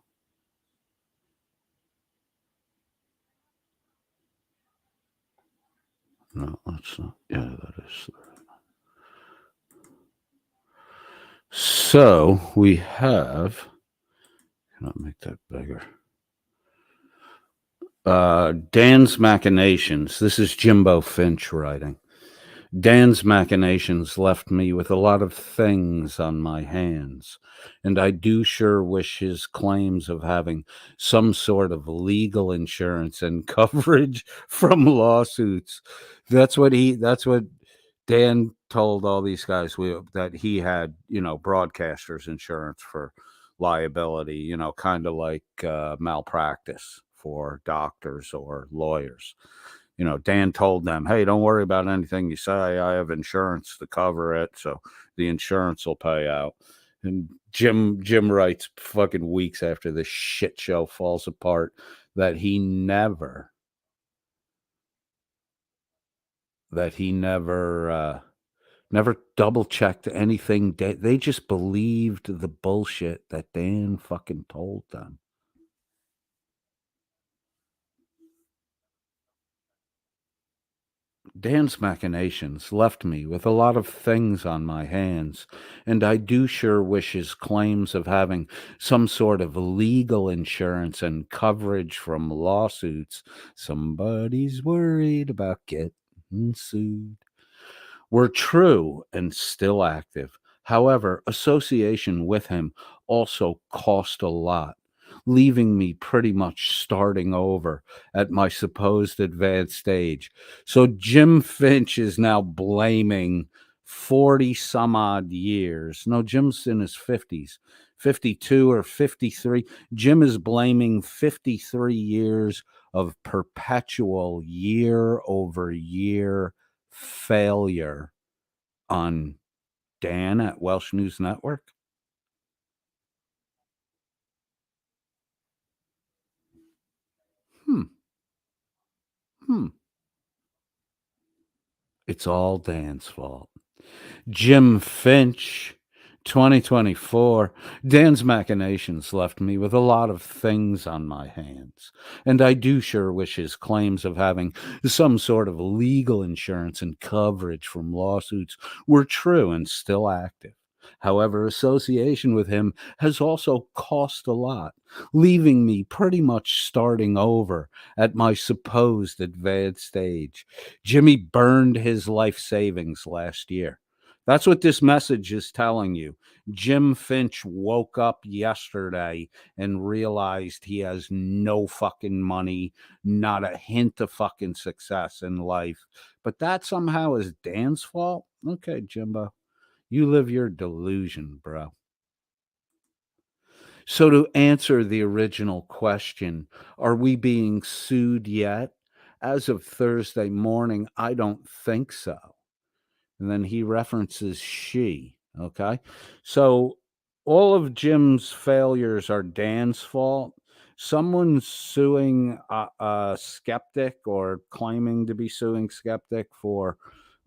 No, that's not. Yeah, that is. So we have. Can I make that bigger? Dan's Machinations. This is Jimbo Finch writing. Dan's machinations left me with a lot of things on my hands, and I do sure wish his claims of having some sort of legal insurance and coverage from lawsuits. That's what Dan told all these guys that he had, broadcasters insurance for liability, kind of like malpractice for doctors or lawyers. Dan told them, hey, don't worry about anything you say. I have insurance to cover it, so the insurance will pay out. And Jim writes fucking weeks after this shit show falls apart that he never double checked anything. They just believed the bullshit that Dan fucking told them. Dan's machinations left me with a lot of things on my hands, and I do sure wish his claims of having some sort of legal insurance and coverage from lawsuits, somebody's worried about getting sued, were true and still active. However, association with him also cost a lot, leaving me pretty much starting over at my supposed advanced age. So Jim Finch is now blaming 40 some odd years. No, Jim's in his 50s, 52 or 53. Jim is blaming 53 years of perpetual year over year failure on Dan at Welsh News Network. It's all Dan's fault. Jim Finch, 2024. Dan's machinations left me with a lot of things on my hands, and I do sure wish his claims of having some sort of legal insurance and coverage from lawsuits were true and still active. However, association with him has also cost a lot, leaving me pretty much starting over at my supposed advanced age. Jimmy burned his life savings last year. That's what this message is telling you. Jim Finch woke up yesterday and realized he has no fucking money, not a hint of fucking success in life. But that somehow is Dan's fault? Okay, Jimbo. You live your delusion, bro. So to answer the original question, are we being sued yet? As of Thursday morning, I don't think so. And then he references she. Okay. So all of Jim's failures are Dan's fault. Someone's suing a skeptic or claiming to be suing skeptic for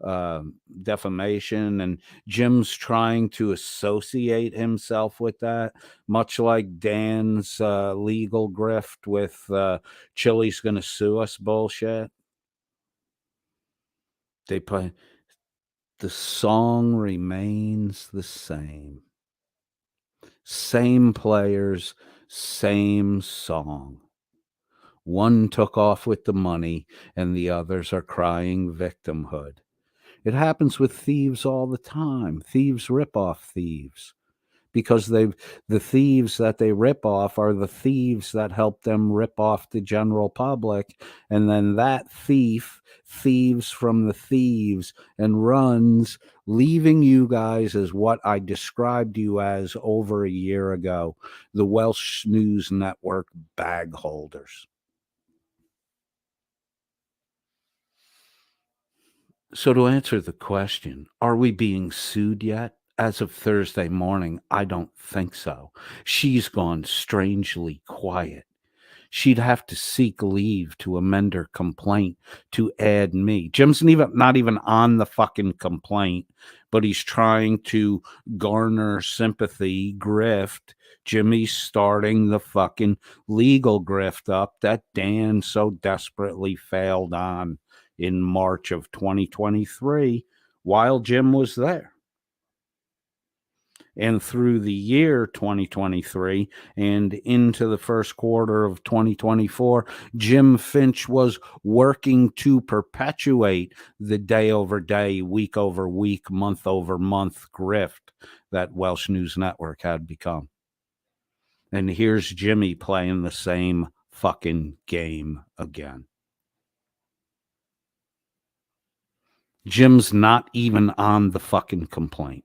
defamation, and Jim's trying to associate himself with that, much like Dan's legal grift with Chili's gonna sue us bullshit. They play, the song remains the same. Same players, same song. One took off with the money and the others are crying victimhood. It happens with thieves all the time. Thieves rip off thieves because the thieves that they rip off are the thieves that help them rip off the general public. And then that thief thieves from the thieves and runs, leaving you guys as what I described you as over a year ago, the Welsh News Network bag holders. So to answer the question, are we being sued yet? As of Thursday morning, I don't think so. She's gone strangely quiet. She'd have to seek leave to amend her complaint to add me. Jim's not even on the fucking complaint, but he's trying to garner sympathy, grift. Jimmy's starting the fucking legal grift up that Dan so desperately failed on in March of 2023 while Jim was there. And through the year 2023 and into the first quarter of 2024, Jim Finch was working to perpetuate the day over day, week over week, month over month grift that Welsh News Network had become. And here's Jimmy playing the same fucking game again. Jim's not even on the fucking complaint.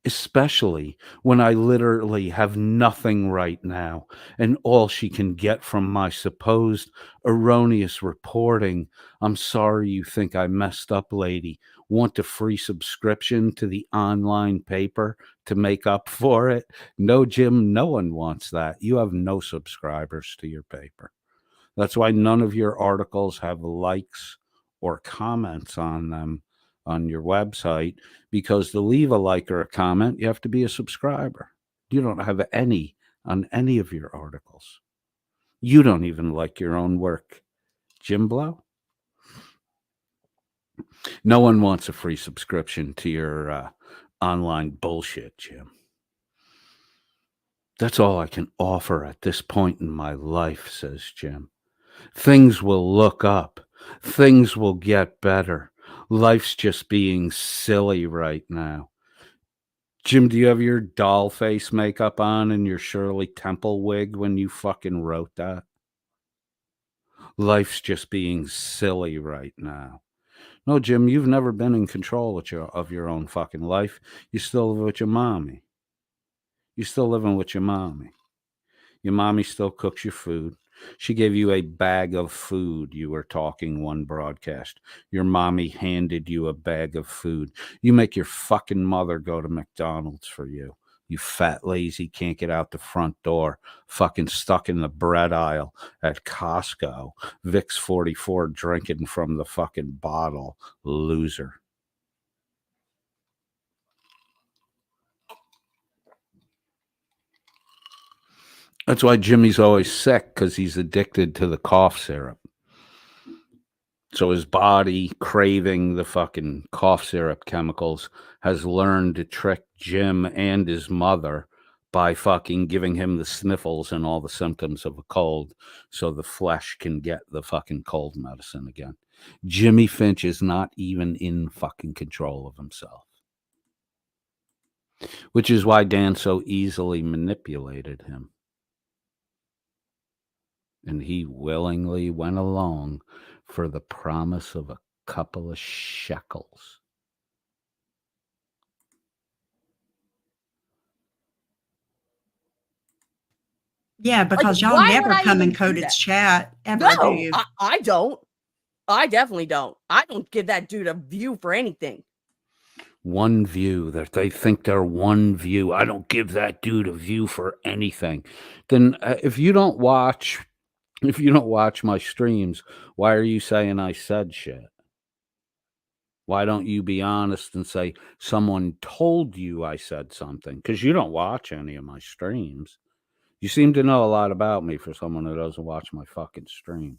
Especially when I literally have nothing right now, and all she can get from my supposed erroneous reporting. I'm sorry you think I messed up, lady. Want a free subscription to the online paper to make up for it? No, Jim, no one wants that. You have no subscribers to your paper. That's why none of your articles have likes or comments on them on your website, because to leave a like or a comment, you have to be a subscriber. You don't have any on any of your articles. You don't even like your own work. Jim Blow? No one wants a free subscription to your online bullshit, Jim. That's all I can offer at this point in my life, says Jim. Things will look up. Things will get better. Life's just being silly right now. Jim, do you have your doll face makeup on and your Shirley Temple wig when you fucking wrote that? Life's just being silly right now. No, Jim, you've never been in control of your own fucking life. You still live with your mommy. You're still living with your mommy. Your mommy still cooks your food. She gave you a bag of food. You were talking one broadcast. Your mommy handed you a bag of food. You make your fucking mother go to McDonald's for you. You fat, lazy, can't get out the front door. Fucking stuck in the bread aisle at Costco. Vicks 44 drinking from the fucking bottle. Loser. That's why Jimmy's always sick, because he's addicted to the cough syrup. So his body, craving the fucking cough syrup chemicals, has learned to trick Jim and his mother by fucking giving him the sniffles and all the symptoms of a cold so the flesh can get the fucking cold medicine again. Jimmy Finch is not even in fucking control of himself. Which is why Dan so easily manipulated him. And he willingly went along for the promise of a couple of shekels. Yeah, because y'all never come in Coded's chat ever, do you? I don't. I definitely don't. I don't give that dude a view for anything. One view, that they think they're one view. I don't give that dude a view for anything. Then if you don't watch my streams, why are you saying I said shit? Why don't you be honest and say someone told you I said something? Because you don't watch any of my streams. You seem to know a lot about me for someone who doesn't watch my fucking streams.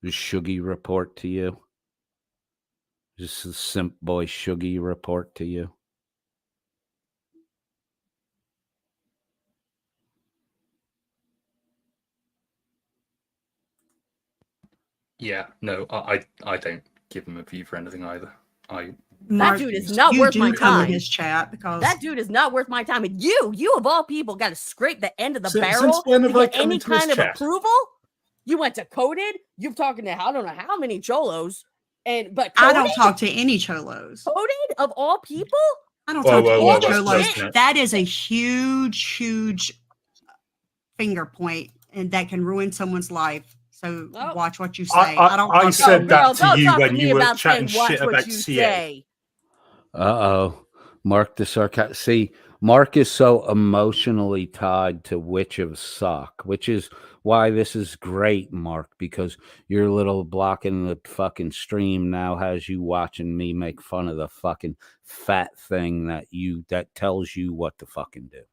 Does Shuggy report to you? Does the simp boy Shuggy report to you? Yeah, no, I don't give him a view for anything either. That dude is not worth my time. His chat because that dude is not worth my time. And you of all people, got to scrape the end of the Since barrel when to have I get come any into his kind of chat? approval. You went to Coded. You've talking to I don't know how many cholos, but I don't Coded? talk to any cholos. Coded of all people. I don't Whoa, talk to whoa, any whoa, cholos. no. That is a huge finger point, and that can ruin someone's life. So watch what you say. I don't. I talk said to that Girl, to you talk when me you were about chatting saying watch shit what about you CA. say. Mark the sarcastic. See, Mark is so emotionally tied to Witch of Sock, which is why this is great, Mark, because your little blocking the fucking stream now has you watching me make fun of the fucking fat thing that tells you what to fucking do.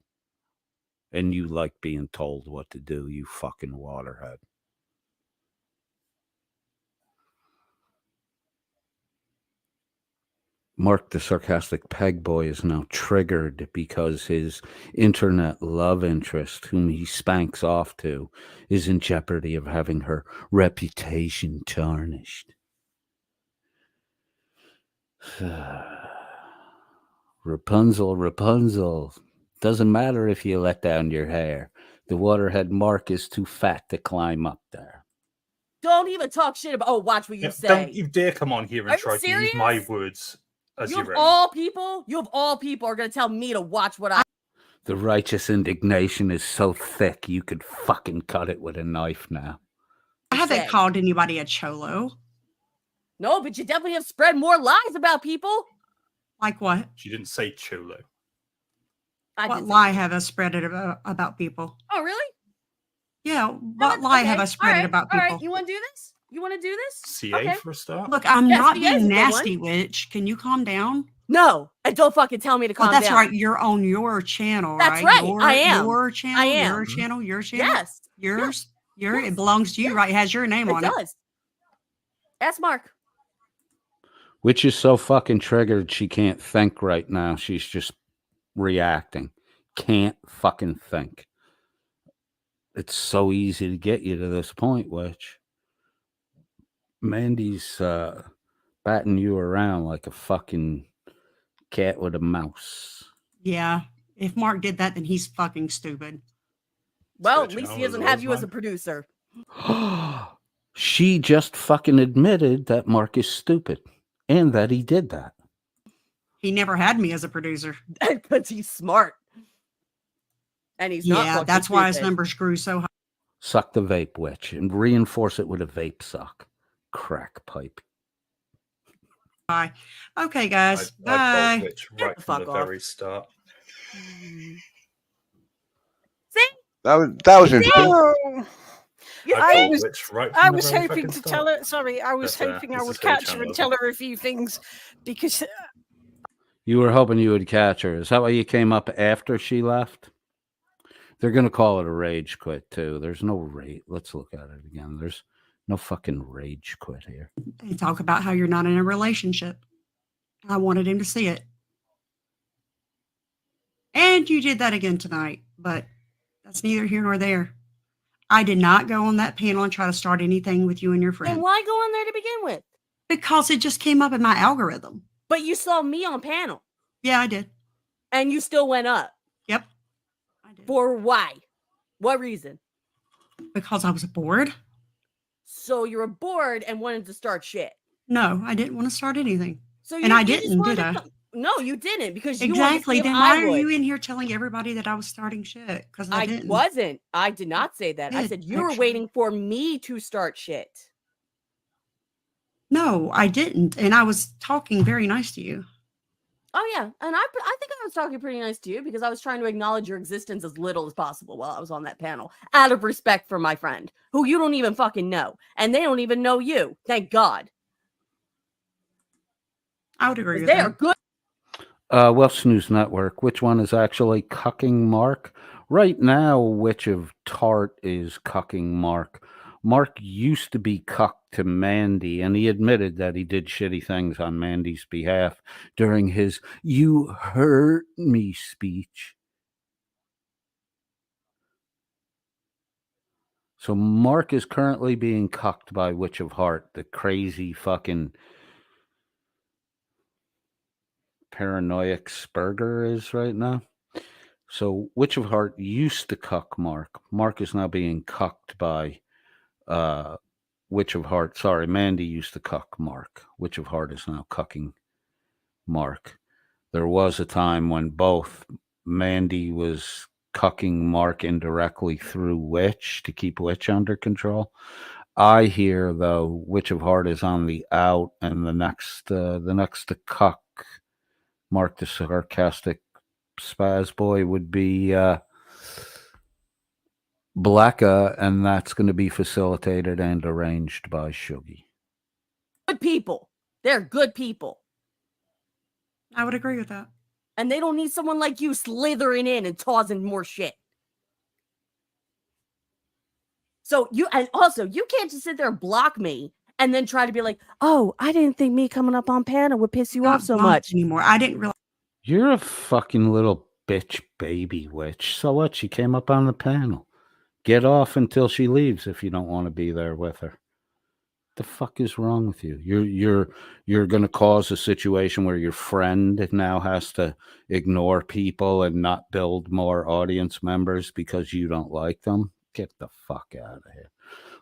And you like being told what to do, you fucking waterhead. Mark the sarcastic peg boy is now triggered because his internet love interest, whom he spanks off to, is in jeopardy of having her reputation tarnished. Rapunzel. Doesn't matter if you let down your hair. The waterhead Mark is too fat to climb up there. Don't even talk shit about. Oh, watch what you say. Don't you dare come on here and Are try you to use serious? my words as You your of own. all people are gonna tell me to watch what I. The righteous indignation is so thick you could fucking cut it with a knife now. I haven't called anybody a cholo. No, but you definitely have spread more lies about people. Like what? She didn't say cholo. What lie have I spread it about people? Oh, really? Yeah. What lie have I spread it about people? All right, you want to do this? You want to do this? CA for a start. Look, I'm Yes, not he is a being good nasty, one. Witch. Can you calm down? No, and don't fucking tell me to calm Oh, that's down. right. You're on your channel, That's right? right. I am. Your channel. I am. Your channel. Your channel. Yes. Yours. It belongs to you, right? It has your name on It it. does. Ask Mark. Which is so fucking triggered she can't think right now. She's just reacting. Can't fucking think. It's so easy to get you to this point, Witch. Mandy's batting you around like a fucking cat with a mouse. Yeah. If Mark did that, then he's fucking stupid. Well, at least he doesn't have you as a producer. She just fucking admitted that Mark is stupid and that he did that. He never had me as a producer. Because he's smart. And he's not. Yeah, that's why his numbers grew so high. Suck the vape, Witch, and reinforce it with a vape suck. Crack pipe. Bye. Okay, guys. I Bye. told Witch right from the very start. See? That was interesting. I was, right I from the was very hoping fucking to tell her. Sorry, I was That's, hoping I this would is her catch her channel, and isn't tell her a few things because You were hoping you would catch her. Is that why you came up after she left? They're going to call it a rage quit, too. There's no rage. Let's look at it again. There's no fucking rage quit here. They talk about how you're not in a relationship. I wanted him to see it. And you did that again tonight, but that's neither here nor there. I did not go on that panel and try to start anything with you and your friend. Then why go on there to begin with? Because it just came up in my algorithm. But you saw me on panel. Yeah, I did. And you still went up. Yep. For why? What reason? Because I was bored. So you were bored and wanted to start shit. No, I didn't want to start anything. So and I didn't, did I? No, you didn't because you exactly. Then why are you in here telling everybody that I was starting shit? Because I didn't. Wasn't. I did not say that. I said you were waiting for me to start shit. No, I didn't, and I was talking very nice to you. Oh yeah, and I think I was talking pretty nice to you because I was trying to acknowledge your existence as little as possible while I was on that panel, out of respect for my friend, who you don't even fucking know, and they don't even know you. Thank God. I would agree with They that. are good. Welsh News Network. Which one is actually cucking Mark? Right now, which of Tart is cucking Mark? Mark used to be cucked to Mandy, and he admitted that he did shitty things on Mandy's behalf during his "You Hurt Me" speech. So Mark is currently being cucked by Witch of Heart, the crazy fucking paranoid Spurger is right now. So Witch of Heart used to cuck Mark. Mark is now being cucked by Witch of Heart. Sorry, Mandy used to cuck Mark. Witch of Heart is now cucking Mark. There was a time when both Mandy was cucking Mark indirectly through Witch to keep Witch under control. I hear, though, Witch of Heart is on the out, and the next to cuck Mark the sarcastic spaz boy would be Blacka, and that's going to be facilitated and arranged by Shuggy. Good people. They're good people. I would agree with that. And they don't need someone like you slithering in and causing more shit. So you can't just sit there and block me and then try to be like, oh, I didn't think me coming up on panel would piss you off so much anymore. I didn't realize. You're a fucking little bitch baby Witch. So what? She came up on the panel. Get off until she leaves if you don't want to be there with her. The fuck is wrong with you? You're going to cause a situation where your friend now has to ignore people and not build more audience members because you don't like them? Get the fuck out of here.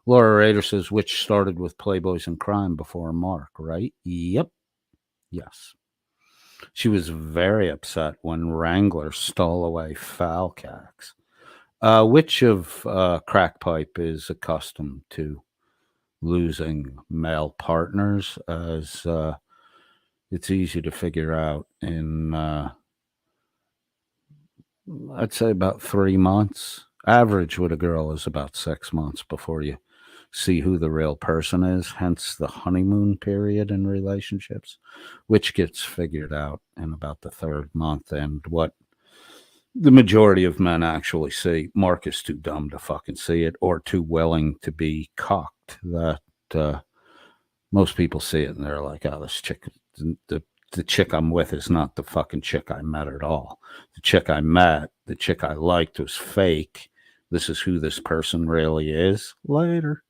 Laura Rader says, Witch started with Playboys and Crime before Mark, right? Yep. Yes. She was very upset when Wrangler stole away Falcax. Which of Crackpipe is accustomed to losing male partners, as it's easy to figure out in, I'd say, about 3 months. Average with a girl is about 6 months before you see who the real person is, hence the honeymoon period in relationships, which gets figured out in about the 3rd month. And what the majority of men actually see, Mark is too dumb to fucking see it, or too willing to be cocked, that most people see it and they're like, oh, this chick, the chick I'm with is not the fucking chick I met at all. The chick I met, the chick I liked, was fake. This is who this person really is. Later.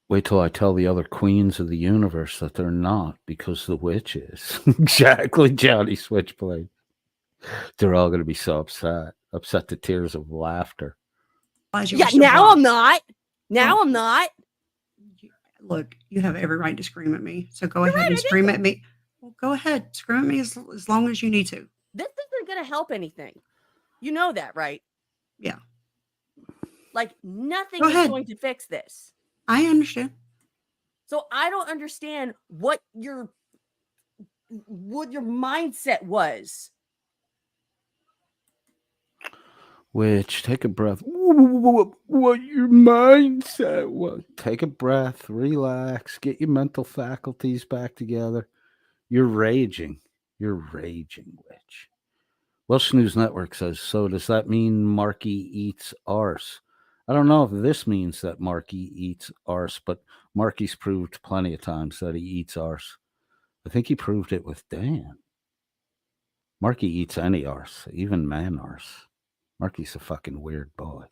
Wait till I tell the other queens of the universe that they're not, because the Witch is. Exactly, Johnny Switchblade. They're all going to be so upset to tears of laughter. Yeah, now I'm not. Now I'm not. Look, you have every right to scream at me. So go ahead and scream at me. Well, go ahead. Scream at me as long as you need to. This isn't going to help anything. You know that, right? Yeah. Like, nothing is going to fix this. I understand. So I don't understand what your mindset was. Which, take a breath. What your mindset was. Take a breath, relax, get your mental faculties back together. You're raging. You're raging, Witch. Welsh News Network says, so does that mean Marky eats arse? I don't know if this means that Marky eats arse, but Marky's proved plenty of times that he eats arse. I think he proved it with Dan. Marky eats any arse, even man arse. Marky's a fucking weird boy.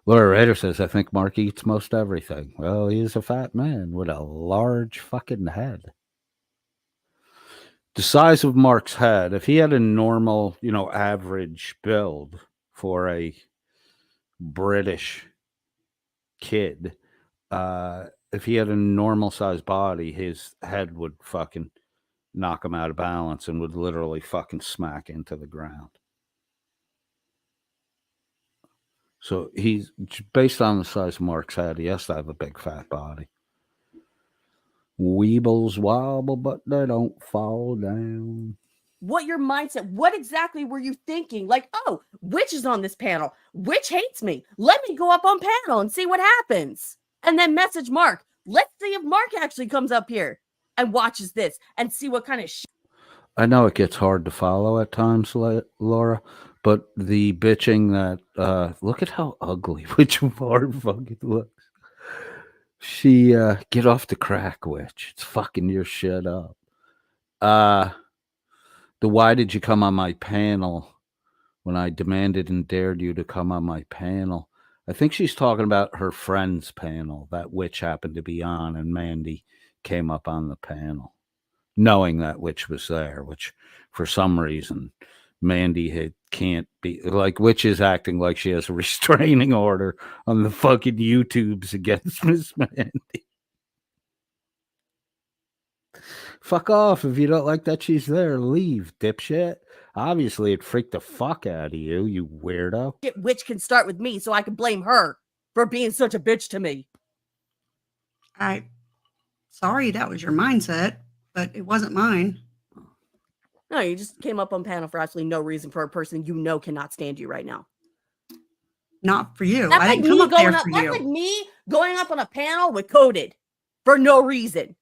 Laura Rader says, I think Marky eats most everything. Well, he's a fat man with a large fucking head. The size of Mark's head, if he had a normal, average build for a British kid, if he had a normal sized body, his head would fucking knock him out of balance and would literally fucking smack into the ground. So he's, based on the size of Mark's head, he has to have a big fat body. Weebles wobble, but they don't fall down. what your mindset, what exactly were you thinking? Like, oh, Witch is on this panel. Witch hates me. Let me go up on panel and see what happens. And then message Mark. Let's see if Mark actually comes up here and watches this and see what kind of shit. I know it gets hard to follow at times, Laura, but the bitching that look at how ugly Witch Bard fucking looks. She get off the crack, Witch. It's fucking your shit up. The why did you come on my panel when I demanded and dared you to come on my panel? I think she's talking about her friend's panel that Witch happened to be on, and Mandy came up on the panel, knowing that Witch was there, which for some reason Mandy can't be like. Witch is acting like she has a restraining order on the fucking YouTubes against Miss Mandy. Fuck off. If you don't like that she's there, leave, dipshit. Obviously, it freaked the fuck out of you, you weirdo. Witch can start with me so I can blame her for being such a bitch to me. Sorry that was your mindset, but it wasn't mine. No, you just came up on panel for absolutely no reason for a person you know cannot stand you right now. Not for you. That's I like didn't come up there for that's you. like me going up on a panel with Coded for no reason.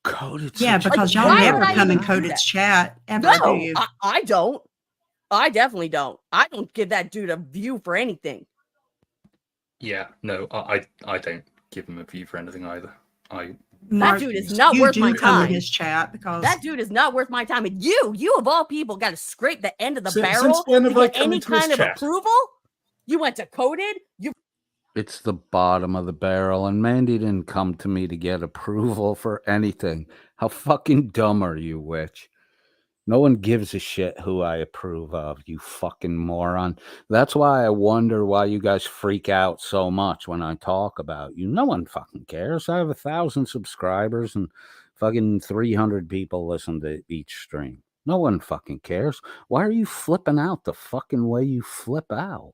Coded? Yeah, because y'all never come in Coded's chat ever, No, do you? I don't. I definitely don't. I don't give that dude a view for anything. Yeah, no, I don't give him a view for anything either. That dude is not worth my time. His chat because that dude is not worth my time. And you of all people, got to scrape the end of the barrel since when to have I get come any into his kind of chat? approval. You went to Coded. It's the bottom of the barrel, and Mandy didn't come to me to get approval for anything. How fucking dumb are you, Witch? No one gives a shit who I approve of, you fucking moron. That's why I wonder why you guys freak out so much when I talk about you. No one fucking cares. I have 1,000 subscribers and fucking 300 people listen to each stream. No one fucking cares. Why are you flipping out the fucking way you flip out?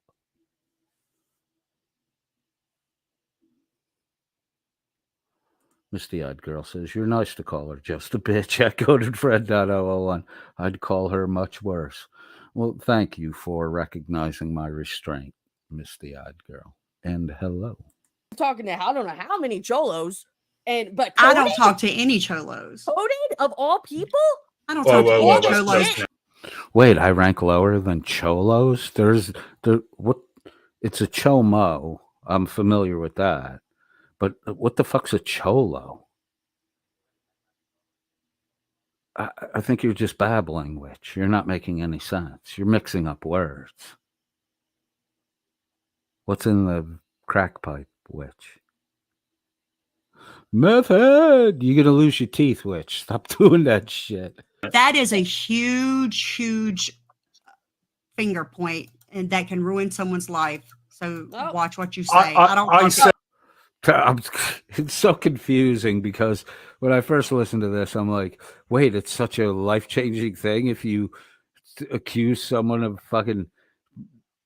Misty-eyed girl says, you're nice to call her just a bitch. I coded Fred.001. I'd call her much worse. Well, thank you for recognizing my restraint, misty-eyed girl. And hello. I'm talking to I don't know how many cholos, but I don't talk to any cholos. Coded of all people. I don't talk to any cholos. Wait, I rank lower than cholos? What? It's a chomo. I'm familiar with that. But what the fuck's a cholo? I think you're just babbling, Witch. You're not making any sense. You're mixing up words. What's in the crack pipe, Witch? Method! You're gonna lose your teeth, Witch. Stop doing that shit. That is a huge finger point, and that can ruin someone's life. So watch what you say. I don't. It's so confusing because when I first listened to this, I'm like, wait, it's such a life-changing thing if you accuse someone of fucking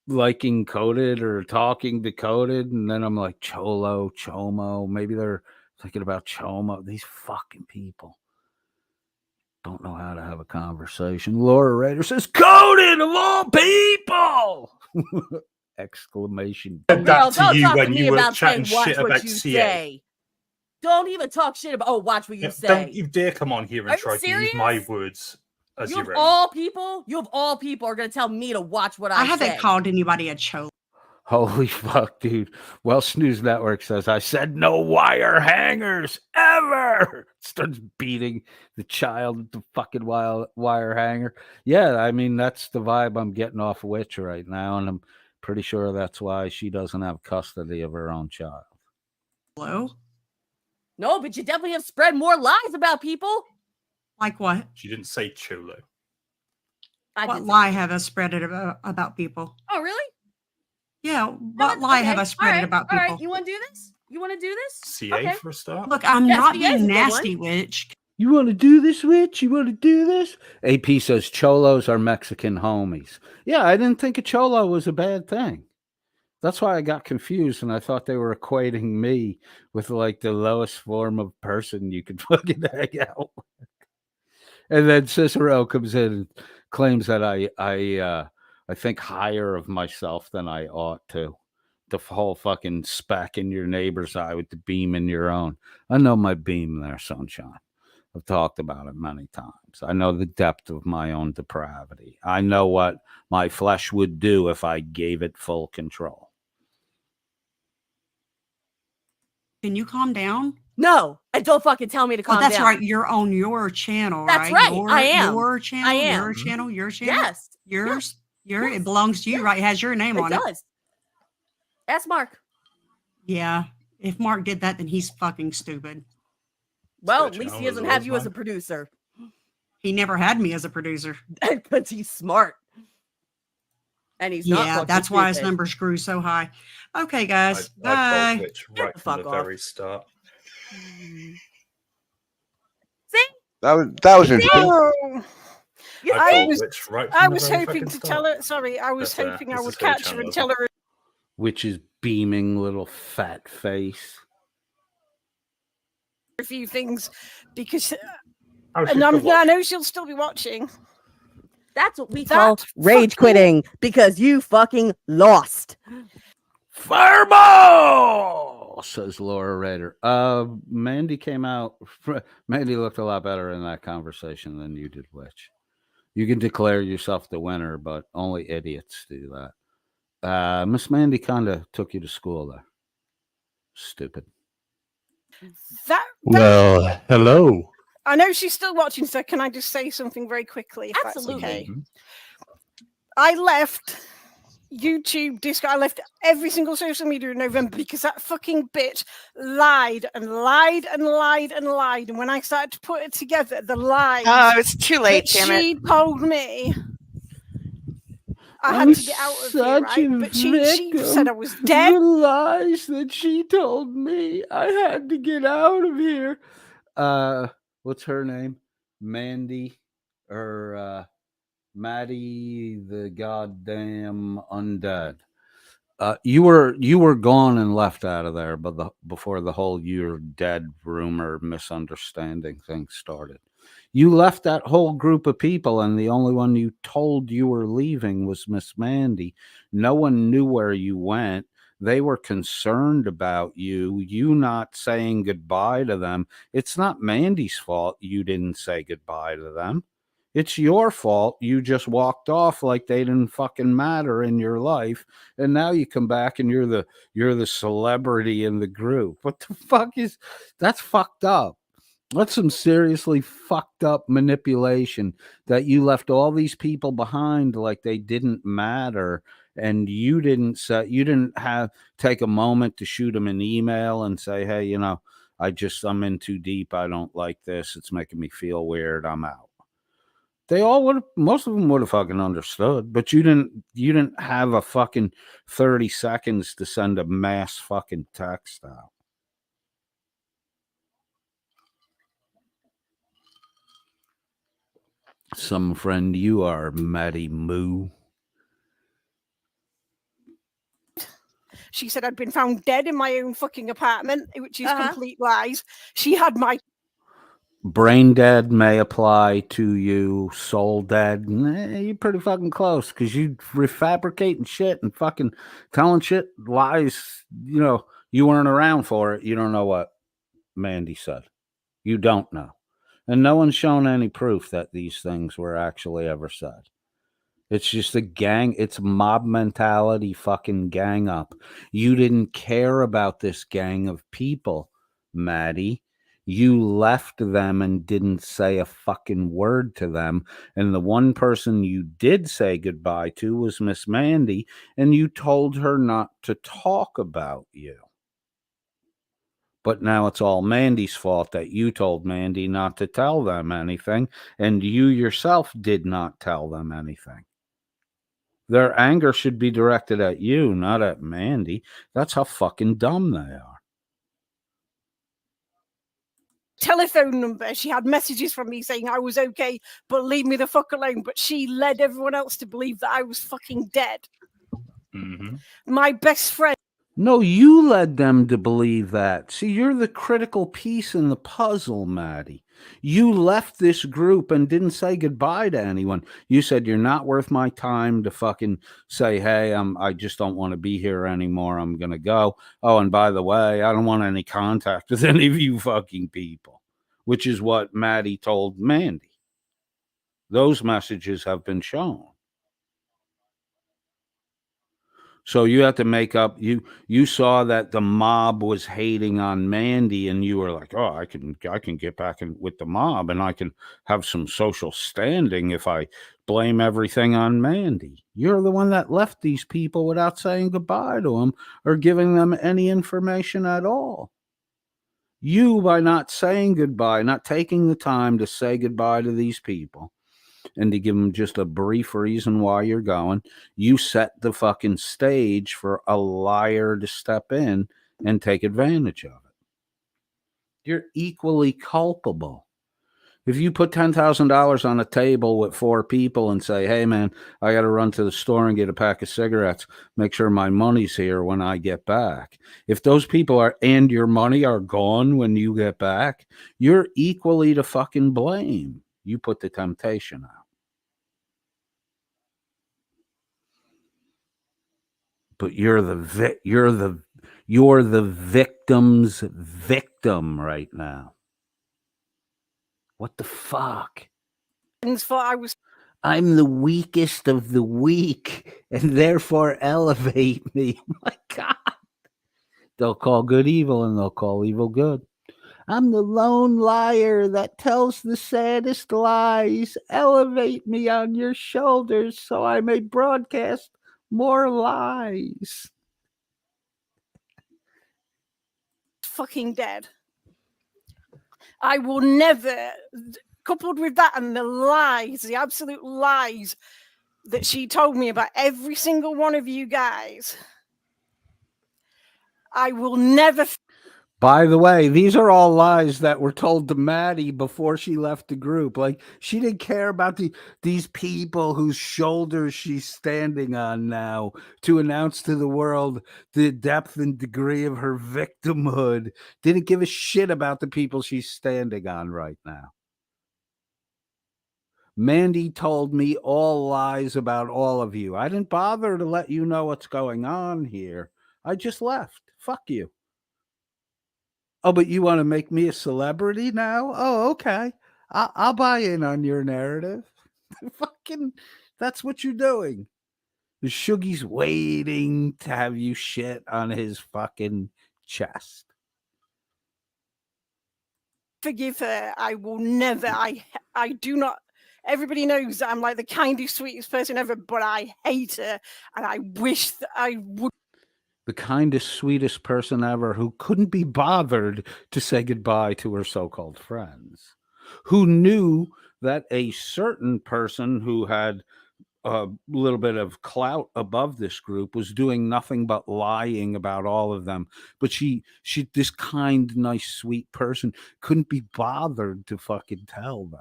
liking Coded or talking to Coded, and then I'm like, cholo, chomo, maybe they're thinking about chomo. These fucking people don't know how to have a conversation. Laura Rader says, Coded of all people! Exclamation. Said that to you when you were chatting watch shit what about you CA. say. Don't even talk shit about. Oh, watch what you say. Don't you dare come on here and Are try you to use serious? my words as You your of own. all people, are going to tell me to watch what I say. I haven't called anybody a cholo. Holy fuck, dude. Welsh News Network says, I said no wire hangers ever. Starts beating the child with the fucking wire hanger. Yeah, I mean, that's the vibe I'm getting off Witch right now, and I'm pretty sure that's why she doesn't have custody of her own child. Hello? No, but you definitely have spread more lies about people. Like what? She didn't say cholo. What lie have I spread it about people? Oh, really? Yeah, what lie have I spread it about people? All right, you want to do this? You want to do this? CA for a start? Look, I'm Yes, not CA is a being good nasty, one. Witch. You want to do this, Witch? You want to do this? AP says cholos are Mexican homies. Yeah, I didn't think a cholo was a bad thing. That's why I got confused, and I thought they were equating me with like the lowest form of person you could fucking hang out with. And then Cicero comes in and claims that I think higher of myself than I ought to. The whole fucking speck in your neighbor's eye with the beam in your own. I know my beam there, sunshine. I've talked about it many times. I know the depth of my own depravity. I know what my flesh would do if I gave it full control. Can you calm down? No, and don't fucking tell me to calm down. That's right. You're on your channel, That's right? right. I am. Your channel. I am. Your channel. Your channel. Yes. Yours. Yes. It belongs to you, right? It has your name on it. It does. Ask Mark. Yeah. If Mark did that, then he's fucking stupid. Well, at least he doesn't have you as a producer. He never had me as a producer. Because he's smart. And he's not. Yeah, that's why his numbers grew so high. Okay, guys. I bye. right from the very start. See? That was interesting. Oh. Yeah, I was hoping to tell her. Sorry, I was hoping I would catch her and tell her. Which is beaming little fat face. A few things because and I know she'll still be watching. That's what we call rage quitting because you fucking lost. Fireball, says Laura Rader. Mandy came out. Mandy looked a lot better in that conversation than you did, Witch. You can declare yourself the winner, but only idiots do that. Miss Mandy kind of took you to school there. Stupid. Well, hello. I know she's still watching, so can I just say something very quickly? If Absolutely. That's okay? I left YouTube, Discord. I left every single social media in November because that fucking bitch lied and lied and lied and lied. And when I started to put it together, the lies. Oh, it's too late, damn it. She told me I had to get out of here, right? But she said I was dead. The lies that she told me. I had to get out of here. What's her name? Mandy or Maddie the goddamn undead. You were gone and left out of there, but before the whole "you're dead" rumor misunderstanding thing started. You left that whole group of people, and the only one you told you were leaving was Miss Mandy. No one knew where you went. They were concerned about you. You not saying goodbye to them. It's not Mandy's fault you didn't say goodbye to them. It's your fault. You just walked off like they didn't fucking matter in your life, and now you come back and you're the celebrity in the group. What the fuck is that's fucked up. That's some seriously fucked up manipulation that you left all these people behind like they didn't matter, and you didn't take a moment to shoot them an email and say, hey, I'm in too deep. I don't like this. It's making me feel weird. I'm out. Most of them would have fucking understood, but you didn't have a fucking 30 seconds to send a mass fucking text out. Some friend you are, Maddie Moo. She said I'd been found dead in my own fucking apartment, which is complete lies. She had my brain dead may apply to you. Soul dead, you're pretty fucking close because you refabricating shit and fucking telling shit lies. You weren't around for it. You don't know what Mandy said. You don't know. And no one's shown any proof that these things were actually ever said. It's just a gang. It's mob mentality, fucking gang up. You didn't care about this gang of people, Maddie. You left them and didn't say a fucking word to them. And the one person you did say goodbye to was Miss Mandy, and you told her not to talk about you. But now it's all Mandy's fault that you told Mandy not to tell them anything, and you yourself did not tell them anything. Their anger should be directed at you, not at Mandy. That's how fucking dumb they are. telephone number. She had messages from me saying I was okay, but leave me the fuck alone. But she led everyone else to believe that I was fucking dead. Mm-hmm. My best friend. No, you led them to believe that. See, you're the critical piece in the puzzle, Maddie. You left this group and didn't say goodbye to anyone. You said you're not worth my time to fucking say, hey, I just don't want to be here anymore. I'm going to go. Oh, and by the way, I don't want any contact with any of you fucking people, which is what Maddie told Mandy. Those messages have been shown. So you have to make up. You saw that the mob was hating on Mandy, and you were like, "Oh, I can get back in with the mob, and I can have some social standing if I blame everything on Mandy." You're the one that left these people without saying goodbye to them or giving them any information at all. You, by not saying goodbye, not taking the time to say goodbye to these people, and to give them just a brief reason why you're going, you set the fucking stage for a liar to step in and take advantage of it. You're equally culpable. If you put $10,000 on a table with 4 people and say, hey, man, I got to run to the store and get a pack of cigarettes, make sure my money's here when I get back. If those people are, and your money are gone when you get back, you're equally to fucking blame. You put the temptation out. But you're the victim's victim right now. What the fuck? I'm the weakest of the weak, and therefore elevate me. Oh my God. They'll call good evil, and they'll call evil good. I'm the lone liar that tells the saddest lies. Elevate me on your shoulders so I may broadcast more lies. Fucking dead. I will never, coupled with that and the lies, the absolute lies that she told me about every single one of you guys, I will never. By the way, these are all lies that were told to Maddie before she left the group. Like, she didn't care about these people whose shoulders she's standing on now to announce to the world the depth and degree of her victimhood. Didn't give a shit about the people she's standing on right now. Mandy told me all lies about all of you. I didn't bother to let you know what's going on here. I just left. Fuck you. Oh, but you want to make me a celebrity now? Oh, okay. I'll buy in on your narrative. Fucking, that's what you're doing. The Shuggy's waiting to have you shit on his fucking chest. Forgive her. I will never. I do not. Everybody knows that I'm like the kindest, sweetest person ever, but I hate her, and I wish that I would. The kindest, sweetest person ever who couldn't be bothered to say goodbye to her so-called friends, who knew that a certain person who had a little bit of clout above this group was doing nothing but lying about all of them. But she, this kind, nice, sweet person couldn't be bothered to fucking tell them.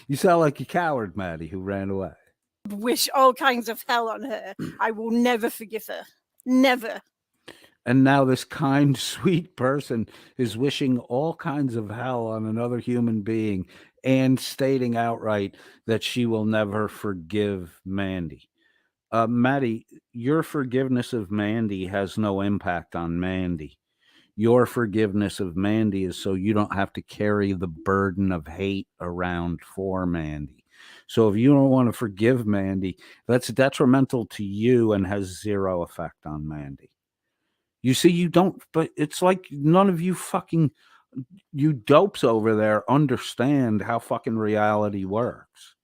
You sound like a coward, Maddie, who ran away. Wish all kinds of hell on her. I will never forgive her. Never. And now this kind, sweet person is wishing all kinds of hell on another human being and stating outright that she will never forgive Mandy. Maddie, your forgiveness of Mandy has no impact on Mandy. Your forgiveness of Mandy is so you don't have to carry the burden of hate around for Mandy. So if you don't want to forgive Mandy, that's detrimental to you and has zero effect on Mandy. You see, you don't, but it's like none of you fucking, you dopes over there understand how fucking reality works.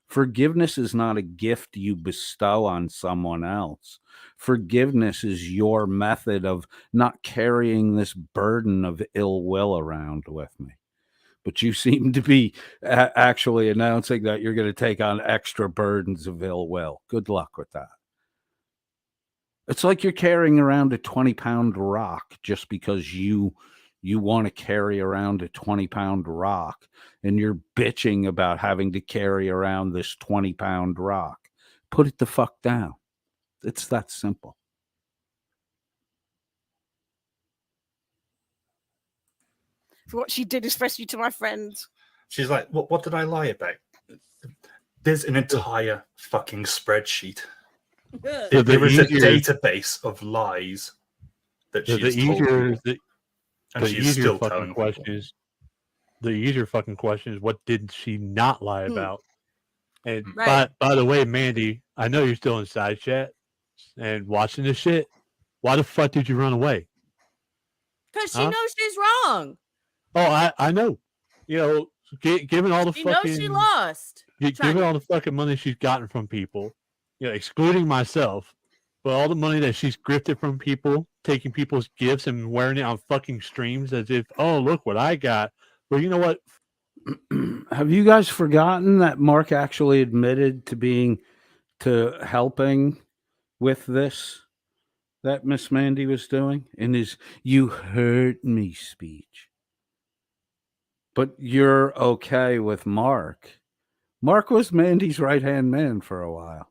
Forgiveness is not a gift you bestow on someone else. Forgiveness is your method of not carrying this burden of ill will around with me. But you seem to be actually announcing that you're going to take on extra burdens of ill will. Good luck with that. It's like you're carrying around a 20-pound rock just because you want to carry around a 20-pound rock, and you're bitching about having to carry around this 20-pound rock. Put it the fuck down. It's that simple. for what she did, especially to my friends. She's like, what did I lie about? There's an entire fucking spreadsheet. There is a database of lies that she has told people. And she's still telling people. The easier fucking question is, what did she not lie about? And by the way, Mandy, I know you're still in side chat and watching this shit. Why the fuck did you run away? Because she knows she's wrong. Oh, I know. You know, given all the she fucking... knows she lost. Given all the fucking money she's gotten from people, you know, excluding myself, but all the money that she's grifted from people, taking people's gifts and wearing it on fucking streams as if, oh, look what I got. Well, you know what? Have you guys forgotten that Mark actually admitted to helping with this that Miss Mandy was doing in his "you hurt me" speech? But you're okay with Mark. Mark was Mandy's right-hand man for a while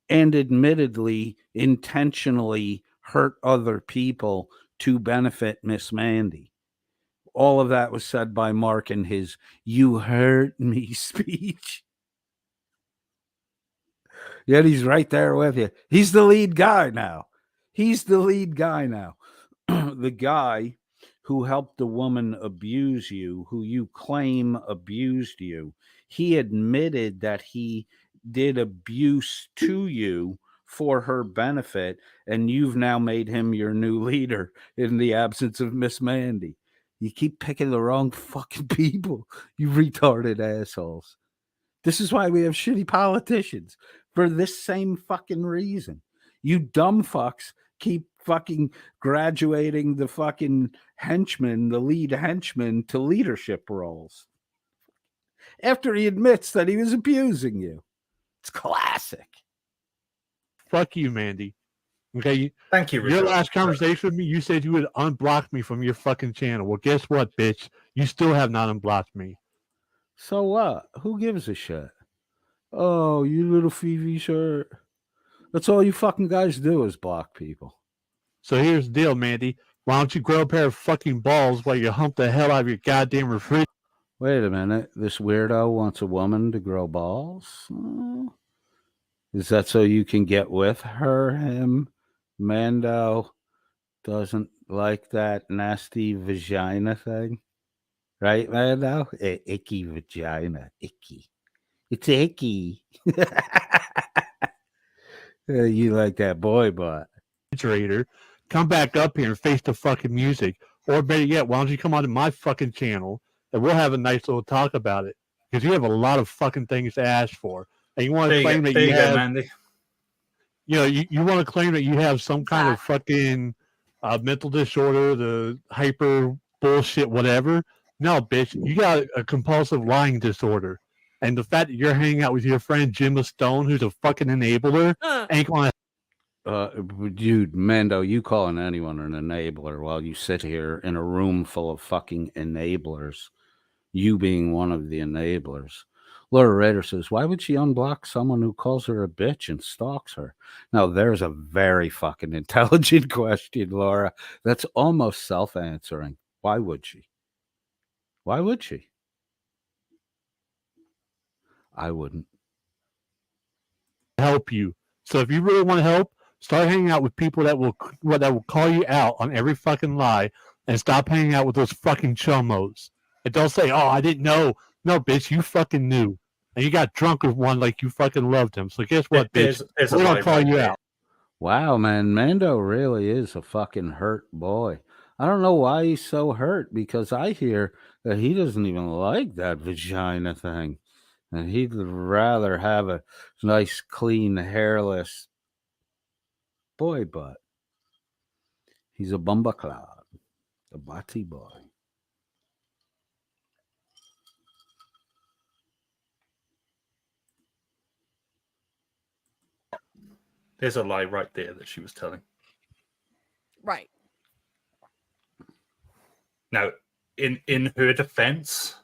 and admittedly intentionally hurt other people to benefit Miss Mandy. All of that was said by Mark in his "you hurt me" speech. Yet he's right there with you. He's the lead guy now. The guy who helped the woman abuse you, who you claim abused you, he admitted that he did abuse to you for her benefit, and you've now made him your new leader in the absence of Miss Mandy. You keep picking the wrong fucking people, you retarded assholes. This is why we have shitty politicians, for this same fucking reason. You dumb fucks keep fucking graduating the fucking henchmen, the lead henchman, to leadership roles after he admits that he was abusing you. It's classic. Fuck you, Mandy. Okay. Thank you, Richard. Your last conversation with me, you said you would unblock me from your fucking channel. Well, guess what, bitch? You still have not unblocked me. So what? Who gives a shit? Oh, you little Phoebe shirt. That's all you fucking guys do is block people. So here's the deal, Mandy. Why don't you grow a pair of fucking balls while you hump the hell out of your goddamn refrigerator? Wait a minute. This weirdo wants a woman to grow balls? Is that so you can get with her, him? Mando doesn't like that nasty vagina thing. Right, Mando? Icky vagina. Icky. It's icky. You like that boy butt. Come back up here and face the fucking music. Or better yet, why don't you come onto my fucking channel and we'll have a nice little talk about it. Because you have a lot of fucking things to ask for. And you want to claim that you have... Mandy. You know, you want to claim that you have some kind of fucking mental disorder, the hyper bullshit, whatever. No, bitch, you got a compulsive lying disorder. And the fact that you're hanging out with your friend Jim Stone, who's a fucking enabler, ain't going to... Dude, Mando, you calling anyone an enabler while you sit here in a room full of fucking enablers, you being one of the enablers. Laura Rader says, why would she unblock someone who calls her a bitch and stalks her? Now, there's a very fucking intelligent question, Laura. That's almost self-answering. Why would she? Why would she? I wouldn't. Help you. So if you really want to help, start hanging out with people that will call you out on every fucking lie and stop hanging out with those fucking chumos. And don't say, oh, I didn't know. No, bitch, you fucking knew. And you got drunk with one like you fucking loved him. So guess what, bitch? We're going to call you out. Wow, man. Mando really is a fucking hurt boy. I don't know why he's so hurt, because I hear that he doesn't even like that vagina thing. And he'd rather have a nice, clean, hairless boy butt. He's a bumbaclad, a butty boy. There's a lie right there that she was telling. Right. Now, in her defense,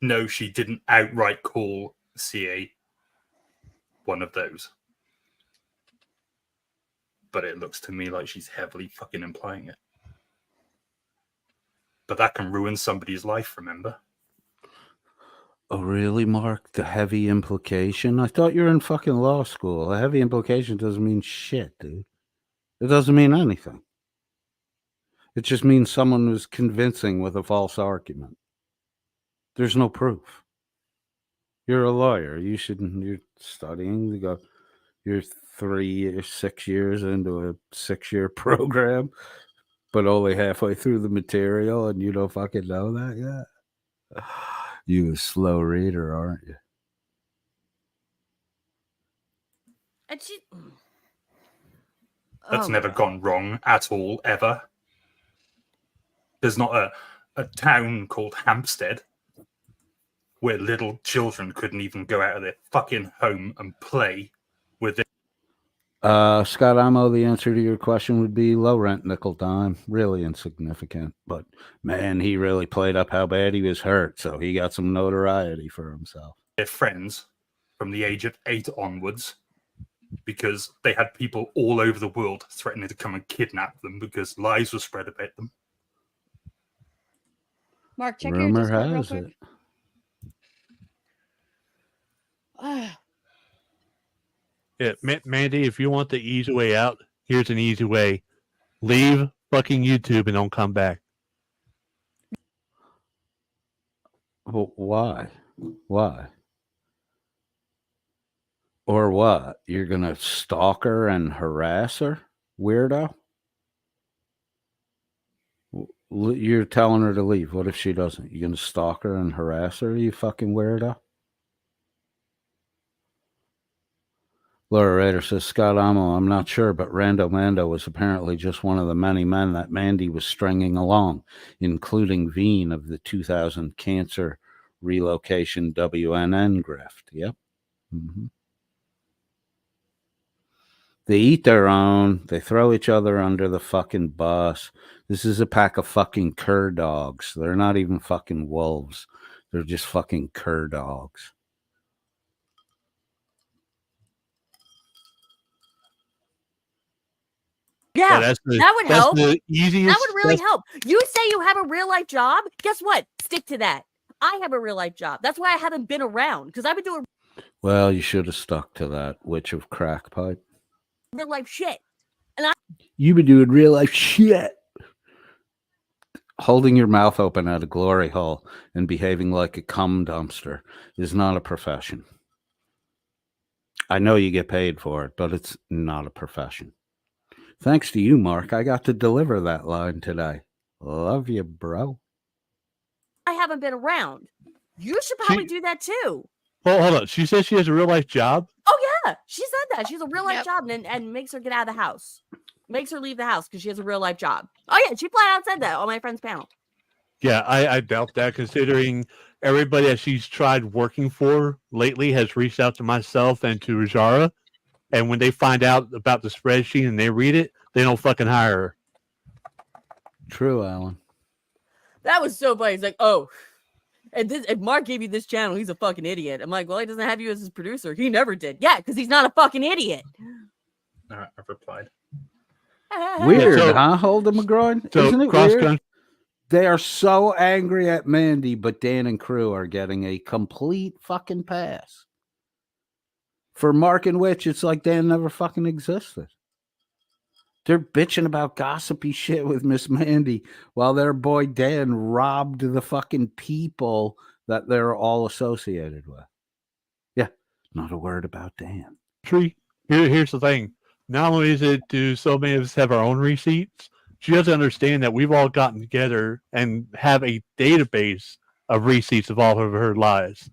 no, she didn't outright call CA one of those. But it looks to me like she's heavily fucking implying it. but that can ruin somebody's life, remember? Oh, really, Mark? The heavy implication? I thought you were in fucking law school. A heavy implication doesn't mean shit, dude. It doesn't mean anything. It just means someone was convincing with a false argument. There's no proof. You're a lawyer. You're studying to go. You're 3 or 6 years into a 6-year program, but only halfway through the material, and you don't fucking know that yet. You a slow reader, aren't you? And she. That's never gone wrong at all, ever. There's not a town called Hampstead where little children couldn't even go out of their fucking home and play with it. Scott Amo, the answer to your question would be low rent, nickel dime. Really insignificant. But, man, he really played up how bad he was hurt, so he got some notoriety for himself. Their friends from the age of 8 onwards because they had people all over the world threatening to come and kidnap them because lies were spread about them. Mark, check Rumor your Discord real has quick. Yeah, Mandy, if you want the easy way out, here's an easy way. Leave fucking YouTube and don't come back. Well, why? Why? Or what? You're going to stalk her and harass her? Weirdo? You're telling her to leave. What if she doesn't? You going to stalk her and harass her, you fucking weirdo? Laura Rader says, Scott Amo, I'm not sure, but Rando Mando was apparently just one of the many men that Mandy was stringing along, including Veen of the 2000 cancer relocation WNN grift. Yep. Mm-hmm. They eat their own. They throw each other under the fucking bus. This is a pack of fucking cur dogs. They're not even fucking wolves. They're just fucking cur dogs. Yeah, that would help. The easiest, that would really help. You say you have a real life job. Guess what? Stick to that. I have a real life job. That's why I haven't been around, because I've been doing Well, you should have stuck to that witch of crack pipe. real life shit. And You've been doing real life shit. Holding your mouth open at a glory hole and behaving like a cum dumpster is not a profession. I know you get paid for it, but it's not a profession. Thanks to you, Mark, I got to deliver that line today. Love you, bro. I haven't been around. You should probably do that too. Well, hold on. She says she has a real life job. Oh yeah, she said that. She has a real life job and makes her get out of the house. Makes her leave the house because she has a real life job. Oh yeah, she flat out said that on my friend's panel. Yeah, I doubt that, considering everybody that she's tried working for lately has reached out to myself and to Rajara, and when they find out about the spreadsheet and they read it, they don't fucking hire her. True, Alan. That was so funny. He's like, oh, and if Mark gave you this channel, he's a fucking idiot. I'm like, well, he doesn't have you as his producer. He never did. Yeah, because he's not a fucking idiot. All right, I've replied. Weird, huh, Holden McGroin? So Isn't it weird? They are so angry at Mandy, but Dan and crew are getting a complete fucking pass. For Mark and Witch, it's like Dan never fucking existed. They're bitching about gossipy shit with Miss Mandy while their boy Dan robbed the fucking people that they're all associated with. Yeah, not a word about Dan. Here's the thing. Not only is it do so many of us have our own receipts, she doesn't understand that we've all gotten together and have a database of receipts of all of her lies.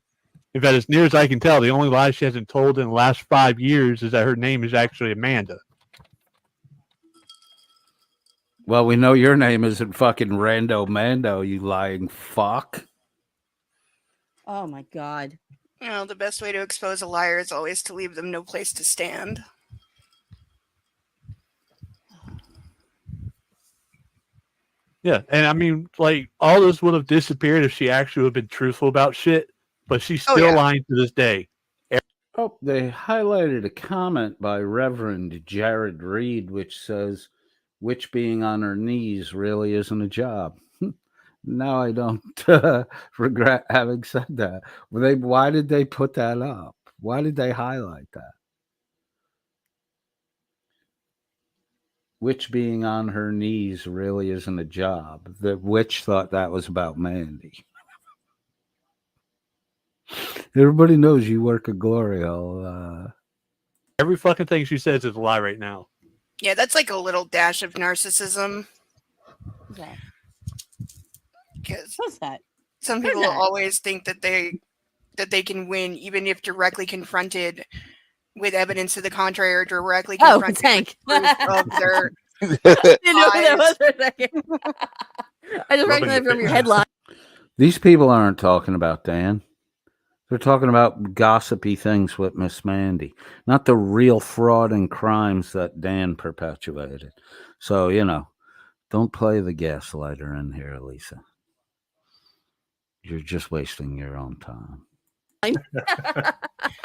In fact, as near as I can tell, the only lie she hasn't told in the last 5 years is that her name is actually Amanda. Well, we know your name isn't fucking Rando Mando, you lying fuck. Oh my God. You know, the best way to expose a liar is always to leave them no place to stand. Yeah, and I mean, like, all this would have disappeared if she actually would have been truthful about shit, but she's still lying to this day. Oh, they highlighted a comment by Reverend Jared Reed, which says, which being on her knees really isn't a job. Now I don't regret having said that. Why did they put that up? Why did they highlight that? Witch being on her knees really isn't a job. The witch thought that was about Mandy. Everybody knows you work a glory hole. Every fucking thing she says is a lie right now. Yeah, that's like a little dash of narcissism. Yeah. Because what's that? Some people always think that they can win, even if directly confronted with evidence to the contrary, or directly confronted Tank. with proof of their You know who that was for a second. I just recognized from your headline. These people aren't talking about Dan. They're talking about gossipy things with Miss Mandy, not the real fraud and crimes that Dan perpetuated. So, don't play the gaslighter in here, Lisa. You're just wasting your own time.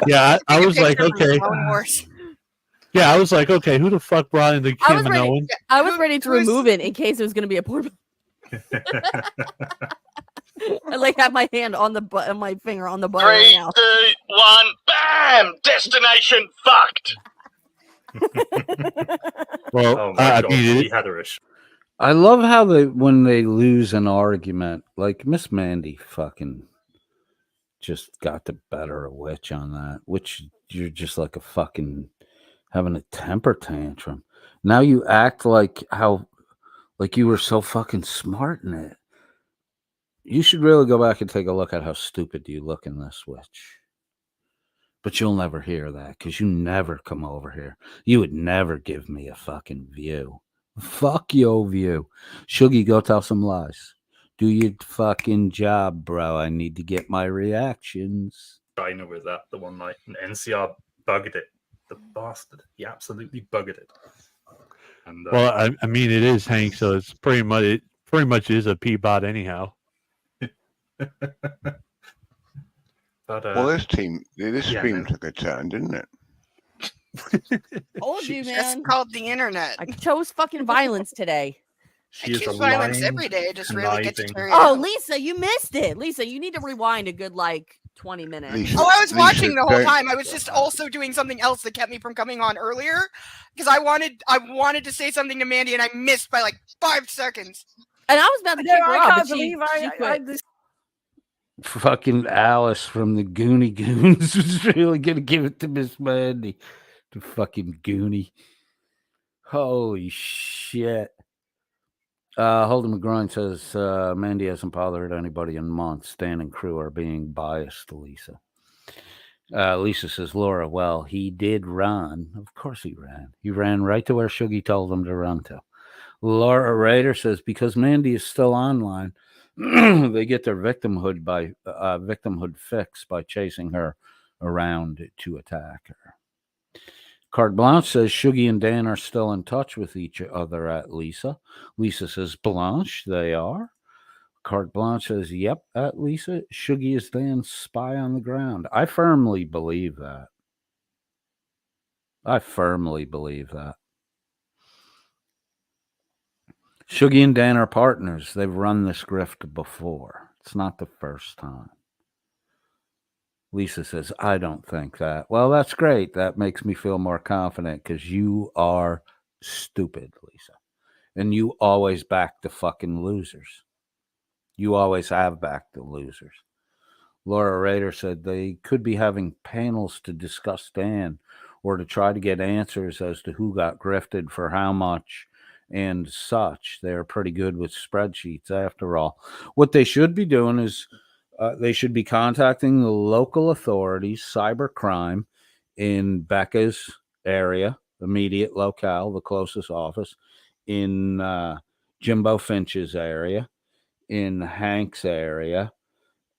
Yeah, I was like, okay. Yeah, I was like, okay, who the fuck brought in the Kim and Owen? I was ready to remove it in case it was going to be a poor. I like have my hand on the button, my finger on the button right now. 3, 2, 1, bam! Destination fucked. Well, Oh my God, he had her. I love how when they lose an argument, like Miss Mandy fucking just got the better of Witch on that. Which you're just like a fucking having a temper tantrum. Now you act like you were so fucking smart in it. You should really go back and take a look at how stupid you look in this, Witch. But you'll never hear that because you never come over here. You would never give me a fucking view. Fuck your view. Shuggy, go tell some lies. Do your fucking job, bro. I need to get my reactions. China with that the one night, and NCR bugged it. The bastard. He absolutely bugged it. And, well, I mean, it is Hank, so it's pretty much is a P-bot anyhow. But, well, this stream took a turn, didn't it? Told you, man. That's called the internet. I chose fucking violence today. She is choose a violence lying, every day. Just really get to turn it Oh, out. Lisa, you missed it. Lisa, you need to rewind a good 20 minutes. Lisa, Oh, I was watching the whole don't- time. I was just also doing something else that kept me from coming on earlier because I wanted to say something to Mandy and I missed by 5 seconds. And I was about to No, kick her I off, can't but she believe I quit. this. Fucking Alice from the Goonie Goons was really gonna give it to Miss Mandy. The fucking Goonie. Holy shit. Holden McGrind says Mandy hasn't bothered anybody in months. Dan and crew are being biased to Lisa. Lisa says, Laura, well, he did run. Of course he ran. He ran right to where Shuggy told him to run to. Laura Rader says, because Mandy is still online, they get their victimhood fix by chasing her around to attack her. Carte Blanche says Shuggy and Dan are still in touch with each other at Lisa. Lisa says, Blanche, they are. Carte Blanche says, yep, at Lisa. Shuggy is Dan's spy on the ground. I firmly believe that. Shuggy and Dan are partners. They've run this grift before. It's not the first time. Lisa says, I don't think that. Well, that's great. That makes me feel more confident because you are stupid, Lisa. And you always back the fucking losers. You always have backed the losers. Laura Rader said they could be having panels to discuss Dan or to try to get answers as to who got grifted for how much and such. They're pretty good with spreadsheets after all. What they should be doing is they should be contacting the local authorities, cybercrime in Becca's area, immediate locale, the closest office, in Jimbo Finch's area, in Hank's area,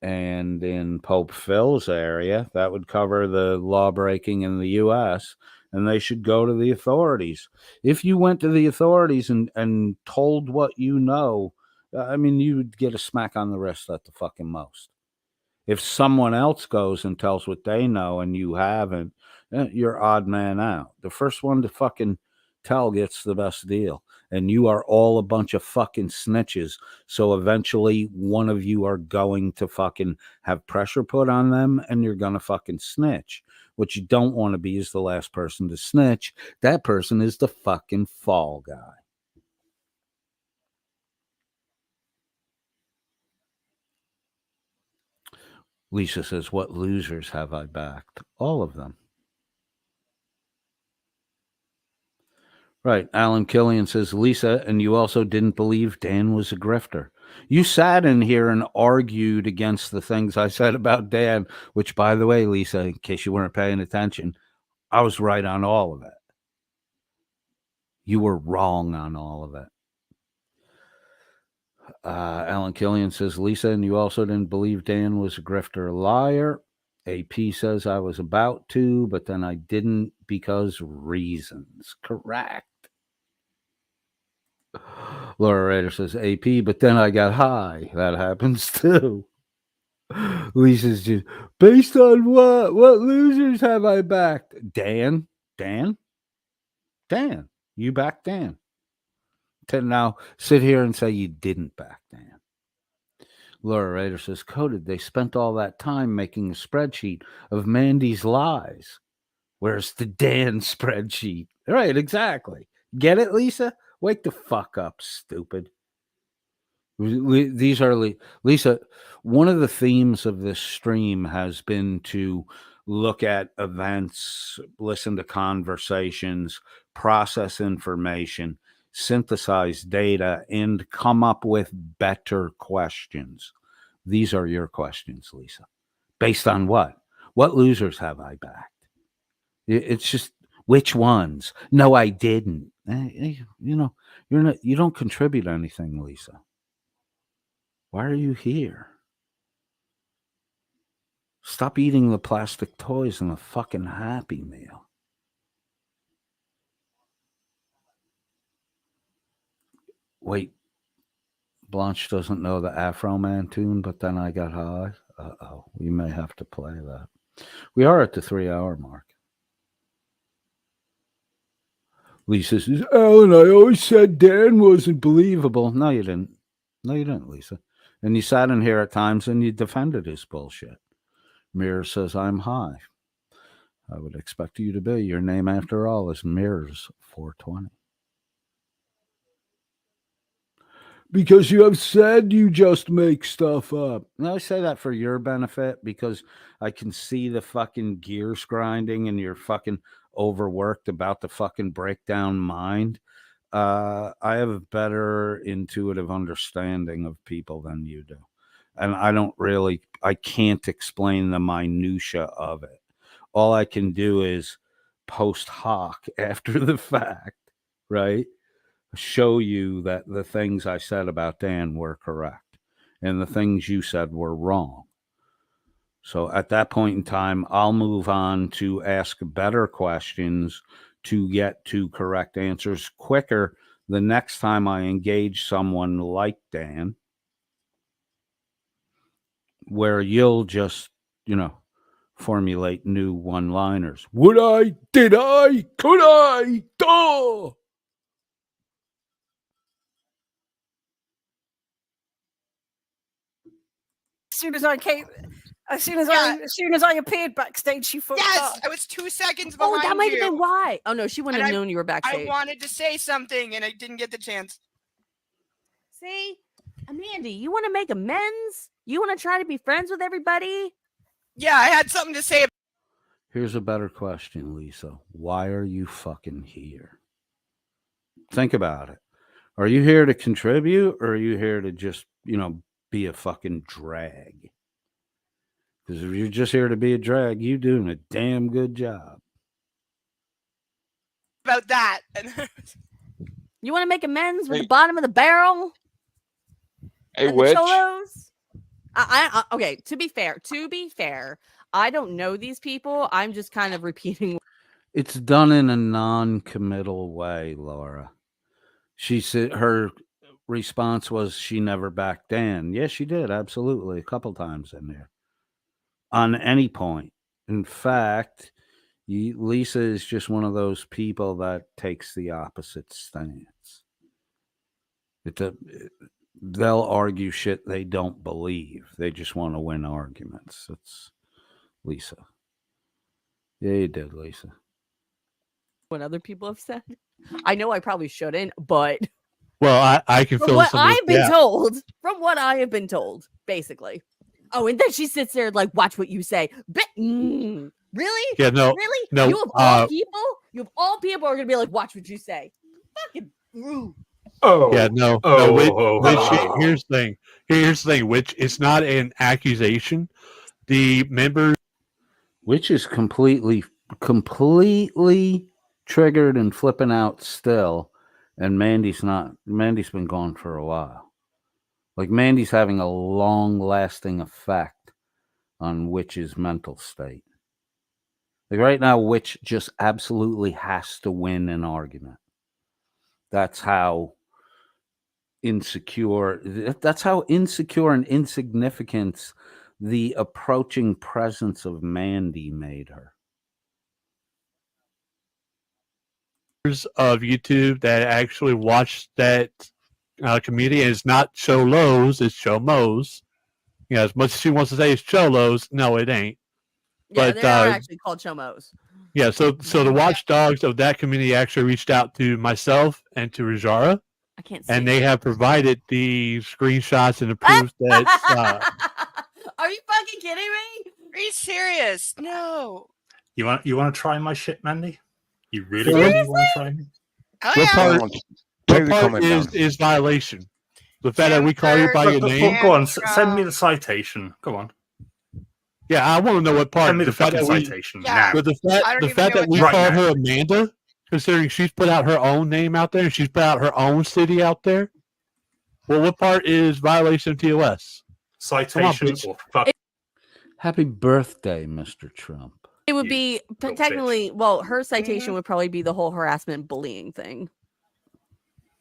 and in Pope Phil's area. That would cover the law breaking in the U.S., and they should go to the authorities. If you went to the authorities and told what you know, I mean, you would get a smack on the wrist at the fucking most. If someone else goes and tells what they know and you haven't, you're odd man out. The first one to fucking Tell gets the best deal. And you are all a bunch of fucking snitches. So eventually one of you are going to fucking have pressure put on them and you're going to fucking snitch. What you don't want to be is the last person to snitch. That person is the fucking fall guy. Lisa says, what losers have I backed? All of them. Right. Alan Killian says, Lisa, and you also didn't believe Dan was a grifter. You sat in here and argued against the things I said about Dan, which, by the way, Lisa, in case you weren't paying attention, I was right on all of it. You were wrong on all of it. Alan Killian says, Lisa, and you also didn't believe Dan was a grifter, a liar. AP says I was about to, but then I didn't because reasons. Correct. Laura Rader says, AP, but then I got high. That happens too. Lisa's just, based on what? What losers have I backed? Dan? You backed Dan. To now sit here and say you didn't back Dan. Laura Rader says, Coded, they spent all that time making a spreadsheet of Mandy's lies. Where's the Dan spreadsheet? Right, exactly. Get it, Lisa? Wake the fuck up, stupid. These are Lisa. One of the themes of this stream has been to look at events, listen to conversations, process information, synthesize data, and come up with better questions. These are your questions, Lisa. Based on what? What losers have I backed? It's just which ones? No, I didn't. You know, you don't contribute anything, Lisa. Why are you here? Stop eating the plastic toys and the fucking Happy Meal. Wait, Blanche doesn't know the Afro Man tune, but then I got high. Uh-oh, we may have to play that. We are at the 3-hour mark. Lisa says, Alan, I always said Dan wasn't believable. No, you didn't. No, you didn't, Lisa. And you sat in here at times and you defended his bullshit. Mirror says, I'm high. I would expect you to be. Your name, after all, is Mirrors 420. Because you have said you just make stuff up. Now, I say that for your benefit because I can see the fucking gears grinding and you're fucking overworked about the fucking breakdown mind. I have a better intuitive understanding of people than you do. And I can't explain the minutia of it. All I can do is post hoc after the fact, right? Show you that the things I said about Dan were correct and the things you said were wrong. So at that point in time, I'll move on to ask better questions to get to correct answers quicker the next time I engage someone like Dan, where you'll just, formulate new one-liners. Would I? Did I? Could I? Duh! As soon as I appeared backstage, she fucked up. I was 2 seconds behind you. Oh, that might have been why. Oh no, she wouldn't have known you were backstage. I wanted to say something and I didn't get the chance. See, Amanda, you want to make amends? You want to try to be friends with everybody? Yeah, I had something to say. Here's a better question, Lisa. Why are you fucking here? Think about it. Are you here to contribute or are you here to just, be a fucking drag? Because if you're just here to be a drag, you're doing a damn good job. About that. You want to make amends with the bottom of the barrel? Hey, Witch. Okay, to be fair, I don't know these people. I'm just kind of repeating. It's done in a non-committal way, Laura. She said her response was she never backed Dan. Yes, she did. Absolutely. A couple times in there. On any point. In fact, Lisa is just one of those people that takes the opposite stance. They'll argue shit they don't believe. They just want to win arguments. That's Lisa. Yeah, you did, Lisa. What other people have said. I know I probably shouldn't, but well, I can from feel what some I've been told. From what I have been told, basically. Oh, and then she sits there like, watch what you say. Really? Yeah, no, really? no, You of all people? You of all people are gonna be like, watch what you say. Fucking rude. Yeah, no. Here's the thing. Here's the thing. Which it's not an accusation. The members, which is completely triggered and flipping out still, and Mandy's not. Mandy's been gone for a while. Like Mandy's having a long-lasting effect on Witch's mental state. Like right now, Witch just absolutely has to win an argument. That's how insecure and insignificant the approaching presence of Mandy made her. of YouTube that actually watch that comedian, it's not Cholos, it's Chomos. You know, as much as she wants to say it's Cholos, no, it ain't. Yeah, But they're not actually called Chomos. yeah, so the watchdogs of that community actually reached out to myself and to Rajara. I can't see. And they have provided the screenshots and the proof that. Are you fucking kidding me? Are you serious? No. You want to try my shit, Mandy? You really want to try me? Oh, What part is violation? The fact that we call you by your name? Go on, send me the citation. Go on. Yeah, I want to know what part. Send me the fucking fact citation now. But the fact that we called her Amanda, considering she's put out her own name out there and she's put out her own city out there. Well, what part is violation of TOS? Citation or fuck? Happy birthday, Mr. Trump. It would be technically, well, her citation would probably be the whole harassment bullying thing.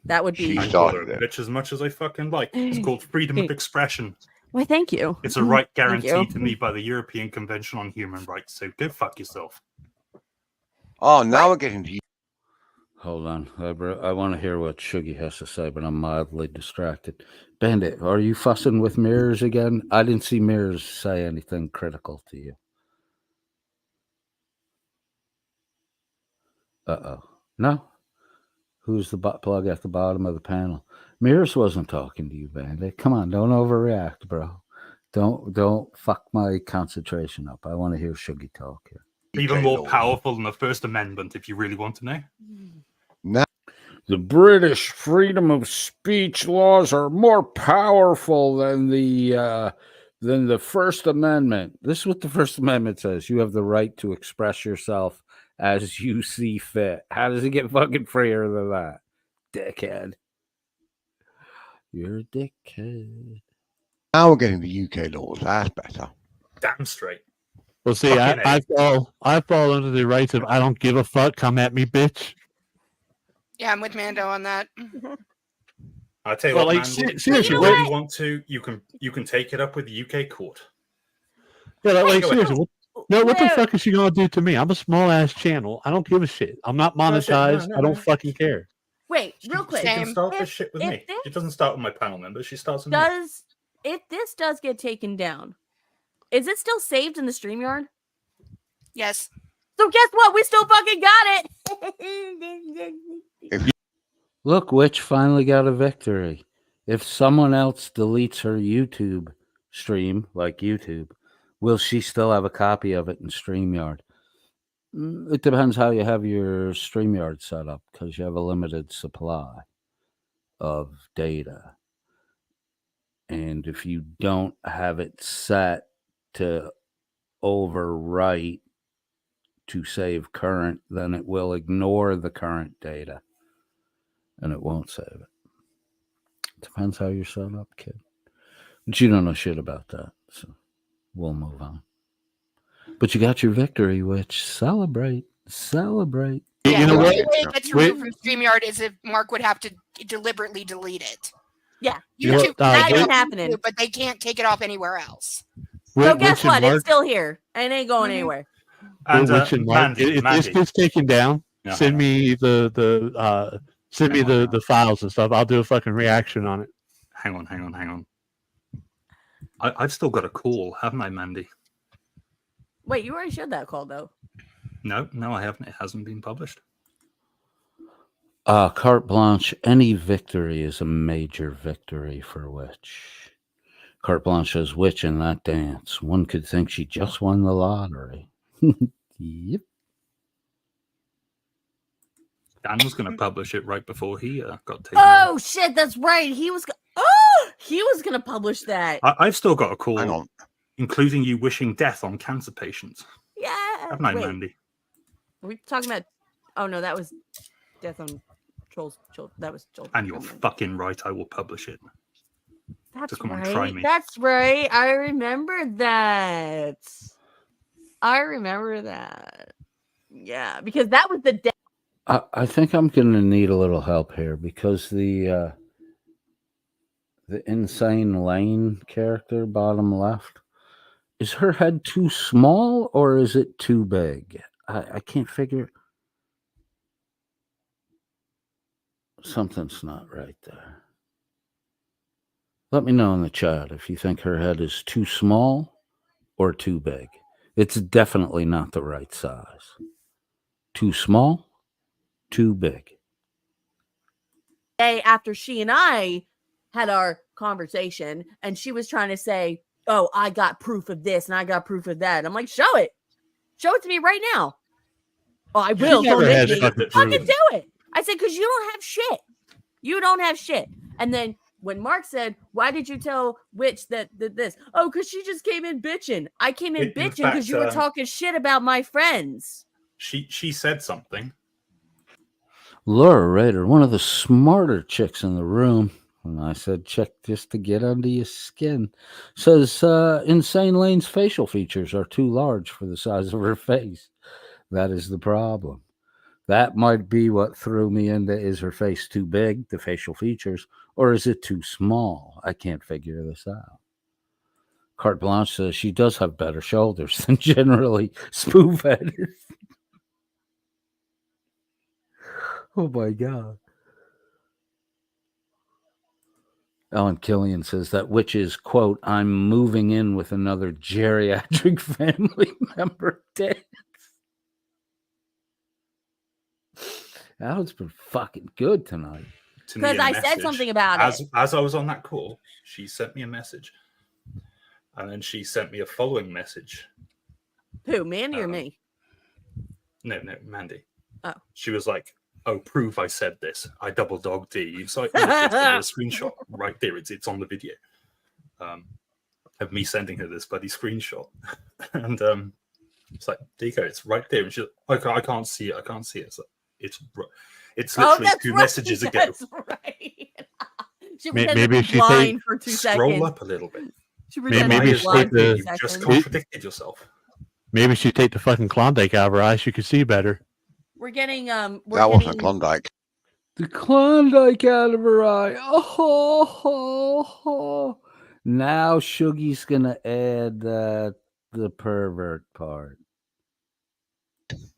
That would be. I call her a bitch as much as I fucking like. It's called freedom of expression. Why, thank you. It's a right guaranteed to me by the European Convention on Human Rights. So go fuck yourself. Oh, now we're getting to you. Hold on. I want to hear what Shuggy has to say, but I'm mildly distracted. Bandit, are you fussing with Mirrors again? I didn't see Mirrors say anything critical to you. Uh-oh. No? Who's the butt plug at the bottom of the panel? Mirrors wasn't talking to you, Bandit. Come on, don't overreact, bro. Don't fuck my concentration up. I want to hear Shuggy talk here. Even more powerful than the First Amendment, if you really want to know. Now, the British freedom of speech laws are more powerful than the First Amendment. This is what the First Amendment says. You have the right to express yourself as you see fit. How does it get fucking freer than that? Dickhead. You're a dickhead. Now we're getting the UK laws. That's better. Damn straight. Well, see, I fall under the rights of I don't give a fuck. Come at me, bitch. Yeah, I'm with Mando on that. I'll tell you Well, what, like, Mandy, if seriously, you really want to, you can take it up with the UK court. Yeah, like Go seriously, ahead. what the fuck is she gonna do to me? I'm a small ass channel. I don't give a shit. I'm not monetized. I don't fucking care. Wait, real quick. She can start this shit with me. She doesn't start with my panel members. She starts with me. If this does get taken down, is it still saved in the StreamYard? Yes. So guess what? We still fucking got it. Look, Witch finally got a victory. If someone else deletes her YouTube stream, like YouTube, will she still have a copy of it in StreamYard? It depends how you have your StreamYard set up, because you have a limited supply of data. And if you don't have it set to overwrite to save current, then it will ignore the current data and it won't save it. Depends how you're set up, kid. But you don't know shit about that, so we'll move on. But you got your victory, Witch. Celebrate. Celebrate. Yeah, You know the what? only way it gets removed from StreamYard is if Mark would have to deliberately delete it. Yeah. YouTube That can ain't take it happening. But they can't take it off anywhere else. So guess what? It's still here. It ain't going anywhere. And Which and Mark, Mandy, if this gets taken down, Yeah, send me the files and stuff. I'll do a fucking reaction on it. hang on. I've still got a call, haven't I, Mandy? Wait, you already showed that call though. No, I haven't. It hasn't been published. Carte blanche. Any victory is a major victory for Witch. Carte blanche says, Witch in that dance. One could think she just won the lottery. Yep. Dan was going to publish it right before he got taken. Oh shit, that's right. He was gonna publish that. I've still got a call, including you wishing death on cancer patients. Yeah. Haven't I, Wait, Mandy? are we talking about? Oh no, that was death on trolls. That was trolls. And you're fucking right. I will publish it. That's So come right. on, try me. That's right. I remember that. Yeah, because that was the day. I think I'm going to need a little help here because the Insane Lane character, bottom left, is her head too small or is it too big? I can't figure. Something's not right there. Let me know in the chat if you think her head is too small or too big. It's definitely not the right size. Too small, too big. Day after she and I had our conversation, and she was trying to say, "Oh, I got proof of this and I got proof of that." I'm like, "Show it to me right now." Oh, I will. Don't make me fucking do it. I said, "Because you don't have shit. You don't have shit." And then when Mark said, "Why did you tell Witch that this?" Oh, because she just came in bitching. I came in bitching because you were talking shit about my friends. She said something. Laura Rader, one of the smarter chicks in the room, and I said, check just to get under your skin, says Insane Lane's facial features are too large for the size of her face. That is the problem. That might be what threw me into, is her face too big, the facial features, or is it too small? I can't figure this out. Carte Blanche says she does have better shoulders than generally spoof-headed. Oh my God. Ellen Killian says that Witch is, quote, I'm moving in with another geriatric family member dance. Alan's been fucking good tonight. Because I said something about it. As I was on that call, she sent me a message. And then she sent me a following message. Who, Mandy or me? No, Mandy. Oh. She was like, oh, prove I said this. I double dogged you. So I a screenshot right there. It's on the video of me sending her this bloody screenshot. And it's like, there you go. It's right there. And she's like, I can't see it. I can't see it. It's literally two messages ago. That's right. She Maybe she blind for 2 Scroll seconds. up a little bit. She maybe she blind for 2 you seconds. just contradicted yourself. Maybe she take the fucking Klondike out of her eyes. She could see better. We're getting that wasn't Klondike. The Klondike out of her eye. Oh. Now Shuggy's gonna add the pervert part.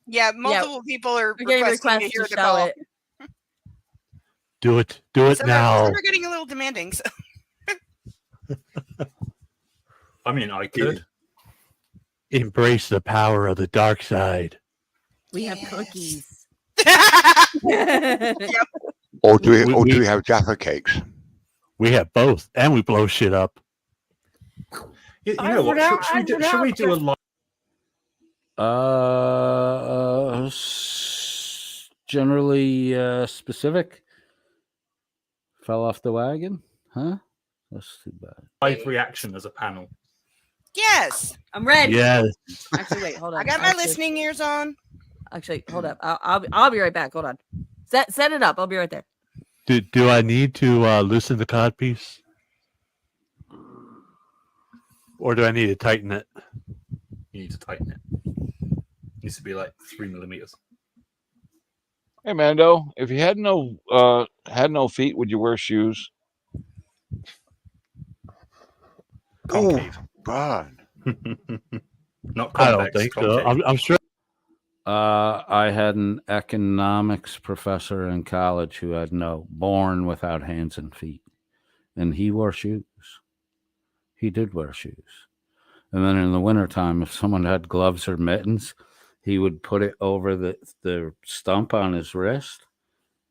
Yeah, multiple people are getting requesting to requests hear to the show call. it. Do it now. Some are getting a little demanding. So. I mean, I could. Embrace the power of the dark side. We have cookies. Yep. Or do we have Jaffa cakes? We have both, and we blow shit up. You know what? Should we do a live? Generally specific. Fell off the wagon, huh? That's too bad. Live reaction as a panel. Yes, I'm ready. Yes. Actually, wait, hold on. I got my listening ears on. Actually, hold up. I'll be right back. Hold on. Set it up. I'll be right there. Do I need to loosen the codpiece? Or do I need to tighten it? You need to tighten it. It needs to be like 3 millimeters. Hey Mando, if you had no feet, would you wear shoes? Oh, burn. Not I don't convex, think so. concave. I'm sure. I had an economics professor in college who had born without hands and feet, and he wore shoes. He did wear shoes. And then in the wintertime, if someone had gloves or mittens, he would put it over the stump on his wrist,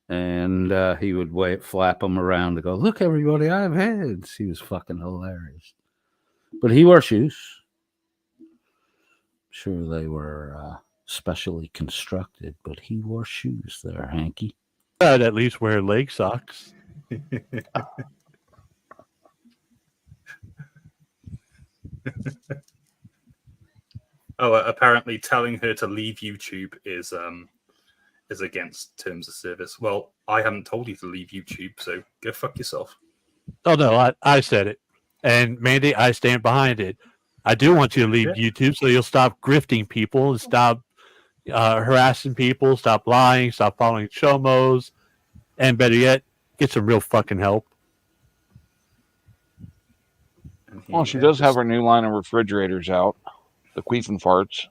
and he would flap them around to go, look, everybody, I have hands. He was fucking hilarious. But he wore shoes. Sure, they were specially constructed, but he wore shoes there, Hanky. I'd at least wear leg socks. Oh, apparently telling her to leave YouTube is against terms of service. Well, I haven't told you to leave YouTube, so go fuck yourself. Oh no, I said it, and Mandy, I stand behind it. I do want you to leave YouTube so you'll stop grifting people and stop harassing people, stop lying, stop following chomos, and better yet, get some real fucking help. Well, she does have her new line of refrigerators out, the Queef and Farts.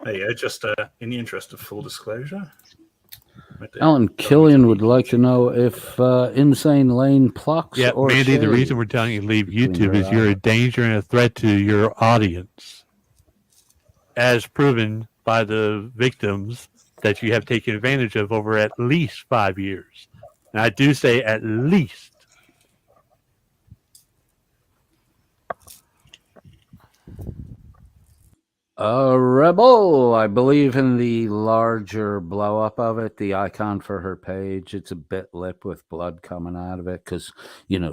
There you go, just in the interest of full disclosure. Alan Killian would like to know if Insane Lane plucks. Yeah, or Mandy, the shades reason we're telling you to leave between YouTube her is you're a eyes. danger and a threat to your audience, as proven by the victims that you have taken advantage of over at least 5 years. And I do say at least. Rebel, I believe in the larger blow up of it, the icon for her page. It's a bit lip with blood coming out of it because,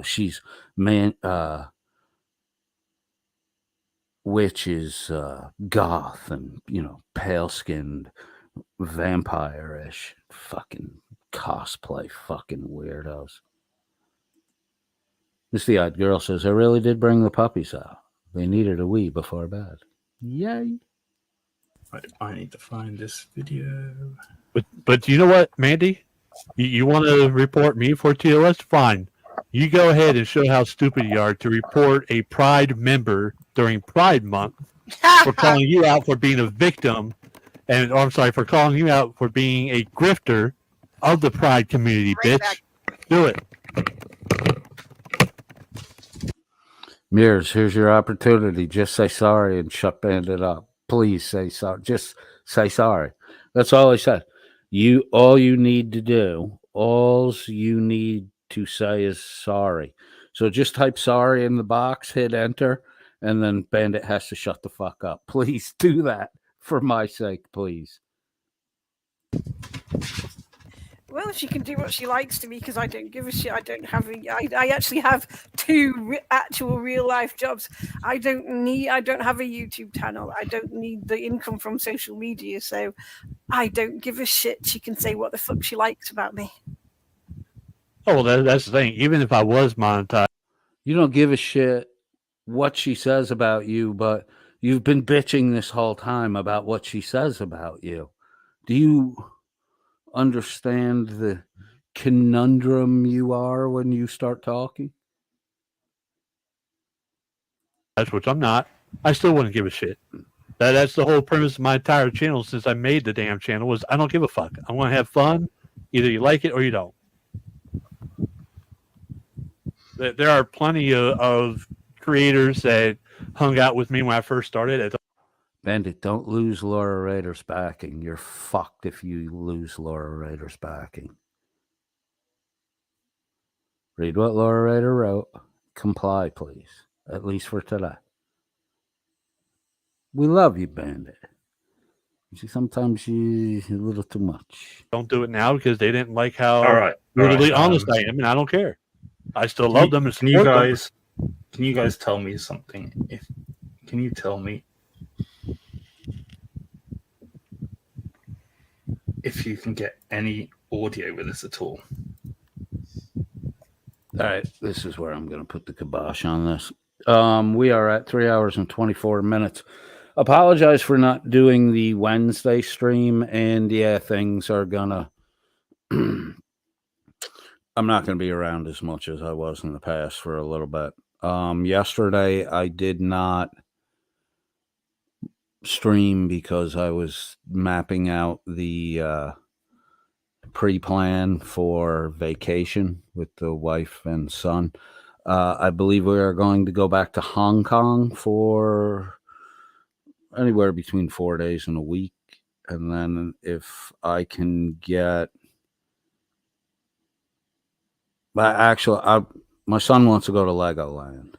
she's witch is goth and, pale skinned, vampire ish, fucking cosplay, fucking weirdos. Misty Eyed Girl says, I really did bring the puppies out. They needed a wee before bed. Yay. Right, I need to find this video. But you know what, Mandy? You want to report me for TOS? Fine. You go ahead and show how stupid you are to report a Pride member during Pride Month for calling you out for being a victim, for calling you out for being a grifter of the Pride community, bitch. Do it. Mears, here's your opportunity. Just say sorry and shut Bandit up. Please say sorry. Just say sorry. That's all I said. All you need to say is sorry. So just type sorry in the box, hit enter, and then Bandit has to shut the fuck up. Please do that for my sake, please. Well, she can do what she likes to me because I don't give a shit. I don't have I actually have two actual real life jobs. I don't have a YouTube channel. I don't need the income from social media, so I don't give a shit. She can say what the fuck she likes about me. Oh, well, that's the thing. Even if I was monetized, you don't give a shit what she says about you, but you've been bitching this whole time about what she says about you. Do you understand the conundrum you are when you start talking? that's what I'm not. I still wouldn't give a shit. That's the whole premise of my entire channel since I made the damn channel was I don't give a fuck. I want to have fun. Either you like it or you don't. There are plenty of creators that hung out with me when I first started. Bandit, don't lose Laura Rader's backing. You're fucked if you lose Laura Rader's backing. Read what Laura Rader wrote. Comply, please. At least for today. We love you, Bandit. Sometimes you're a little too much. Don't do it now because they didn't like how brutally honest I am, and I don't care. I still love them and support them. Can you guys tell me something? Can you tell me if you can get any audio with this at all? All right, this is where I'm going to put the kibosh on this. We are at 3 hours and 24 minutes. Apologize for not doing the Wednesday stream, and things are gonna I'm not going to be around as much as I was in the past for a little bit. Yesterday I did not stream because I was mapping out the pre-plan for vacation with the wife and son. I believe we are going to go back to Hong Kong for anywhere between 4 days and a week. And then if I can get... But actually, my son wants to go to Legoland.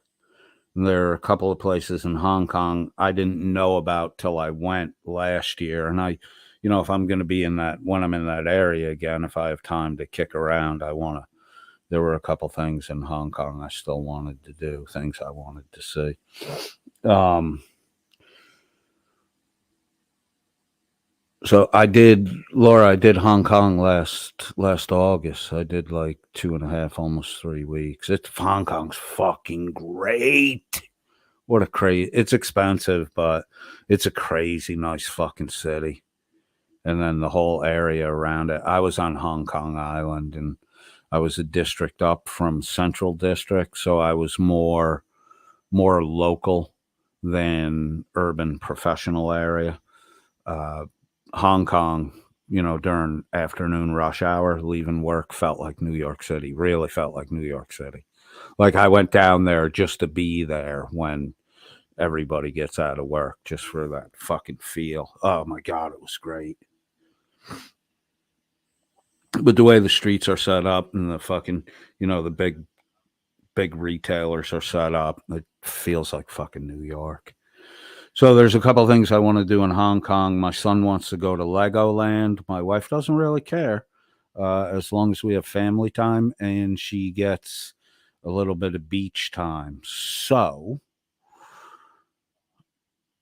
And there are a couple of places in Hong Kong I didn't know about till I went last year. And I, if I'm going to be when I'm in that area again, if I have time to kick around, there were a couple things in Hong Kong I still wanted to do, things I wanted to see. So I did Hong Kong last August. I did like 2.5, almost 3 weeks. Hong Kong's fucking great. What a crazy, it's expensive, but it's a crazy nice fucking city. And then the whole area around it. I was on Hong Kong Island, and I was a district up from Central District, so I was more local than urban professional area. Hong Kong, during afternoon rush hour, leaving work, felt like New York City, really felt like New York City. Like I went down there just to be there when everybody gets out of work, just for that fucking feel. Oh my God, it was great. But the way the streets are set up and the fucking, the big retailers are set up, it feels like fucking New York. So there's a couple of things I want to do in Hong Kong. My son wants to go to Legoland. My wife doesn't really care, as long as we have family time and she gets a little bit of beach time. So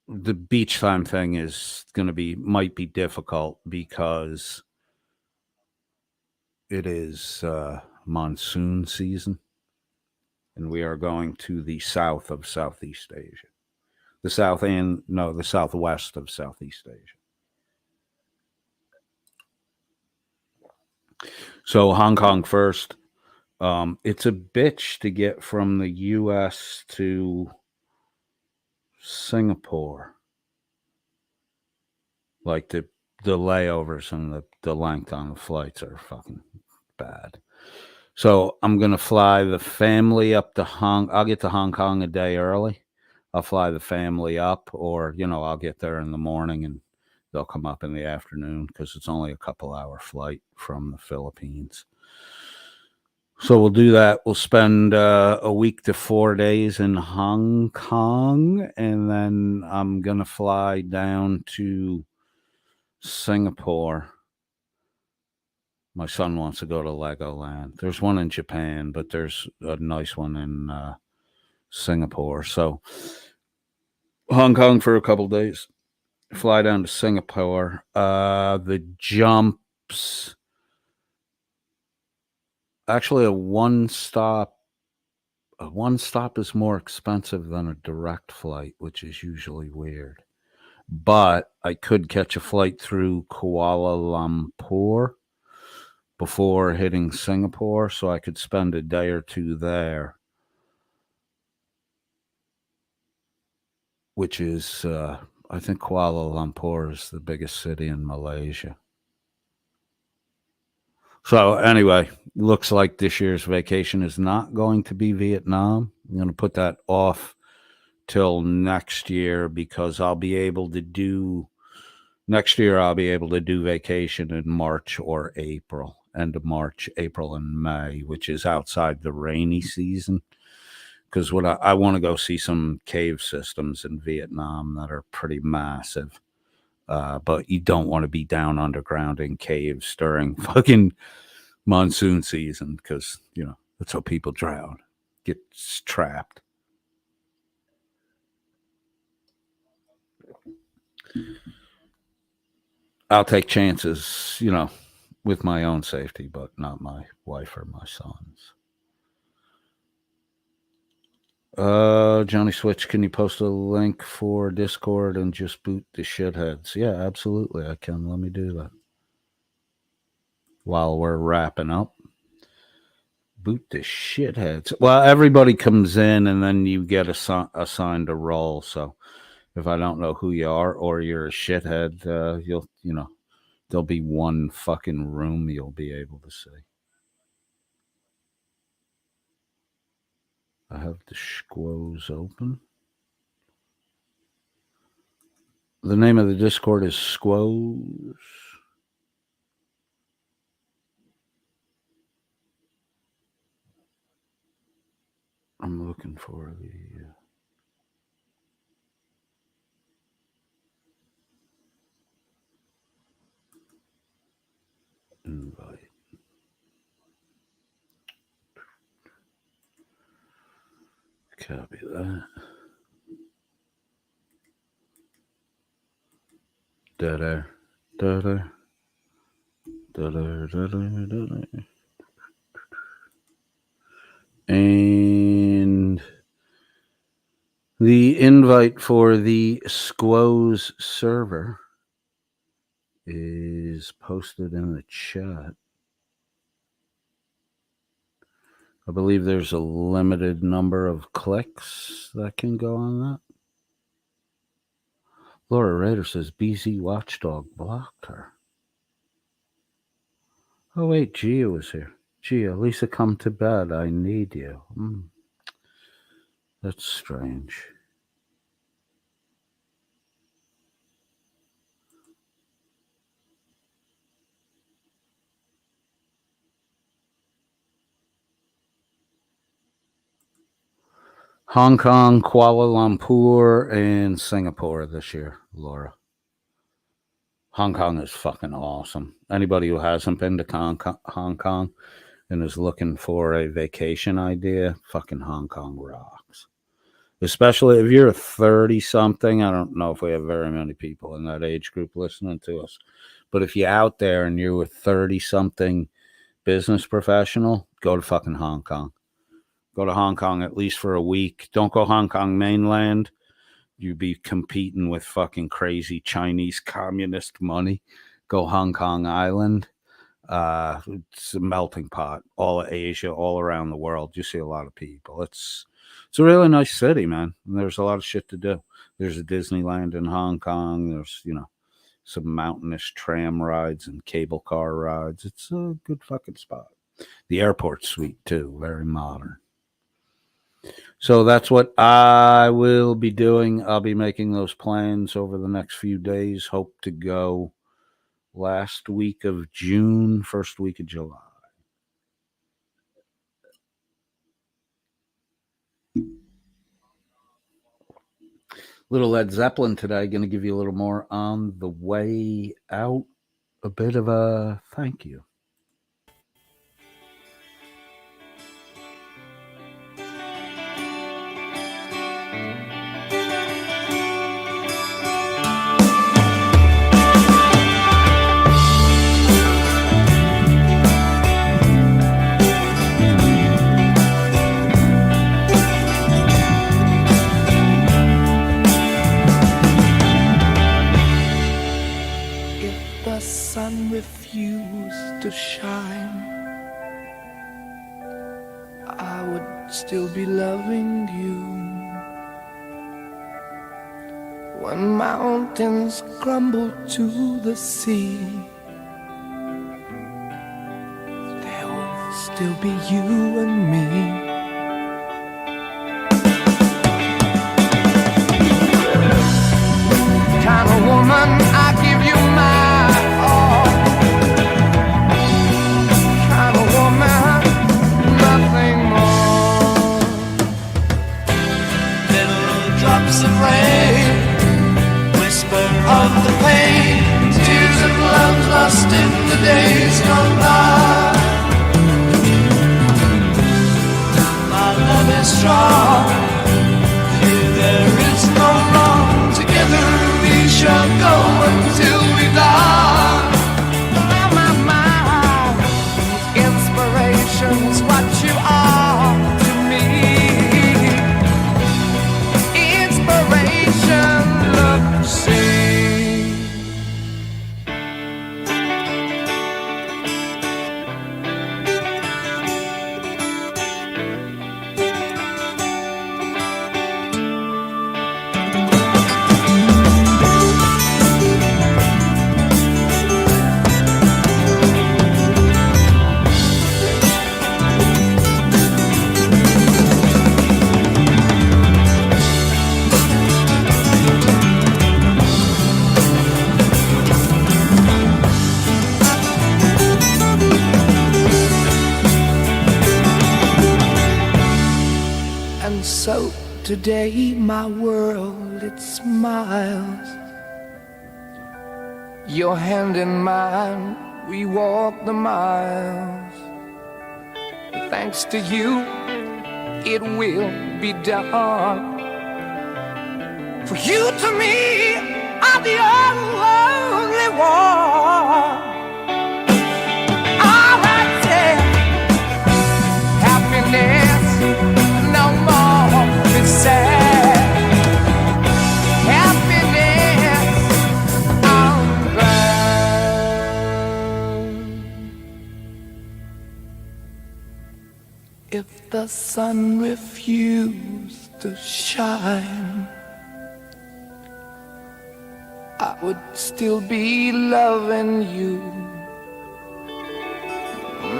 the beach time thing is might be difficult because it is monsoon season, and we are going to the south of Southeast Asia. The southwest of Southeast Asia. So Hong Kong first. It's a bitch to get from the U.S. to Singapore. Like the layovers and the length on the flights are fucking bad. So I'm going to fly the family up to I'll get to Hong Kong a day early. I'll fly the family up, or, I'll get there in the morning and they'll come up in the afternoon because it's only a couple-hour flight from the Philippines. So we'll do that. We'll spend a week to 4 days in Hong Kong, and then I'm going to fly down to Singapore. My son wants to go to Legoland. There's one in Japan, but there's a nice one in Singapore. So Hong Kong for a couple days, fly down to Singapore. The jumps, actually a one stop is more expensive than a direct flight, which is usually weird. But I could catch a flight through Kuala Lumpur before hitting Singapore, so I could spend a day or two there, which is, I think Kuala Lumpur is the biggest city in Malaysia. So anyway, looks like this year's vacation is not going to be Vietnam. I'm going to put that off till next year because next year I'll be able to do vacation in March or April, end of March, April and May, which is outside the rainy season. Because I want to go see some cave systems in Vietnam that are pretty massive. But you don't want to be down underground in caves during fucking monsoon season because, that's how people drown, get trapped. I'll take chances, with my own safety, but not my wife or my son's. Johnny Switch, can you post a link for Discord and just boot the shitheads? Yeah, absolutely, I can. Let me do that while we're wrapping up. Boot the shitheads. Well, everybody comes in and then you get assigned a role. So if I don't know who you are or you're a shithead, there'll be one fucking room you'll be able to see. I have the Squoze open. The name of the Discord is Squoze. I'm looking for the invite. Copy that. Da-da, da-da, da-da, da-da, da-da. And the invite for the Squoze server is posted in the chat. I believe there's a limited number of clicks that can go on that. Laura Rader says BZ Watchdog blocked her. Oh, wait, Gia was here. Gia, Lisa, come to bed. I need you. That's strange. Hong Kong, Kuala Lumpur, and Singapore this year, Laura. Hong Kong is fucking awesome. Anybody who hasn't been to Hong Kong and is looking for a vacation idea, fucking Hong Kong rocks. Especially if you're 30-something. I don't know if we have very many people in that age group listening to us. But if you're out there and you're a 30-something business professional, go to fucking Hong Kong. Go to Hong Kong at least for a week. Don't go Hong Kong mainland. You'd be competing with fucking crazy Chinese communist money. Go Hong Kong Island. It's a melting pot. All of Asia, all around the world. You see a lot of people. It's a really nice city, man. And there's a lot of shit to do. There's a Disneyland in Hong Kong. There's, some mountainous tram rides and cable car rides. It's a good fucking spot. The airport's sweet, too. Very modern. So that's what I will be doing. I'll be making those plans over the next few days. Hope to go last week of June, first week of July. Little Led Zeppelin today. Going to give you a little more on the way out. A bit of a thank you. Sun refused to shine, I would still be loving you. When mountains crumble to the sea, there will still be you and me. Kind of woman, I give you my of rain, whisper of the pain, tears of love lost in the days gone by. My love is strong, here there is no wrong. Together we shall go until we die. My inspiration's what you are to me. Look, see. today my world, it smiles. Your hand in mine, we walk the miles. Thanks to you, it will be done. For you to me are the only one. All right, yeah. Happiness, no more be sad. Happiness, I'm glad. If the sun refused to shine, I would still be loving you.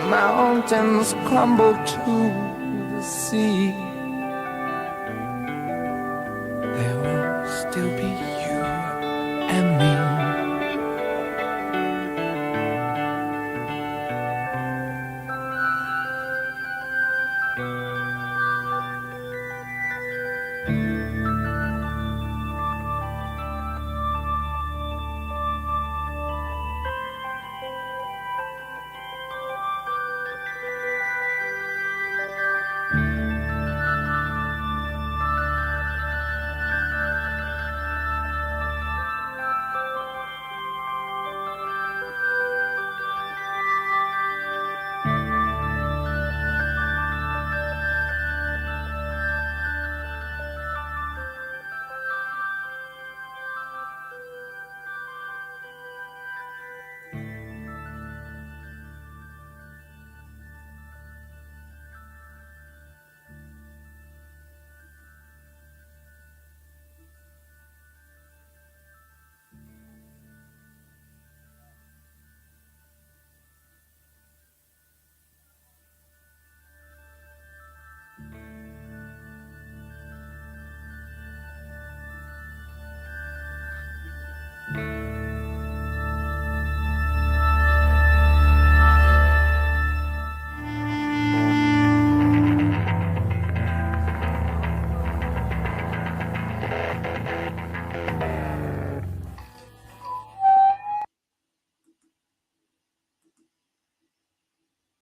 Mountains crumble to the sea.